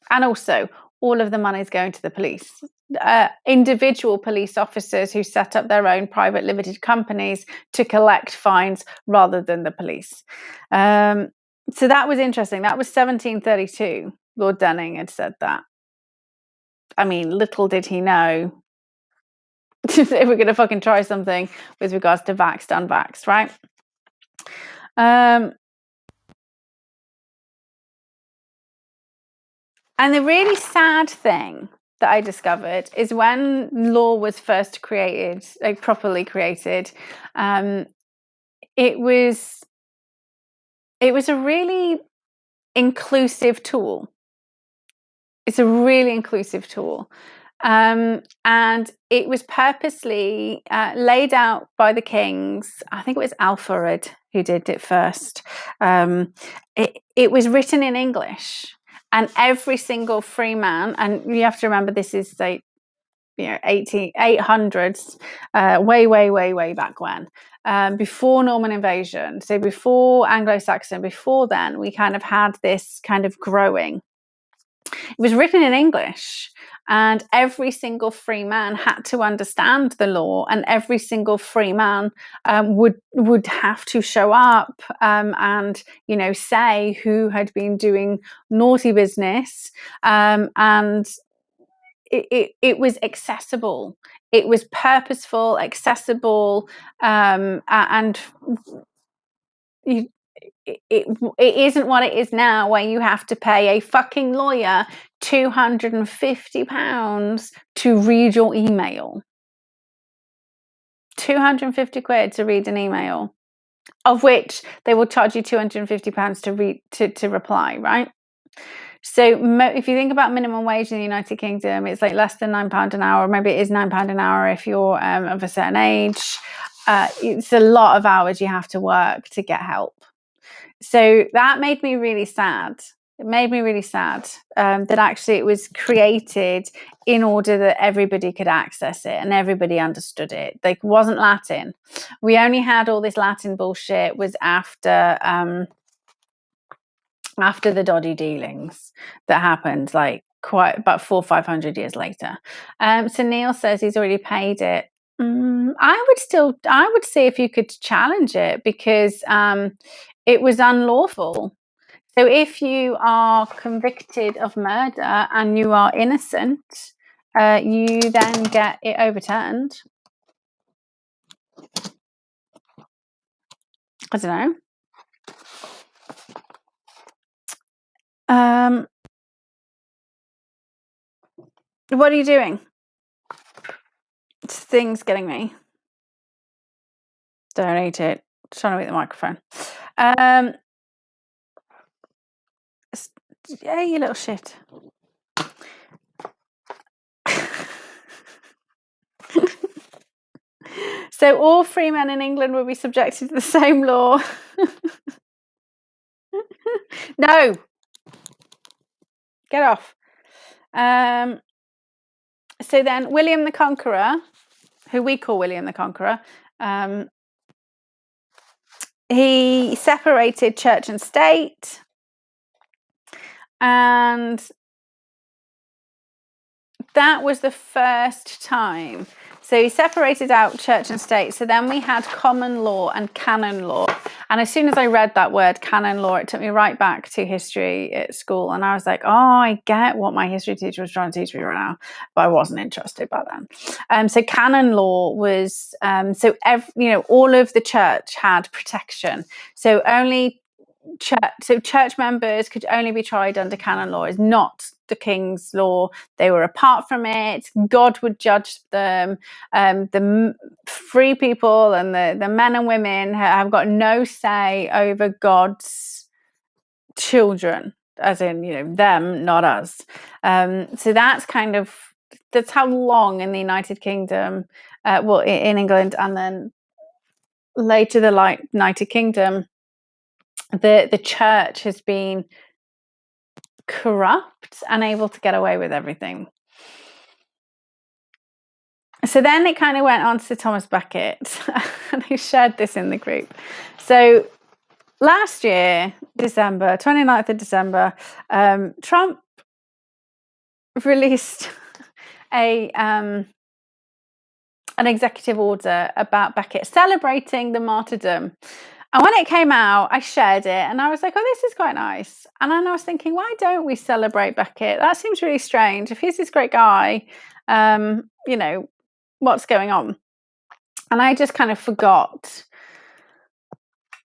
[SPEAKER 1] And also, all of the money is going to the police. Individual police officers who set up their own private limited companies to collect fines rather than the police. So that was interesting. That was 1732. Lord Denning had said that. I mean, little did he know if we're going to fucking try something with regards to vaxxed, unvaxxed, right? And the really sad thing that I discovered is when law was first created, like properly created, it was a really inclusive tool. It's a really inclusive tool. And it was purposely laid out by the kings. I think it was Alfred who did it first. It was written in English, and every single free man, and you have to remember this is like, 800s, way back when, before Norman invasion. So before Anglo-Saxon, before then, we kind of had this kind of growing. It was written in English, and every single free man had to understand the law, and every single free man would have to show up and say who had been doing naughty business, and it was accessible. It was purposeful, accessible, and it isn't what it is now, where you have to pay a fucking lawyer £250 to read your email. 250 quid to read an email, of which they will charge you £250 to read to reply, right? So if you think about minimum wage in the United Kingdom, it's like less than £9 an hour. Maybe it is £9 an hour if you're of a certain age. It's a lot of hours you have to work to get help. So that made me really sad. It made me really sad that actually it was created in order that everybody could access it and everybody understood it. Like, it wasn't Latin. We only had all this Latin bullshit was after the dodgy dealings that happened, like quite about 400 or 500 years later. So Neil says he's already paid it. I would see if you could challenge it, because it was unlawful. So if you are convicted of murder and you are innocent, you then get it overturned. I don't know. What are you doing? This thing's getting me. Don't eat it. Trying to eat the microphone. Yeah, you little shit. So all free men in England will be subjected to the same law. No. Get off. So then William the Conqueror, who we call William the Conqueror, he separated church and state, and that was the first time. So he separated out church and state. So then we had common law and canon law. And as soon as I read that word, canon law, it took me right back to history at school. And I was like, oh, I get what my history teacher was trying to teach me right now. But I wasn't interested by then. So canon law was, all of the church had protection. So only church members could only be tried under canon law. Is not the king's law. They were apart from it. God would judge them. The free people and the men and women have got no say over God's children, as in them, not us. So that's kind of that's how long in the United Kingdom, well, in England, and then later the United Kingdom, the church has been corrupt and able to get away with everything. So then it kind of went on to Thomas Becket, and he shared this in the group. So last year, December, 29th of December, Trump released an executive order about Becket celebrating the martyrdom. And when it came out, I shared it and I was like, oh, this is quite nice. And then I was thinking, why don't we celebrate Becket? That seems really strange. If he's this great guy, what's going on? And I just kind of forgot.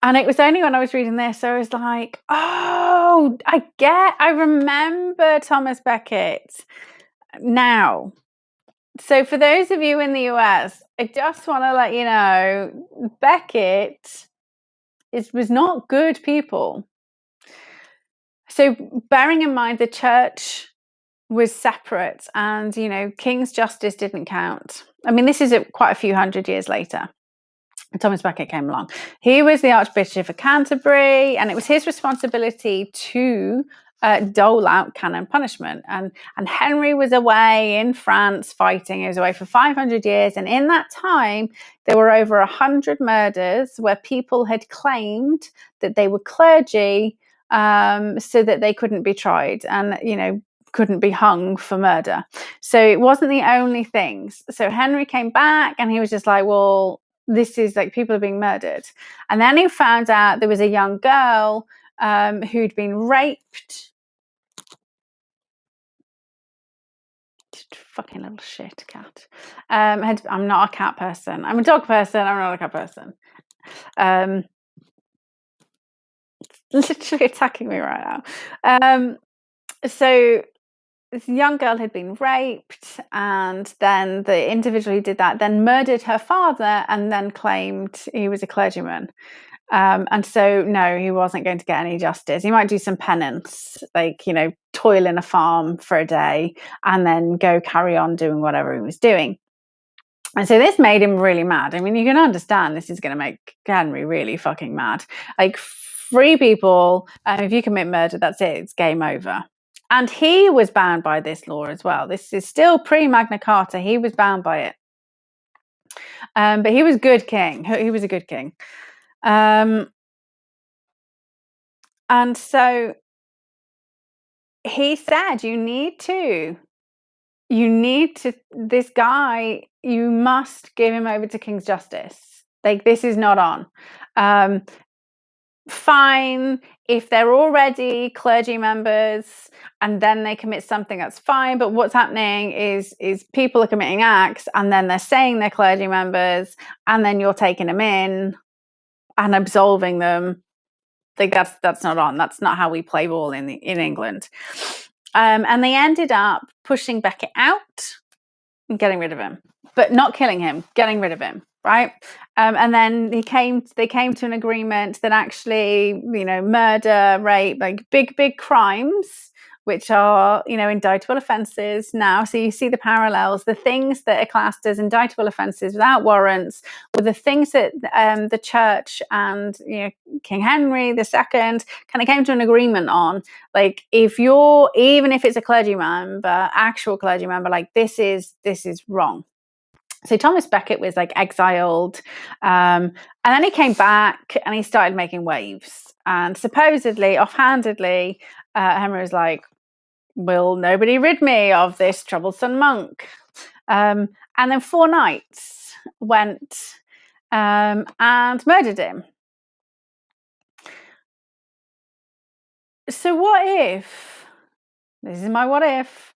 [SPEAKER 1] And it was only when I was reading this, I was like, oh, I remember Thomas Becket now. So for those of you in the US, I just want to let you know, Becket was not good people. So bearing in mind the church was separate and, King's justice didn't count. I mean, this is quite a few hundred years later. Thomas Becket came along. He was the Archbishop of Canterbury, and it was his responsibility to dole out canon punishment. And Henry was away in France fighting. He was away for 500 years. And in that time, there were over 100 murders where people had claimed that they were clergy so that they couldn't be tried and, couldn't be hung for murder. So it wasn't the only things. So Henry came back and he was just like, well, this is like people are being murdered. And then he found out there was a young girl who'd been raped. Fucking little shit cat. I'm not a cat person. I'm a dog person. I'm not a cat person. Literally attacking me right now. So this young girl had been raped, and then the individual who did that then murdered her father and then claimed he was a clergyman. And so, no, he wasn't going to get any justice. He might do some penance, like, toil in a farm for a day and then go carry on doing whatever he was doing. And so this made him really mad. I mean, you can understand this is going to make Henry really fucking mad. Like, free people, if you commit murder, that's it. It's game over. And he was bound by this law as well. This is still pre-Magna Carta. He was bound by it. But he was good king. He was a good king. And so he said, this guy, you must give him over to King's justice. Like, this is not on. Fine, if they're already clergy members and then they commit something, that's fine. But what's happening is people are committing acts and then they're saying they're clergy members and then you're taking them in and absolving them. Like, that's not on. That's not how we play ball in England. And they ended up pushing Becket out and getting rid of him, but not killing him, getting rid of him. Right. And then they came to an agreement that actually, murder, rape, like big crimes, which are, indictable offences now. So you see the parallels. The things that are classed as indictable offences without warrants were the things that the church and, King Henry II kind of came to an agreement on. Like, even if it's a clergy member, actual clergy member, like this is wrong. So Thomas Becket was like exiled, and then he came back and he started making waves. And supposedly, offhandedly, Henry was like, will nobody rid me of this troublesome monk? And then 4 knights went and murdered him. So what if, this is my what if,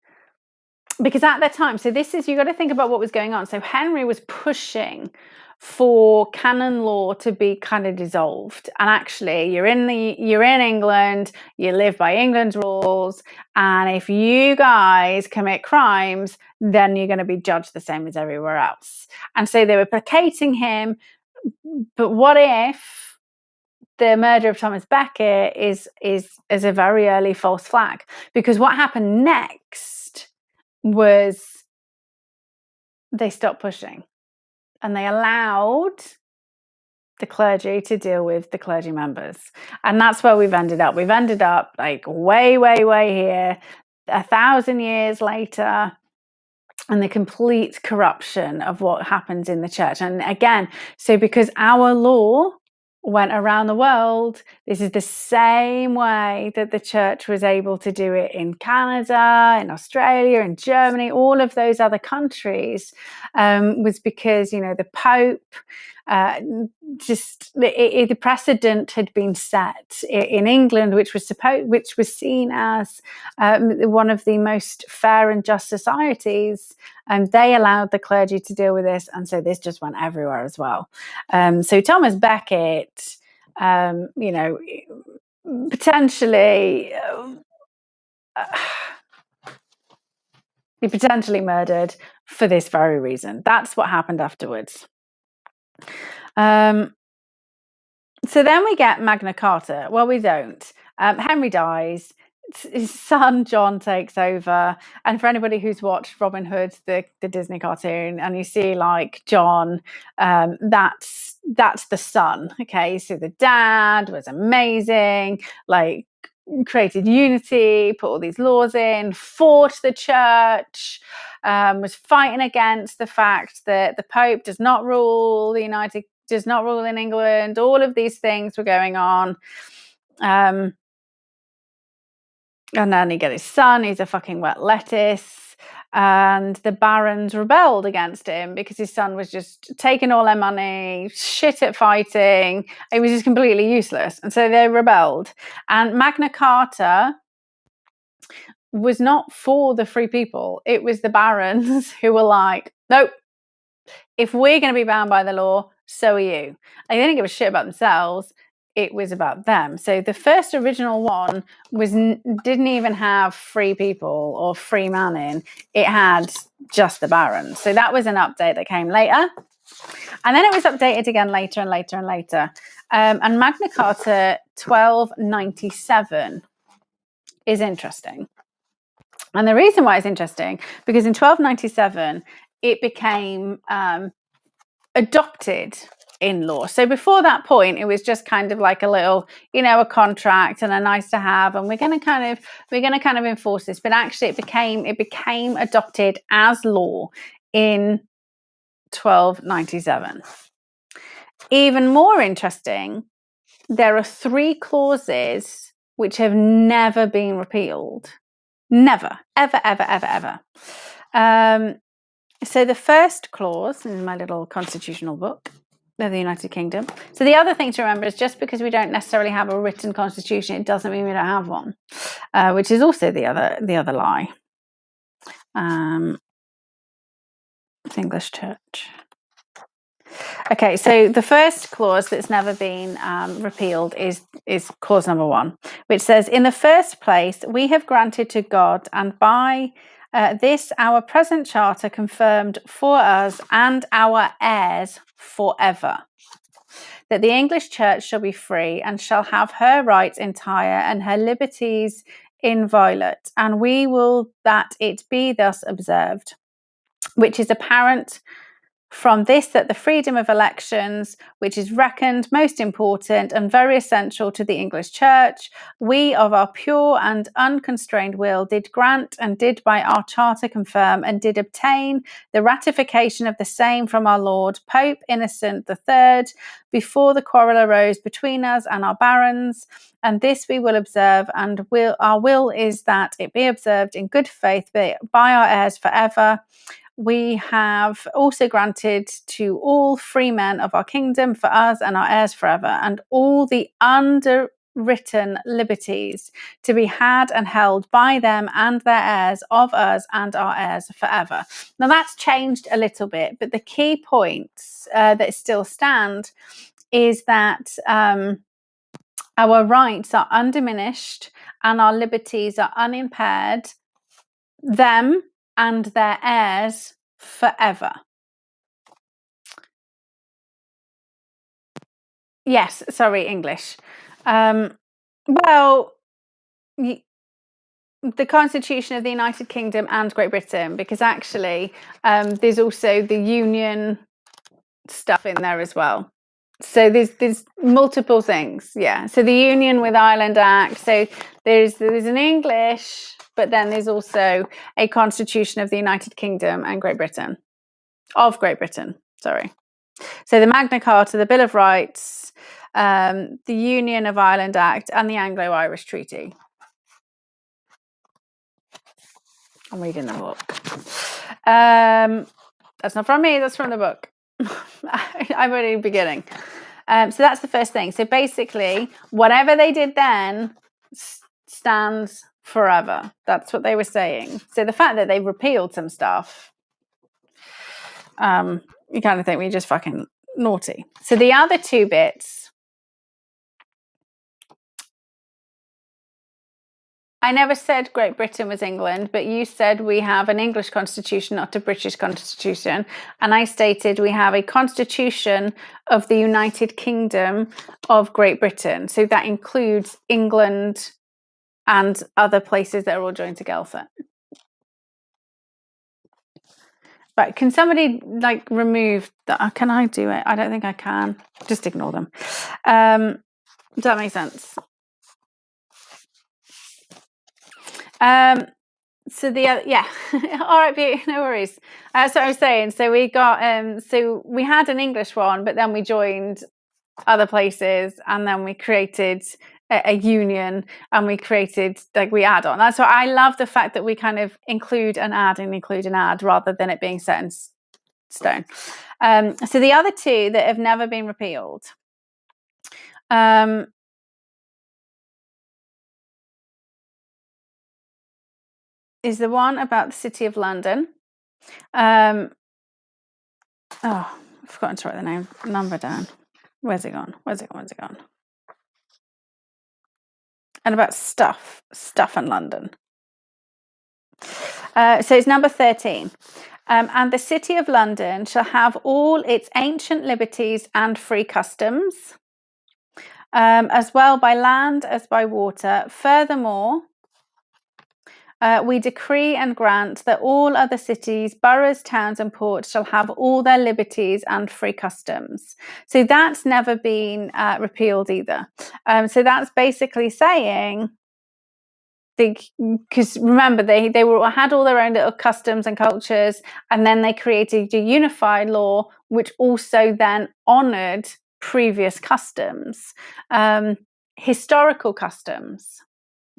[SPEAKER 1] because at that time, so this is, you got to think about what was going on. So Henry was pushing for canon law to be kind of dissolved. And actually, you're in England, you live by England's rules. And if you guys commit crimes, then you're going to be judged the same as everywhere else. And so they were placating him. But what if the murder of Thomas Becket is a very early false flag? Because what happened next was they stopped pushing and they allowed the clergy to deal with the clergy members. And that's where we've ended up. We've ended up like way, way, way here, 1,000 years later, and the complete corruption of what happens in the church. And again, so because our law went around the world, this is the same way that the church was able to do it in Canada, in Australia, in Germany, all of those other countries, was because, you know, the Pope, the precedent had been set in England, which was seen as one of the most fair and just societies. And they allowed the clergy to deal with this, and so this just went everywhere as well. So Thomas Becket, you know, potentially. He potentially murdered for this very reason. That's what happened afterwards. So then we get Magna Carta. Well, we don't. Henry dies. His son John takes over, and for anybody who's watched Robin Hood, the Disney cartoon, and you see like John, that's the son. Okay, so the dad was amazing, like created unity, put all these laws in, fought the church, was fighting against the fact that the Pope does not rule in England. All of these things were going on. And then he got his son, he's a fucking wet lettuce. And the barons rebelled against him because his son was just taking all their money, shit at fighting. It was just completely useless. And so they rebelled. And Magna Carta was not for the free people. It was the barons who were like, nope, if we're going to be bound by the law, so are you. They didn't give a shit about themselves. It was about them. So the first original one didn't even have free people or free man in. It had just the barons. So that was an update that came later. And then it was updated again later and later and later. And Magna Carta 1297 is interesting. And the reason why it's interesting, because in 1297, it became adopted in law. So before that point, it was just kind of like a little, you know, a contract and a nice to have, and we're going to kind of enforce this. But actually, it became adopted as law in 1297. Even more interesting, there are 3 clauses which have never been repealed. Never, ever, ever, ever, ever. So the first clause in my little constitutional book of the United Kingdom. So the other thing to remember is just because we don't necessarily have a written constitution, it doesn't mean we don't have one, which is also the other lie. It's English Church. Okay, so the first clause that's never been repealed is clause number 1, which says, in the first place, we have granted to God and by this our present charter confirmed for us and our heirs forever, that the English Church shall be free and shall have her rights entire and her liberties inviolate, and we will that it be thus observed, which is apparent from this, that the freedom of elections, which is reckoned most important and very essential to the English Church, we of our pure and unconstrained will did grant and did by our charter confirm and did obtain the ratification of the same from our Lord Pope Innocent III before the quarrel arose between us and our barons, and this we will observe, and our will is that it be observed in good faith by our heirs forever. We have also granted to all free men of our kingdom for us and our heirs forever, and all the underwritten liberties to be had and held by them and their heirs of us and our heirs forever. Now that's changed a little bit, but the key points that still stand is that our rights are undiminished and our liberties are unimpaired, them and their heirs forever. Yes, sorry, English. Well, the Constitution of the United Kingdom and Great Britain, because actually there's also the Union stuff in there as well. So there's multiple things, yeah. So the Union with Ireland Act. So there's an English, but then there's also a Constitution of the United Kingdom and Great Britain, Sorry. So the Magna Carta, the Bill of Rights, the Union of Ireland Act, and the Anglo-Irish Treaty. I'm reading the book. That's not from me, that's from the book. I'm already beginning. So that's the first thing. So basically, whatever they did then stands forever. That's what they were saying. So the fact that they repealed some stuff, you kind of think we're just fucking naughty. So the other two bits, I never said Great Britain was England, but you said we have an English constitution, not a British constitution. And I stated we have a constitution of the United Kingdom of Great Britain. So that includes England and other places that are all joined together. But can somebody like remove that? Can I do it? I don't think I can. Just ignore them. Does that make sense? So the other, yeah, all right, beauty, no worries. So I was saying, so we got, so we had an English one, but then we joined other places, and then we created a union, and we created like we add on. That's why I love the fact that we kind of include and add rather than it being set in stone. So the other two that have never been repealed. Is the one about the City of London. I've forgotten to write the number down. Where's it gone? And about stuff in London. So it's number 13. And the City of London shall have all its ancient liberties and free customs, as well by land as by water. Furthermore, we decree and grant that all other cities, boroughs, towns and ports shall have all their liberties and free customs. So that's never been repealed either. So that's basically saying, because remember, they had all their own little customs and cultures, and then they created a unified law which also then honoured previous customs, historical customs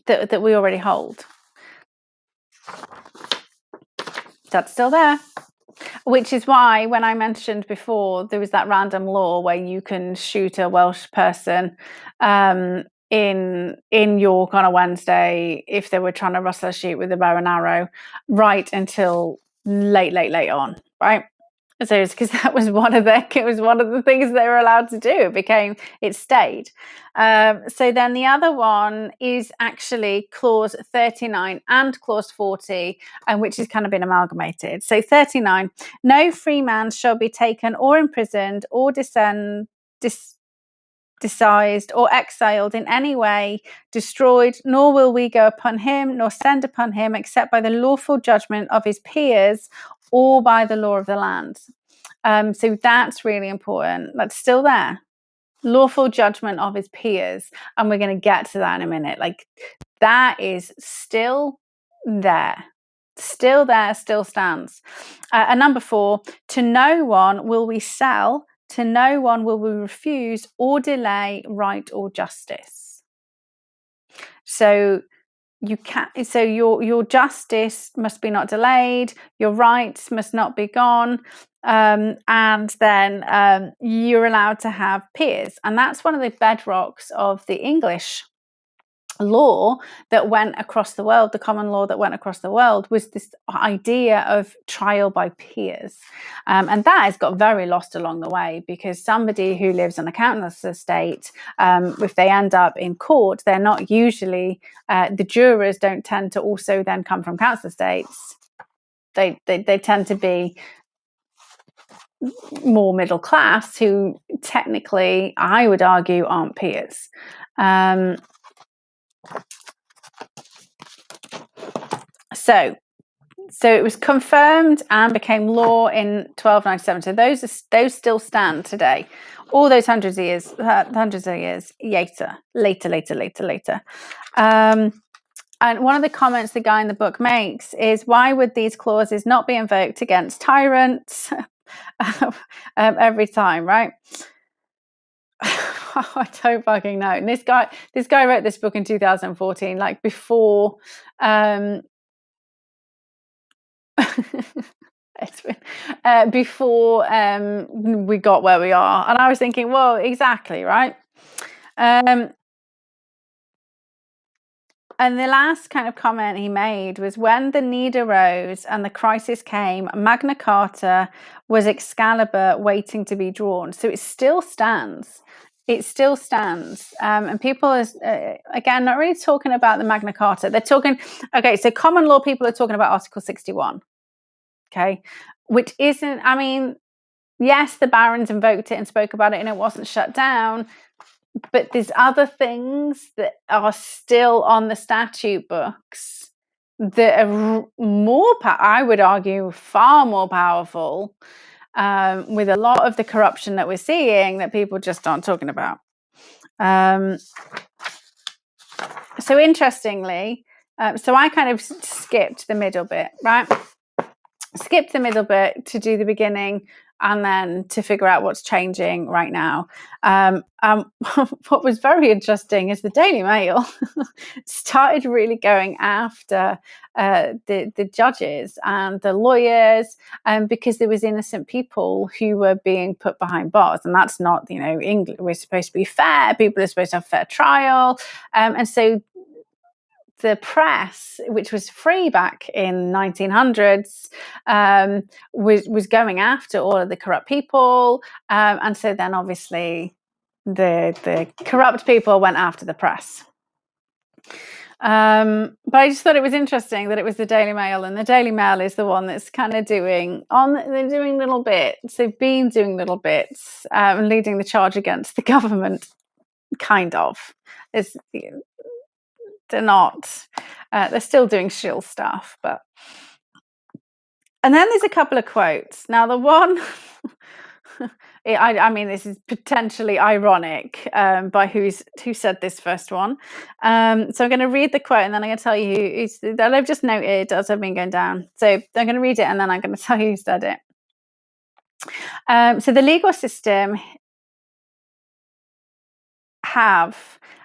[SPEAKER 1] that we already hold. That's still there, which is why when I mentioned before there was that random law where you can shoot a Welsh person in York on a Wednesday if they were trying to rustle a sheep with a bow and arrow, right until late on, right? So it's because that was one of the things they were allowed to do. It stayed. So then the other one is actually clause 39 and clause 40, which has kind of been amalgamated. So 39, no free man shall be taken or imprisoned or decised or exiled in any way, destroyed, nor will we go upon him nor send upon him except by the lawful judgment of his peers or by the law of the land. So that's really important. That's still there. Lawful judgment of his peers. And we're going to get to that in a minute. Like, that is still there. Still there, still stands. And number 4, to no one will we sell, to no one will we refuse or delay right or justice. So your justice must be not delayed, your rights must not be gone, and then you're allowed to have peers. And that's one of the bedrocks of the English law that went across the world. The common law that went across the world was this idea of trial by peers, and that has got very lost along the way, because somebody who lives on a council estate, if they end up in court, they're not usually the jurors don't tend to also then come from council estates. They tend to be more middle class, who technically, I would argue, aren't peers. So it was confirmed and became law in 1297. So those still stand today. All those hundreds of years later. And one of the comments the guy in the book makes is, why would these clauses not be invoked against tyrants every time, right? I don't fucking know. And this guy wrote this book in 2014, like before before we got where we are. And I was thinking, well, exactly, right? And the last kind of comment he made was, when the need arose and the crisis came, Magna Carta was Excalibur waiting to be drawn. So it still stands. It still stands. And people are, again, not really talking about the Magna Carta. They're talking, okay, so common law people are talking about Article 61, okay, which isn't, I mean, yes, the barons invoked it and spoke about it and it wasn't shut down. But there's other things that are still on the statute books that are more, I would argue, far more powerful, with a lot of the corruption that we're seeing that people just aren't talking about. So interestingly, so I kind of skipped the middle bit, right? Skipped the middle bit to do the beginning, and then to figure out what's changing right now. What was very interesting is the Daily Mail started really going after the judges and the lawyers, because there was innocent people who were being put behind bars, and that's not, England. We're supposed to be fair. People are supposed to have fair trial, and so the press, which was free back in 1900s, was going after all of the corrupt people, and so then obviously the corrupt people went after the press. But I just thought it was interesting that it was the Daily Mail, and the Daily Mail is the one that's kind of they're doing little bits. They've been doing little bits, leading the charge against the government, kind of. They're not. They're still doing shill stuff, but. And then there's a couple of quotes. Now, the one, I mean, this is potentially ironic, by who said this first one. So I'm going to read the quote, and then I'm going to tell you that I've just noted as I've been going down. So I'm going to read it, and then I'm going to tell you who said it. So the legal system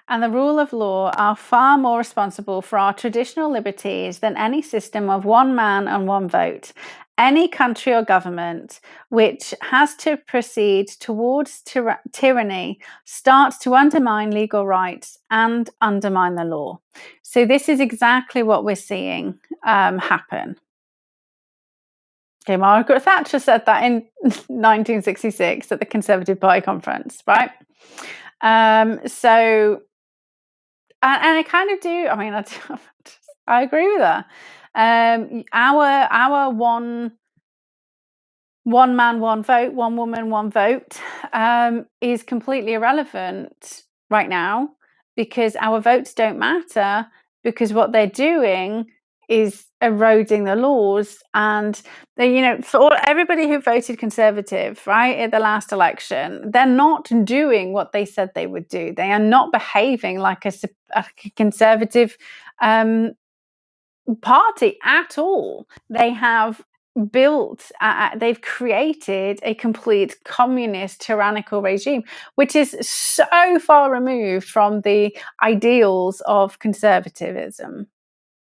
[SPEAKER 1] and the rule of law are far more responsible for our traditional liberties than any system of one man and one vote. Any country or government which has to proceed towards tyranny starts to undermine legal rights and undermine the law. So this is exactly what we're seeing happen. Okay, Margaret Thatcher said that in 1966 at the Conservative Party conference, right? So, and I kind of do. I mean, I agree with her. Our one man, one vote, one woman, one vote, is completely irrelevant right now, because our votes don't matter, because what they're doing is eroding the laws. And for everybody who voted Conservative, right, at the last election, they're not doing what they said they would do. They are not behaving like a Conservative party at all. They have they've created a complete communist tyrannical regime, which is so far removed from the ideals of conservatism,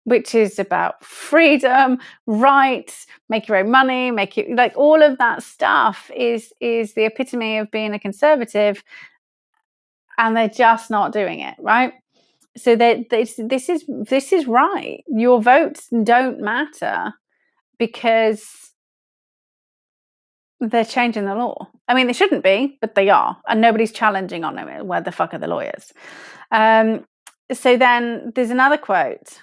[SPEAKER 1] which is about freedom, rights, make your own money, like all of that stuff is the epitome of being a conservative, and they're just not doing it, right? So this is right. Your votes don't matter because they're changing the law. I mean, they shouldn't be, but they are, and nobody's challenging on them. Where the fuck are the lawyers? So then there's another quote.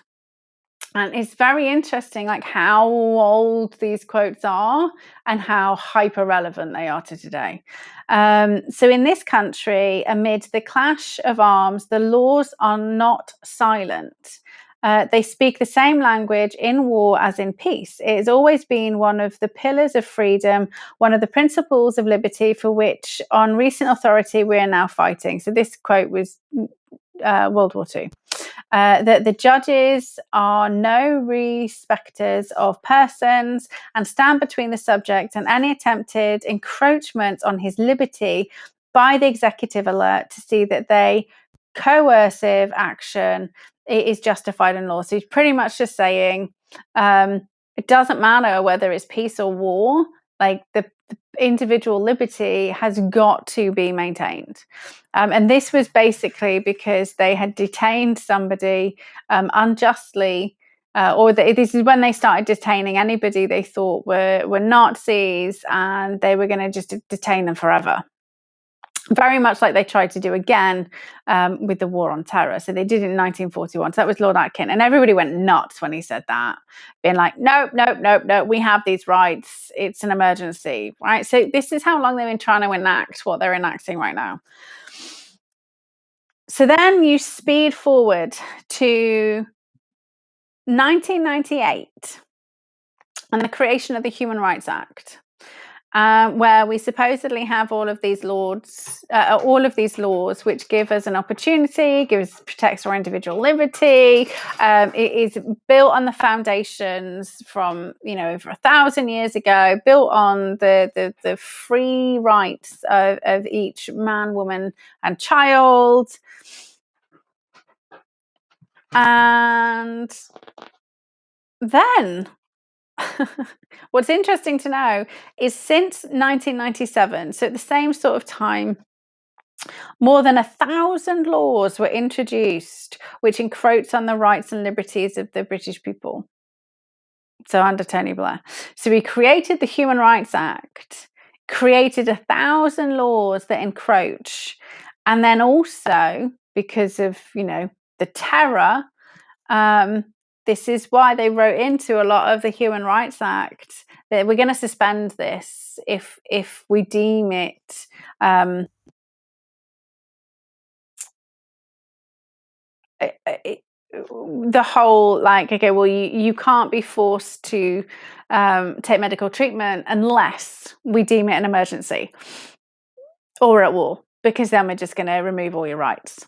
[SPEAKER 1] And it's very interesting, like how old these quotes are and how hyper relevant they are to today. So in this country, amid the clash of arms, the laws are not silent. They speak the same language in war as in peace. It has always been one of the pillars of freedom, one of the principles of liberty for which, on recent authority, we are now fighting. So this quote was World War II. That the judges are no respecters of persons and stand between the subject and any attempted encroachment on his liberty by the executive alert to see that they coercive action is justified in law. So he's pretty much just saying it doesn't matter whether it's peace or war, like the individual liberty has got to be maintained. And this was basically because they had detained somebody unjustly, this is when they started detaining anybody they thought were Nazis, and they were going to just detain them forever. Very much like they tried to do again with the war on terror. So they did it in 1941. So that was Lord Atkin. And everybody went nuts when he said that, being like, nope, we have these rights. It's an emergency, right? So this is how long they've been trying to enact what they're enacting right now. So then you speed forward to 1998 and the creation of the Human Rights Act. Where we supposedly have all of these laws which give us an opportunity, protects our individual liberty. It is built on the foundations from over 1,000 years ago, built on the free rights of each man, woman, and child. And then what's interesting to know is since 1997, so at the same sort of time, more than 1,000 laws were introduced which encroach on the rights and liberties of the British people. So under Tony Blair. So he created the Human Rights Act, created 1,000 laws that encroach. And then also, because of, the terror, this is why they wrote into a lot of the Human Rights Act that we're going to suspend this if we deem it the whole, like, okay, well, you can't be forced to take medical treatment unless we deem it an emergency or at war, because then we're just going to remove all your rights.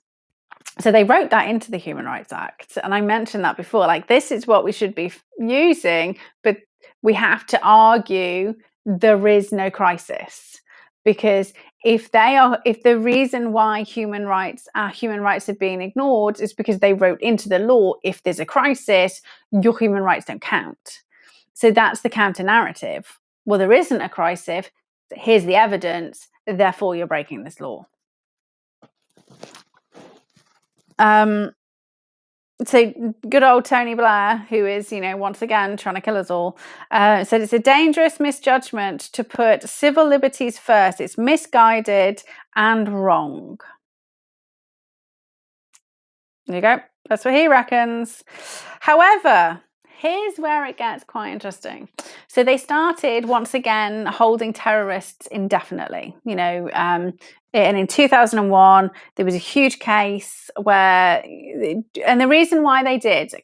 [SPEAKER 1] So they wrote that into the Human Rights Act. And I mentioned that before, like, this is what we should be using, but we have to argue there is no crisis. Because if the reason why our human rights are being ignored is because they wrote into the law, if there's a crisis, your human rights don't count. So that's the counter narrative. Well, there isn't a crisis. Here's the evidence. Therefore, you're breaking this law. So good old Tony Blair, who is, once again trying to kill us all, said it's a dangerous misjudgment to put civil liberties first. It's misguided and wrong. There you go. That's what he reckons. However, here's where it gets quite interesting. So they started once again holding terrorists indefinitely, and in 2001, there was a huge case and the reason why they did,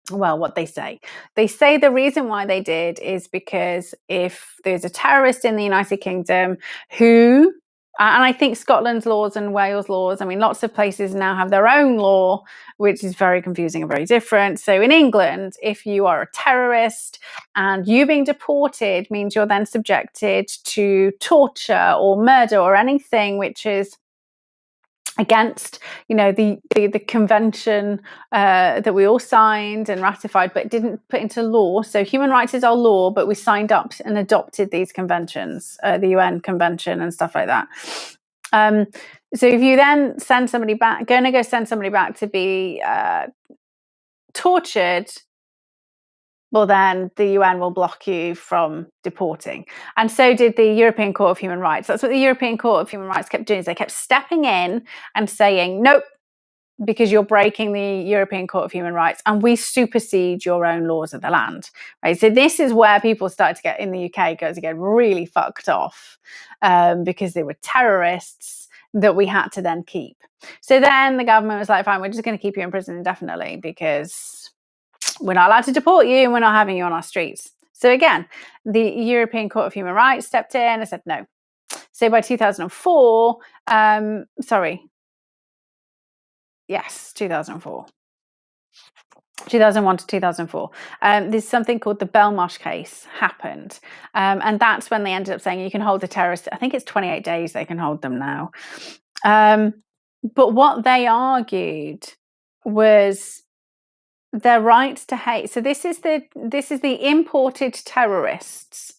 [SPEAKER 1] what they say the reason why they did is because if there's a terrorist in the United Kingdom who, and I think Scotland's laws and Wales laws, lots of places now have their own law, which is very confusing and very different. So in England, if you are a terrorist and you being deported means you're then subjected to torture or murder or anything which is against, the convention that we all signed and ratified, but didn't put into law. So human rights is our law, but we signed up and adopted these conventions, the UN convention and stuff like that. So if you then send somebody back to be tortured, well, then the UN will block you from deporting. And so did the European Court of Human Rights. That's what the European Court of Human Rights kept doing, is they kept stepping in and saying, nope, because you're breaking the European Court of Human Rights and we supersede your own laws of the land. Right? So this is where people started to get, in the UK, to get really fucked off because they were terrorists. that we had to then keep. So then the government was like, fine, we're just going to keep you in prison indefinitely because we're not allowed to deport you and we're not having you on our streets. So again, the European Court of Human Rights stepped in and said no. So by 2004, 2004. 2001 to 2004, there's something called the Belmarsh case happened. And that's when they ended up saying you can hold the terrorists, I think it's 28 days they can hold them now. But what they argued was their right to hate. So this is the imported terrorists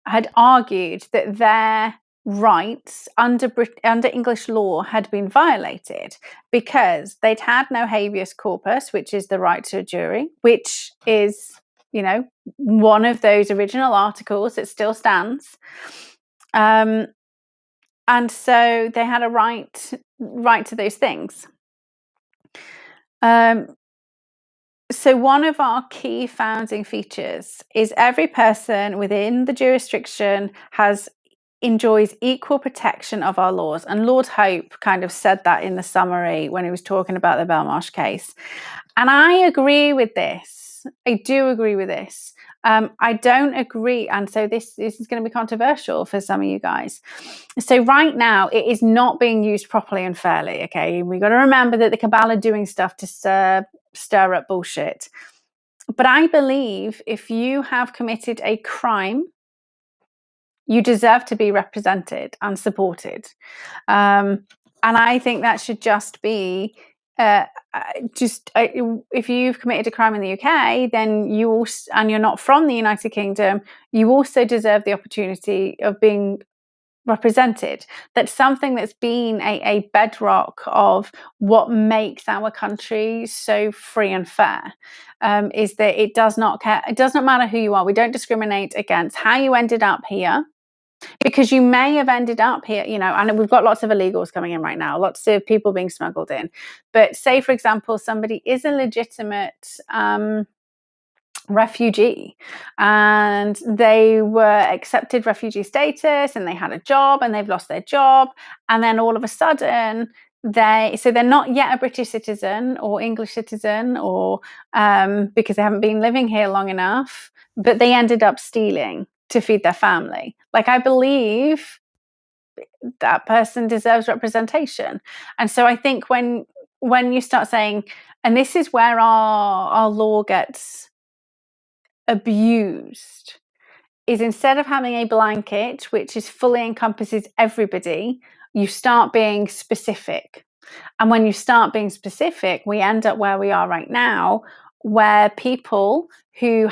[SPEAKER 1] had argued that their rights under English law had been violated because they'd had no habeas corpus, which is the right to a jury, which is, one of those original articles that still stands. And so they had a right to those things. So one of our key founding features is every person within the jurisdiction enjoys equal protection of our laws. And Lord Hope kind of said that in the summary when he was talking about the Belmarsh case. And I agree with this. I do agree with this. I don't agree. And so this is going to be controversial for some of you guys. So right now, it is not being used properly and fairly. Okay, we've got to remember that the cabal are doing stuff to stir up bullshit. But I believe if you have committed a crime, you deserve to be represented and supported. And I think that should just be if you've committed a crime in the UK, then and you're not from the United Kingdom, you also deserve the opportunity of being represented. That's something that's been a bedrock of what makes our country so free and fair, is that it does not care. It does not matter who you are. We don't discriminate against how you ended up here. Because you may have ended up here, and we've got lots of illegals coming in right now, lots of people being smuggled in. But say, for example, somebody is a legitimate refugee and they were accepted refugee status and they had a job and they've lost their job. And then all of a sudden, they're not yet a British citizen or English citizen or because they haven't been living here long enough, but they ended up stealing to feed their family. Like, I believe that person deserves representation. And so I think when you start saying, and this is where our law gets abused, is instead of having a blanket which is fully encompasses everybody, you start being specific. And when you start being specific, we end up where we are right now, where people who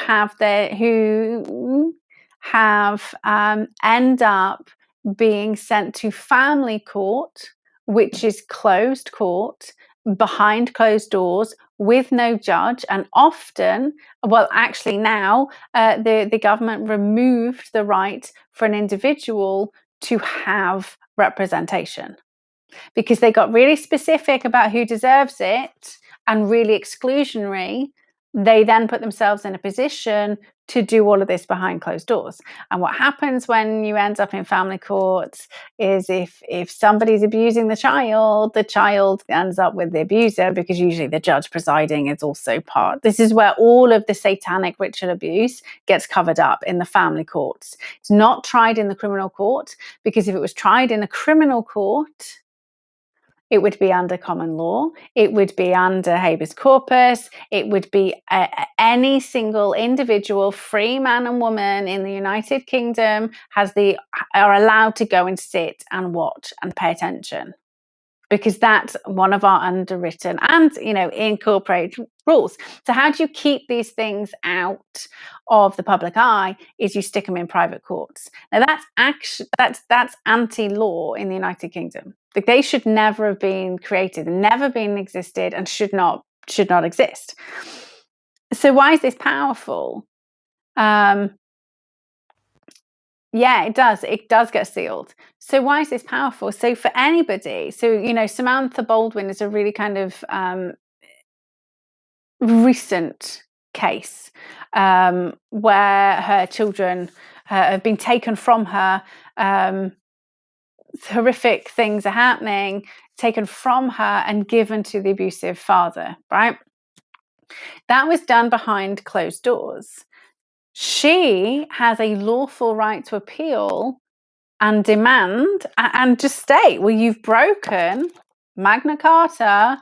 [SPEAKER 1] end up being sent to family court, which is closed court, behind closed doors, with no judge. And often, now, the government removed the right for an individual to have representation because they got really specific about who deserves it and really exclusionary. They then put themselves in a position to do all of this behind closed doors. And what happens when you end up in family courts is if somebody's abusing the child ends up with the abuser, because usually the judge presiding is also part. This is where all of the satanic ritual abuse gets covered up, in the family courts. It's not tried in the criminal court, because if it was tried in a criminal court, it would be under common law. It would be under habeas corpus. It would be any single individual, free man and woman in the United Kingdom are allowed to go and sit and watch and pay attention, because that's one of our underwritten and incorporated rules. So how do you keep these things out of the public eye? Is you stick them in private courts. Now that's anti-law in the United Kingdom. Like, they should never have been created, never been existed, and should not exist. So why is this powerful? Yeah, it does. It does get sealed. So why is this powerful? So for anybody, Samantha Baldwin is a really kind of recent case where her children have been taken from her horrific things are happening, taken from her and given to the abusive father, right? That was done behind closed doors. She has a lawful right to appeal and demand and just state, well, you've broken Magna Carta,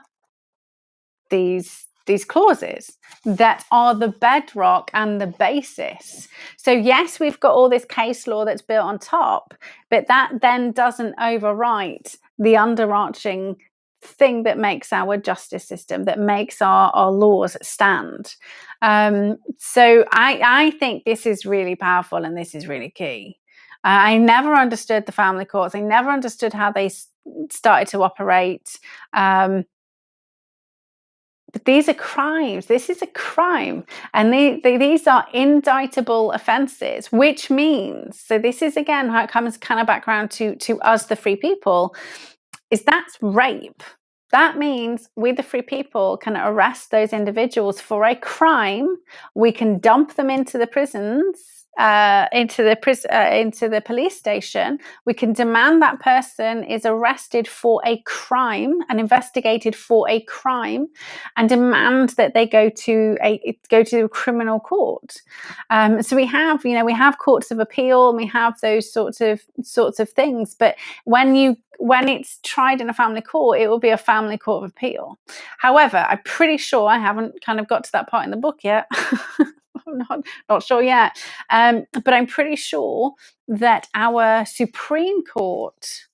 [SPEAKER 1] these clauses that are the bedrock and the basis. So yes, we've got all this case law that's built on top, but that then doesn't overwrite the underarching thing that makes our justice system, that makes our laws stand. So I think this is really powerful and this is really key. I never understood the family courts. I never understood how they started to operate. But these are crimes. This is a crime. And these are indictable offences, which means, so this is again how it comes kind of back around to us, the free people, is that's rape. That means we, the free people, can arrest those individuals for a crime. We can dump them into the prisons, into the police station. We can demand that person is arrested for a crime and investigated for a crime, and demand that they go to a criminal court. So we have courts of appeal, and we have those sorts of things. But when it's tried in a family court, it will be a family court of appeal. However, I'm pretty sure, I haven't kind of got to that part in the book yet. I'm not sure yet. But I'm pretty sure that our Supreme Court,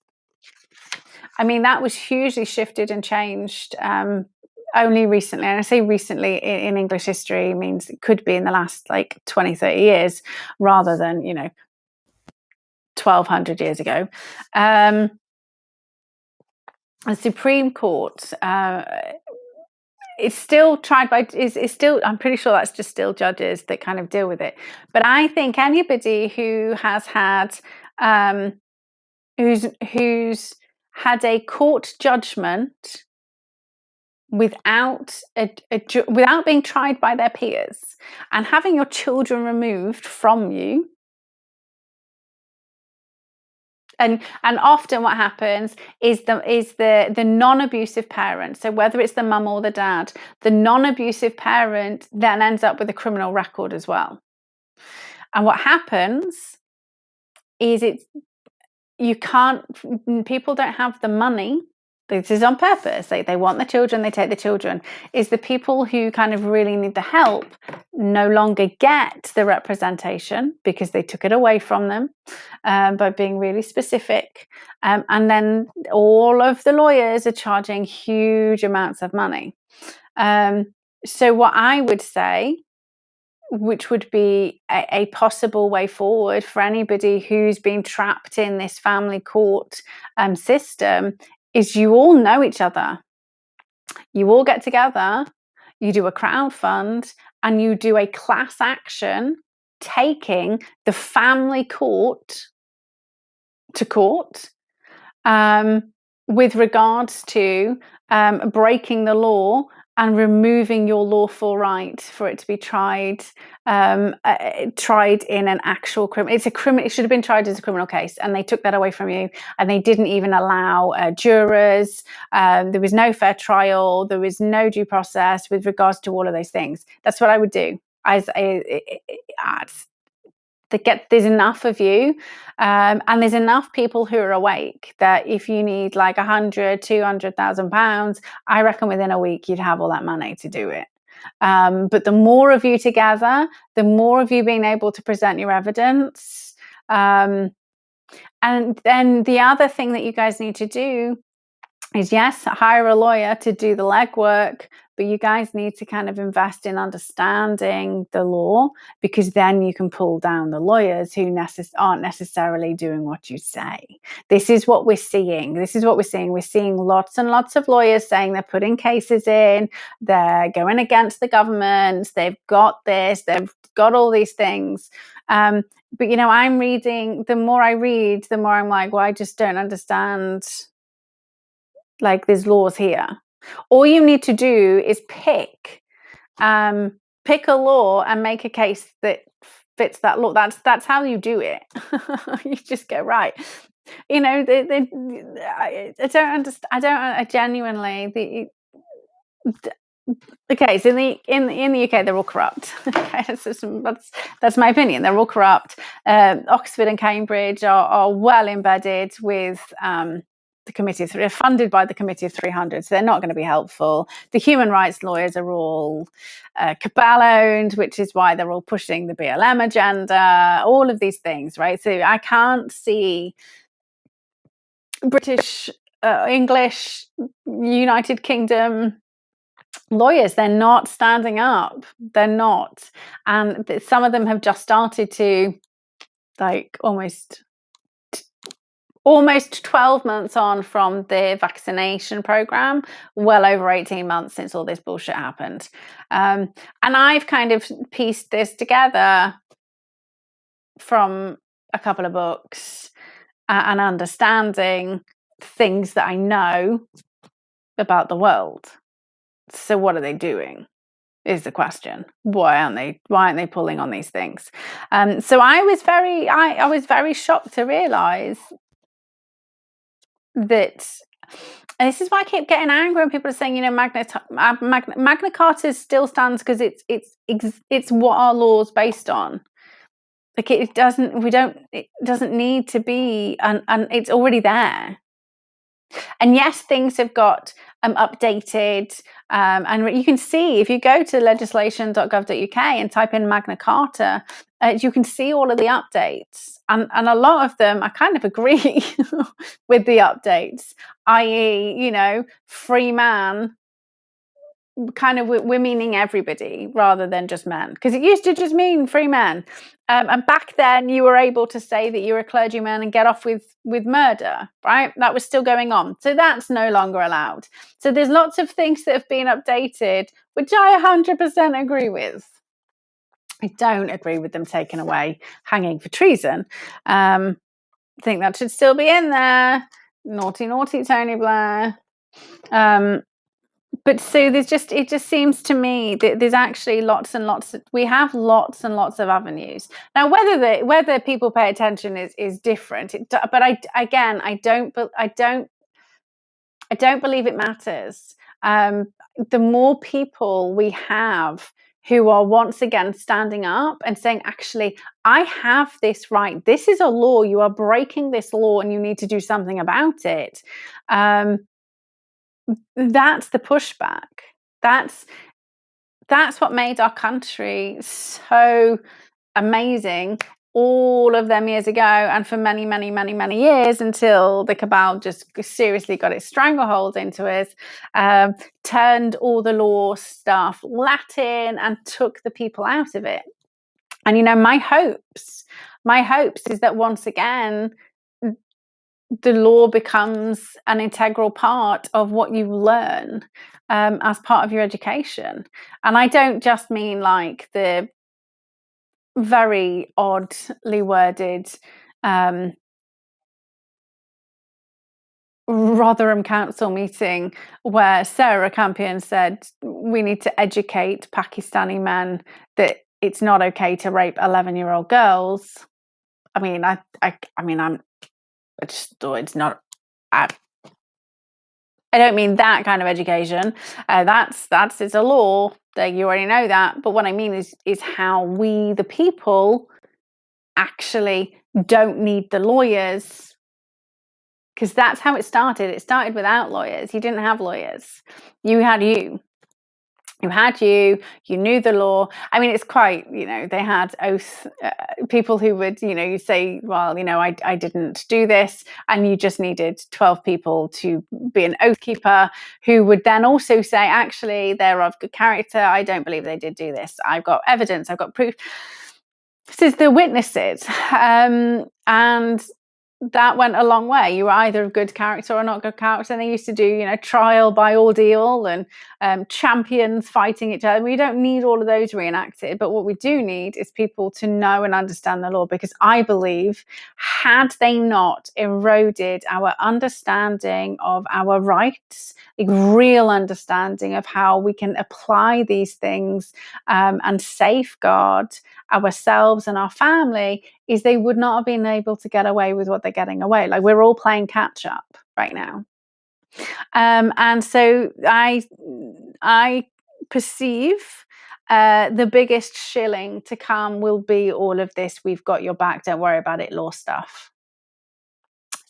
[SPEAKER 1] I mean, that was hugely shifted and changed only recently. And I say recently in English history means it could be in the last like 20, 30 years rather than, 1200 years ago. The Supreme Court is still tried by is still, I'm pretty sure that's just still judges that kind of deal with it. But I think anybody who has had who's had a court judgment without being tried by their peers and having your children removed from you. And often what happens is the non-abusive parent, so whether it's the mum or the dad, the non-abusive parent then ends up with a criminal record as well. And what happens is people don't have the money. This is on purpose. They want the children, they take the children. Is the people who kind of really need the help no longer get the representation because they took it away from them by being really specific. And then all of the lawyers are charging huge amounts of money. So what I would say, which would be a possible way forward for anybody who's been trapped in this family court system, is you all know each other. You all get together, you do a crowdfund, and you do a class action taking the family court to court with regards to breaking the law and removing your lawful right for it to be tried in an actual criminal. It should have been tried as a criminal case, and they took that away from you, and they didn't even allow jurors. There was no fair trial. There was no due process with regards to all of those things. That's what I would do. There's enough of you, and there's enough people who are awake that if you need like 100, 200,000 pounds, I reckon within a week you'd have all that money to do it. But the more of you together, the more of you being able to present your evidence. And then the other thing that you guys need to do is, yes, hire a lawyer to do the legwork, but you guys need to kind of invest in understanding the law, because then you can pull down the lawyers who aren't necessarily doing what you say. This is what we're seeing. We're seeing lots and lots of lawyers saying they're putting cases in, they're going against the government, they've got this, they've got all these things. But, I'm reading, the more I read, the more I'm like, well, I just don't understand. Like, there's laws here. All you need to do is pick a law and make a case that fits that law. That's how you do it. You just go, right, You know, I don't understand. I genuinely okay. So in the UK, they're all corrupt. Okay, that's my opinion. They're all corrupt. Oxford and Cambridge are well embedded with the Committee of They're funded by the Committee of 300, so they're not going to be helpful. The human rights lawyers are all cabal owned, which is why they're all pushing the BLM agenda. All of these things, right? So I can't see British, English, United Kingdom lawyers. They're not standing up. They're not. And some of them have just started to, like, almost 12 months on from the vaccination program, well over 18 months since all this bullshit happened. And I've kind of pieced this together from a couple of books and understanding things that I know about the world. So what are they doing is the question. Why aren't they pulling on these things? So I was very shocked to realize that, and this is why I keep getting angry when people are saying, you know, Magna Carta still stands because it's what our law is based on. Like, it doesn't need to be, and it's already there. And yes, things have got updated, and you can see, if you go to legislation.gov.uk and type in Magna Carta, you can see all of the updates, and a lot of them I kind of agree with the updates, i.e., you know, free man. Kind of, we're meaning everybody rather than just men, because it used to just mean free men, and back then you were able to say that you're a clergyman and get off with murder, right? That was still going on, so that's no longer allowed. So there's lots of things that have been updated, which I 100% agree with. I don't agree with them taking away hanging for treason. I think that should still be in there. Naughty Tony Blair. But so it just seems to me that there's actually we have lots and lots of avenues. Now, whether people pay attention is different. But I don't believe it matters. The more people we have who are once again standing up and saying, actually, I have this right. This is a law. You are breaking this law and you need to do something about it. That's the pushback. That's what made our country so amazing all of them years ago, and for many, many, many, many years, until the cabal just seriously got its stranglehold into us, turned all the law stuff Latin and took the people out of it. And, you know, my hopes is that once again, the law becomes an integral part of what you learn as part of your education. And I don't just mean like the very oddly worded Rotherham Council meeting where Sarah Campion said we need to educate Pakistani men that it's not okay to rape 11-year-old girls. I mean, I just thought it's not. I don't mean that kind of education. It's a law that you already know that. But what I mean is how we, the people, actually don't need the lawyers, because that's how it started. It started without lawyers. You didn't have lawyers. You had you. You knew the law. I mean, it's quite, you know, they had oath people who would, you know, you say, well, you know, I didn't do this, and you just needed 12 people to be an oath keeper who would then also say, actually, they're of good character. I don't believe they did do this. I've got evidence. I've got proof. This is the witnesses. And that went a long way. You were either a good character or not good character. And they used to do, you know, trial by ordeal and champions fighting each other. We don't need all of those reenacted, but what we do need is people to know and understand the law, because I believe, had they not eroded our understanding of our rights, a real understanding of how we can apply these things and safeguard ourselves and our family, is they would not have been able to get away with what they're getting away. Like, we're all playing catch up right now. And so I perceive the biggest shilling to come will be all of this "we've got your back, don't worry about it" law stuff.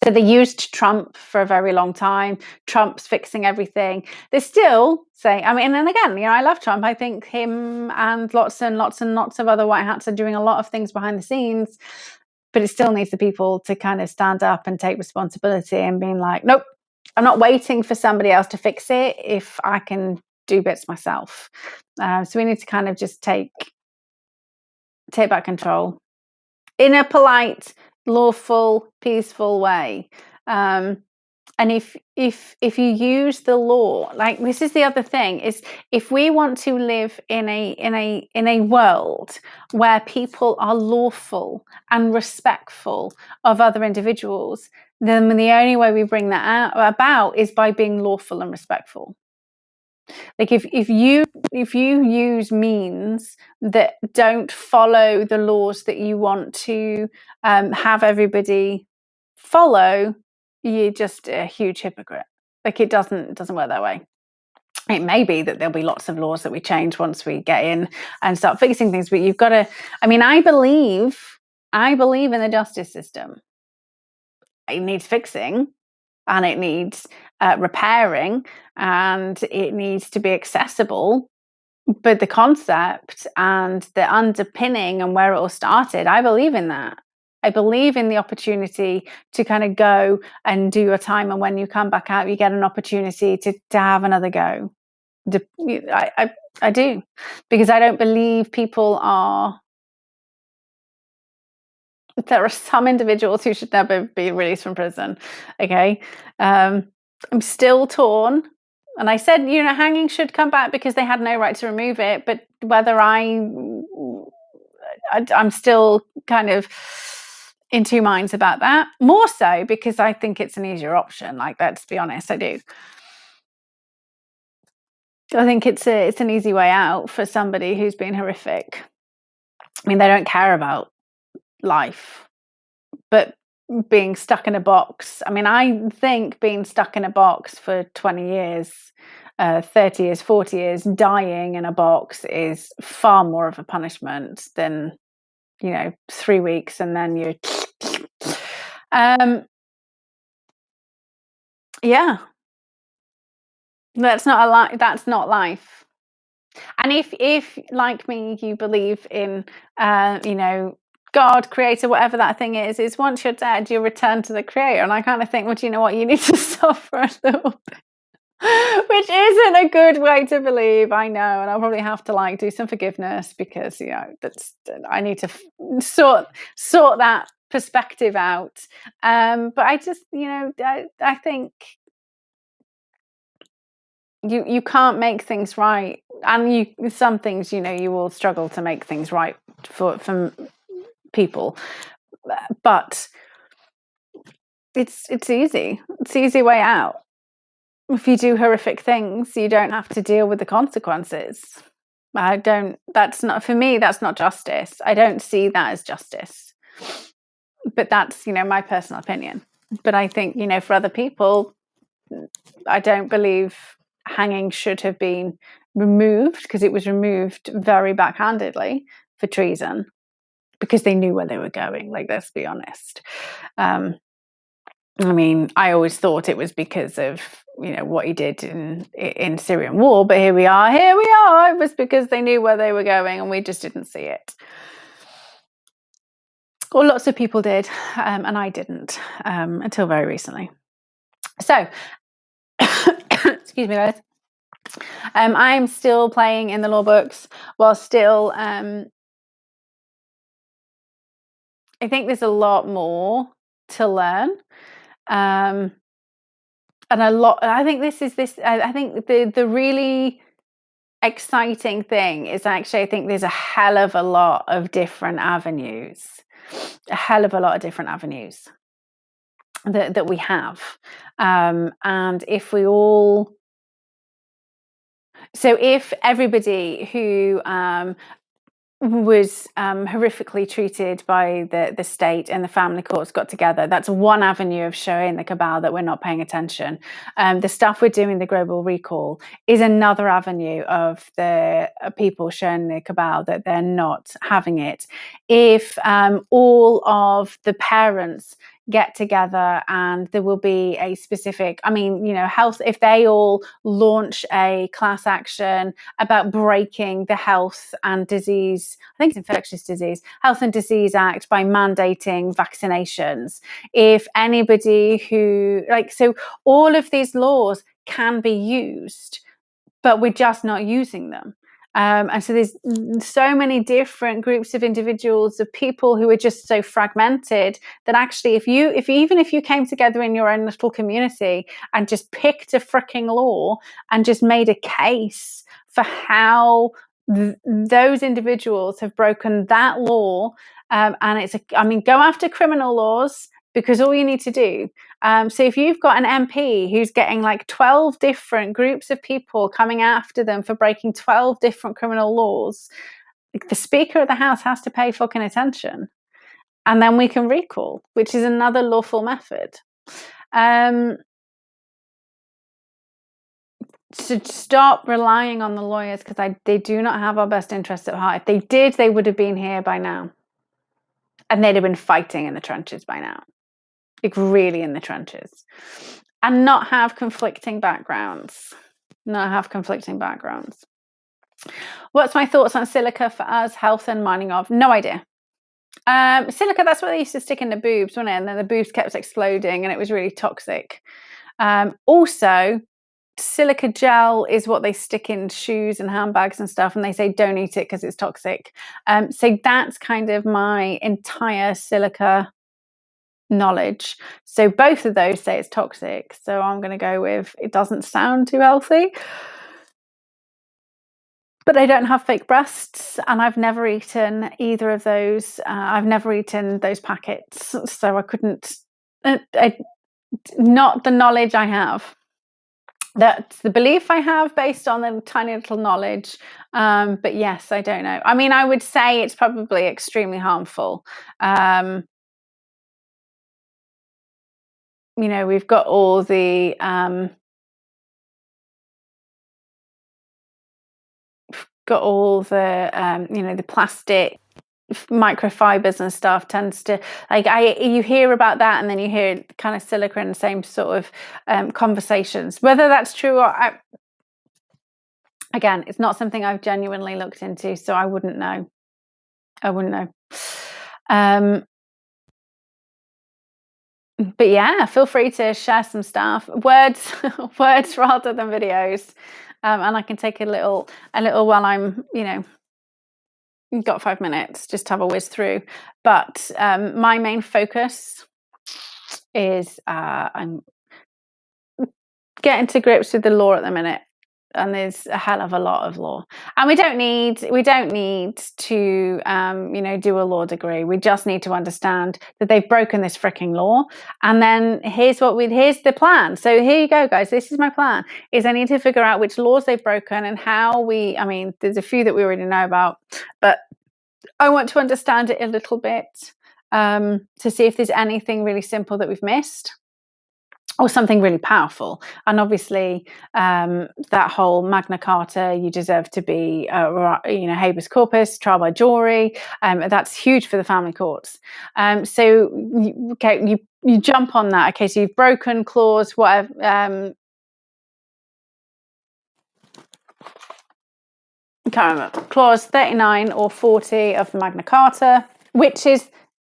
[SPEAKER 1] So they used Trump for a very long time. Trump's fixing everything. They're still saying, I mean, and again, I love Trump. I think him and lots of other white hats are doing a lot of things behind the scenes, but it still needs the people to kind of stand up and take responsibility and being like, nope, I'm not waiting for somebody else to fix it if I can do bits myself. So we need to kind of just take back control in a polite, lawful, peaceful way. And if you use the law, like, this is the other thing, is if we want to live in a world where people are lawful and respectful of other individuals, then the only way we bring that about is by being lawful and respectful. Like, if you use means that don't follow the laws that you want to have everybody follow, you're just a huge hypocrite. Like, it doesn't work that way. It may be that there'll be lots of laws that we change once we get in and start fixing things, but you've got to, I mean, I believe in the justice system. It needs fixing, and it needs repairing, and it needs to be accessible. But the concept and the underpinning and where it all started, I believe in that. I believe in the opportunity to kind of go and do your time, and when you come back out, you get an opportunity to have another go. I do, because I don't believe people are. There are some individuals who should never be released from prison. Okay, I'm still torn. And I said, hanging should come back because they had no right to remove it. But whether I'm still kind of in two minds about that. More so because I think it's an easier option. Like, let's be honest, I do. I think it's an easy way out for somebody who's been horrific. I mean, they don't care about life, but being stuck in a box. I mean, I think being stuck in a box for 20 years, 30 years, 40 years, dying in a box is far more of a punishment than, 3 weeks and then you. Yeah. That's not life. And if like me, you believe in, God, creator, whatever that thing is once you're dead, you return to the creator. And I kind of think, well, do you know what? You need to suffer a little bit. Which isn't a good way to believe, I know, and I'll probably have to do some forgiveness because I need to sort that perspective out. But I just I think you can't make things right, and some things you will struggle to make things right from people, but it's easy. It's the easy way out. If you do horrific things, you don't have to deal with the consequences. That's not, for me, that's not justice. I don't see that as justice. But that's, my personal opinion. But I think, for other people, I don't believe hanging should have been removed, because it was removed very backhandedly for treason, because they knew where they were going. Like, let's be honest. I mean, I always thought it was because of, what he did in Syrian war, but here we are. It was because they knew where they were going and we just didn't see it. Well, lots of people did, and I didn't until very recently. So, excuse me, guys. I'm still playing in the law books while still, I think there's a lot more to learn. And I think I think the really exciting thing is actually, I think there's a hell of a lot of different avenues. That we have. And if everybody who was horrifically treated by the state, and the family courts got together. That's one avenue of showing the cabal that we're not paying attention. The stuff we're doing, the global recall, is another avenue of the people showing the cabal that they're not having it. If all of the parents get together and there will be a specific, health, if they all launch a class action about breaking the Health and Disease, I think it's Infectious Disease, Health and Disease Act by mandating vaccinations. If anybody so all of these laws can be used, but we're just not using them. And so there's so many different groups of individuals, of people who are just so fragmented that actually, if you came together in your own little community and just picked a freaking law and just made a case for how those individuals have broken that law, and go after criminal laws, because all you need to do. So if you've got an MP who's getting like 12 different groups of people coming after them for breaking 12 different criminal laws, the Speaker of the House has to pay fucking attention. And then we can recall, which is another lawful method. To stop relying on the lawyers, because they do not have our best interests at heart. If they did, they would have been here by now. And they'd have been fighting in the trenches by now. Like really in the trenches. And not have conflicting backgrounds. What's my thoughts on silica for us, health and mining of? No idea. Silica, that's what they used to stick in the boobs, wasn't it? And then the boobs kept exploding and it was really toxic. Also, silica gel is what they stick in shoes and handbags and stuff, and they say don't eat it because it's toxic. So that's kind of my entire silica knowledge. So both of those say it's toxic. So I'm going to go with it doesn't sound too healthy. But I don't have fake breasts, and I've never eaten either of those. I've never eaten those packets, so I couldn't. Not the knowledge I have. That's the belief I have based on the tiny little knowledge. But yes, I don't know. I mean, I would say it's probably extremely harmful. We've got all the the plastic microfibers and stuff tends to you hear about that, and then you hear kind of silica in the same sort of conversations. Whether that's true or again, it's not something I've genuinely looked into, so I wouldn't know. But yeah, feel free to share some stuff, words rather than videos, and I can take a little while I'm got 5 minutes just to have a whiz through. But my main focus is I'm getting to grips with the law at the minute, and there's a hell of a lot of law, and we don't need to do a law degree. We just need to understand that they've broken this freaking law, and then here's the plan. So here you go, guys, this is my plan. Is I need to figure out which laws they've broken and how there's a few that we already know about, but I want to understand it a little bit, to see if there's anything really simple that we've missed, or something really powerful. And obviously, that whole Magna Carta, you deserve to be, habeas corpus, trial by jury. That's huge for the family courts. So you jump on that. Okay, so you've broken clause whatever. Can't remember, clause 39 or 40 of the Magna Carta, which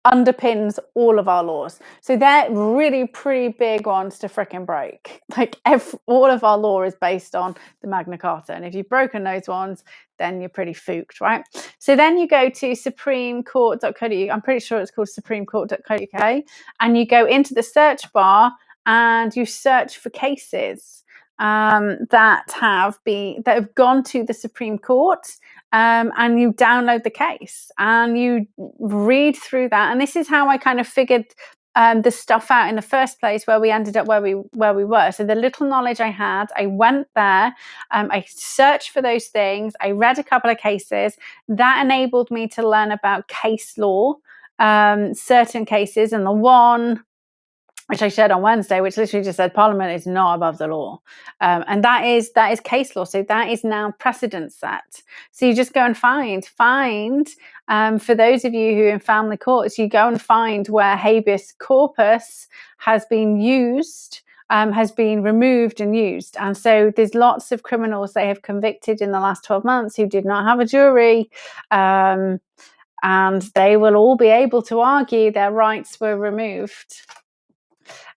[SPEAKER 1] underpins all of our laws. So they're really pretty big ones to fricking break. Like all of our law is based on the Magna Carta, and if you've broken those ones, then you're pretty fooked, right? So then you go to supremecourt.co.uk. I'm pretty sure it's called supremecourt.co.uk, and you go into the search bar and you search for cases that have gone to the Supreme Court, and you download the case and you read through that. And this is how I kind of figured the stuff out in the first place where we ended up where we were. So the little knowledge I had, I went there, I searched for those things, I read a couple of cases. That enabled me to learn about case law, certain cases, and the one which I shared on Wednesday, which literally just said Parliament is not above the law. And that is case law. So that is now precedent set. So you just go and find, for those of you who are in family courts, you go and find where habeas corpus has been used, has been removed and used. And so there's lots of criminals they have convicted in the last 12 months who did not have a jury. And they will all be able to argue their rights were removed.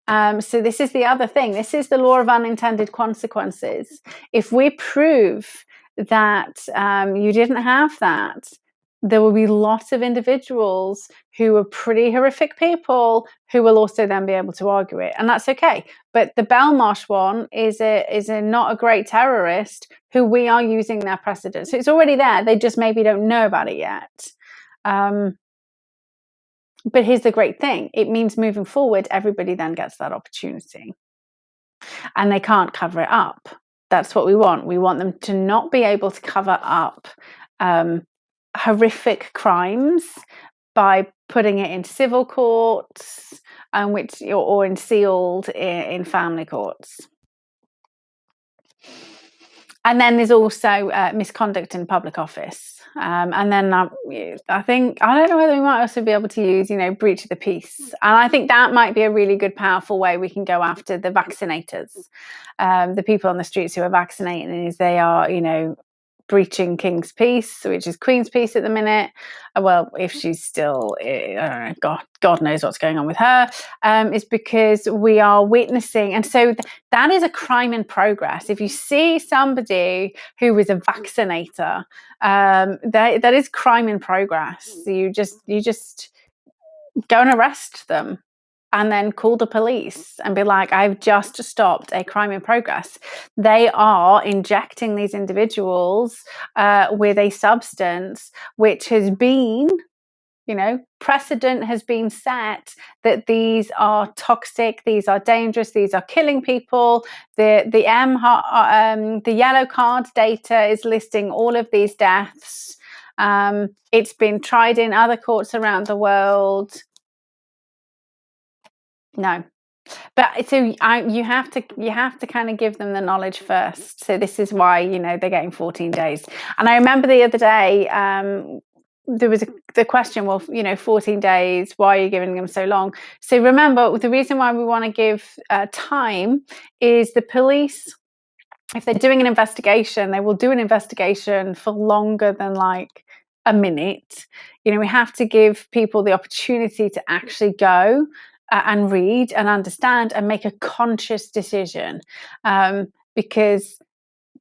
[SPEAKER 1] So this is the other thing. This is the law of unintended consequences. If we prove that you didn't have that, there will be lots of individuals who are pretty horrific people who will also then be able to argue it, and that's okay. But the Belmarsh one is a not a great terrorist who we are using their precedent. So it's already there. They just maybe don't know about it yet. But here's the great thing. It means moving forward, everybody then gets that opportunity. And they can't cover it up. That's what we want. We want them to not be able to cover up horrific crimes by putting it in civil courts or in sealed in family courts. And then there's also misconduct in public office. And then I think, I don't know whether we might also be able to use, breach of the peace. And I think that might be a really good, powerful way we can go after the vaccinators, the people on the streets who are vaccinating, is they are, breaching King's peace, which is Queen's peace at the minute. Well, if she's still, I don't know, God knows what's going on with her, is because we are witnessing. And so that is a crime in progress. If you see somebody who is a vaccinator, that is crime in progress. You just go and arrest them. And then call the police and be like, I've just stopped a crime in progress. They are injecting these individuals with a substance which has been, precedent has been set that these are toxic, these are dangerous, these are killing people. The yellow card data is listing all of these deaths. It's been tried in other courts around the world. No, but so you have to kind of give them the knowledge first. So this is why they're getting 14 days. And I remember the other day there was the question, well, 14 days. Why are you giving them so long? So remember, the reason why we want to give time is the police. If they're doing an investigation, they will do an investigation for longer than like a minute. We have to give people the opportunity to actually go and read and understand and make a conscious decision, because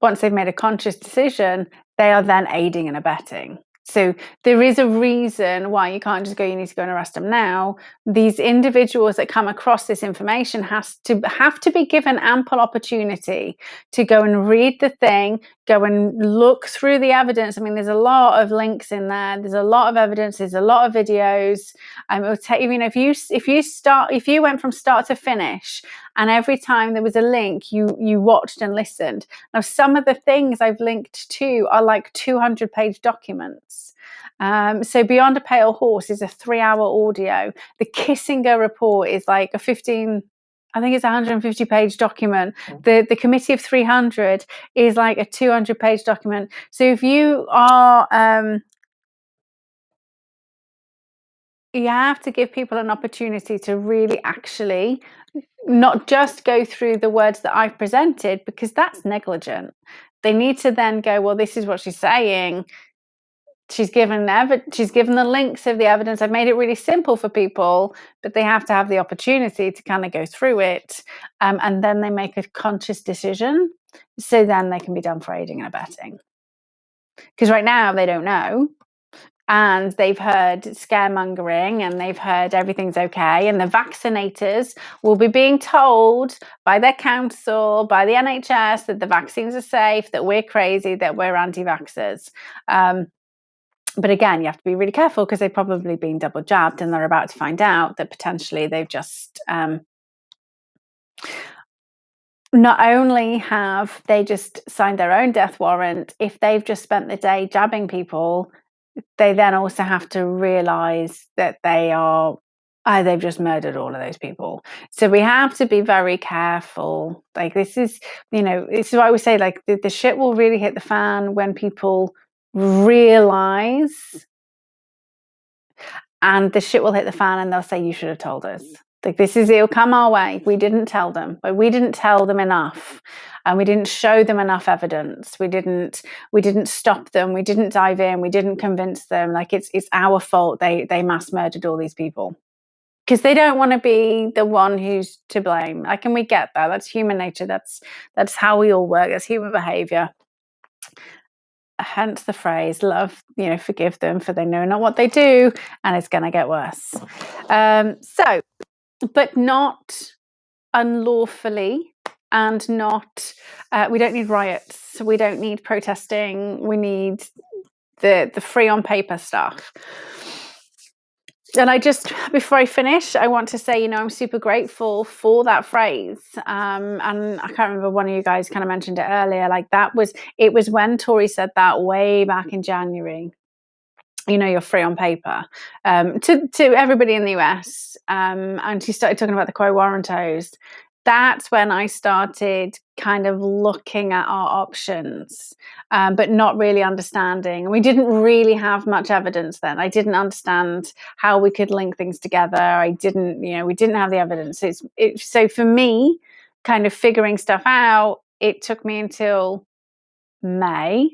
[SPEAKER 1] once they've made a conscious decision, they are then aiding and abetting. So there is a reason why you can't just go, you need to go and arrest them now. These individuals that come across this information have to be given ample opportunity to go and read the thing, go and look through the evidence. I mean, there's a lot of links in there. There's a lot of evidence. There's a lot of videos. It will take if you went from start to finish, and every time there was a link, you watched and listened. Now, some of the things I've linked to are like 200-page documents. So Beyond a Pale Horse is a 3-hour audio. The Kissinger report is like a 150-page document. The Committee of 300 is like a 200-page document. So if you are, you have to give people an opportunity to really actually not just go through the words that I've presented, because that's negligent. They need to then go, well, this is what she's saying. She's given the links of the evidence. I've made it really simple for people, but they have to have the opportunity to kind of go through it, and then they make a conscious decision. So then they can be done for aiding and abetting. Because right now they don't know. And they've heard scaremongering, and they've heard everything's okay. And the vaccinators will be being told by their council, by the NHS, that the vaccines are safe, that we're crazy, that we're anti-vaxxers. But again, you have to be really careful because they've probably been double jabbed and they're about to find out that potentially they've just not only have they just signed their own death warrant, if they've just spent the day jabbing people, they then also have to realize that they've just murdered all of those people. So we have to be very careful. Like, this is why I always say, like, the shit will really hit the fan when people realize, and the shit will hit the fan and they'll say, you should have told us. Like, it'll come our way. We didn't tell them, but we didn't tell them enough, and we didn't show them enough evidence. We didn't stop them. We didn't dive in. We didn't convince them. Like, it's our fault. They mass murdered all these people because they don't want to be the one who's to blame. Like, and we get that. That's human nature. That's how we all work. That's human behavior. Hence the phrase, love, forgive them, for they know not what they do, and it's going to get worse. But not unlawfully, and not, we don't need riots, we don't need protesting, we need the free on paper stuff. And before I finish, I want to say, I'm super grateful for that phrase. And I can't remember, one of you guys kind of mentioned it earlier. Like, it was when Tory said that way back in January. You're free on paper, to everybody in the US. And she started talking about the quo warrantos. That's when I started kind of looking at our options, but not really understanding. We didn't really have much evidence then. I didn't understand how we could link things together. We didn't have the evidence. So for me, kind of figuring stuff out, it took me until May.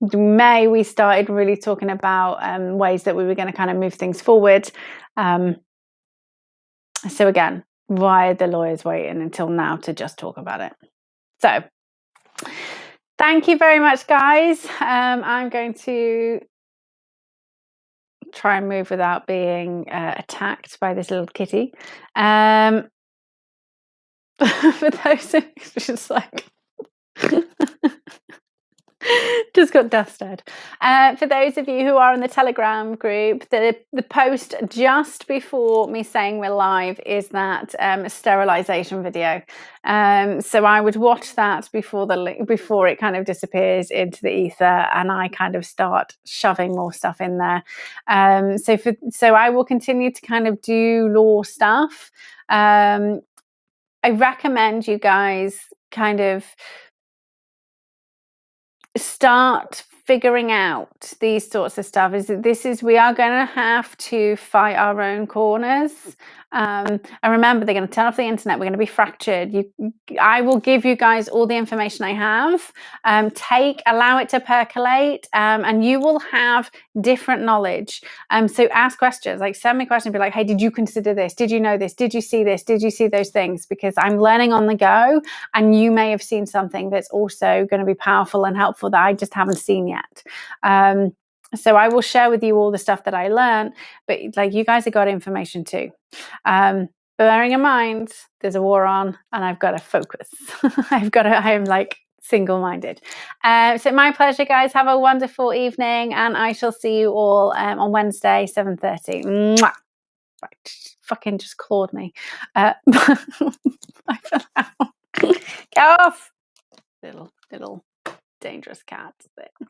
[SPEAKER 1] We started really talking about ways that we were going to kind of move things forward. So again, why are the lawyers waiting until now to just talk about it? So thank you very much, guys. I'm going to try and move without being attacked by this little kitty. For those of just like just got death stared. For those of you who are in the Telegram group, the post just before me saying we're live is that sterilization video. So I would watch that before it kind of disappears into the ether, and I kind of start shoving more stuff in there. So I will continue to kind of do law stuff. I recommend you guys kind of start figuring out these sorts of stuff. We are going to have to fight our own corners. And remember, they're going to turn off the internet. We're going to be fractured. I will give you guys all the information I have. Allow it to percolate, and you will have different knowledge. So ask questions, like send me questions, be like, hey, did you consider this? Did you know this? Did you see this? Did you see those things? Because I'm learning on the go, and you may have seen something that's also going to be powerful and helpful that I just haven't seen yet. So I will share with you all the stuff that I learned, but like, you guys have got information too. Bearing in mind, there's a war on, and I've got to focus. I'm like single-minded. So my pleasure, guys. Have a wonderful evening, and I shall see you all on Wednesday, 7:30. Mwah! Fucking just clawed me. I fell out. Get off! Little dangerous cat thing.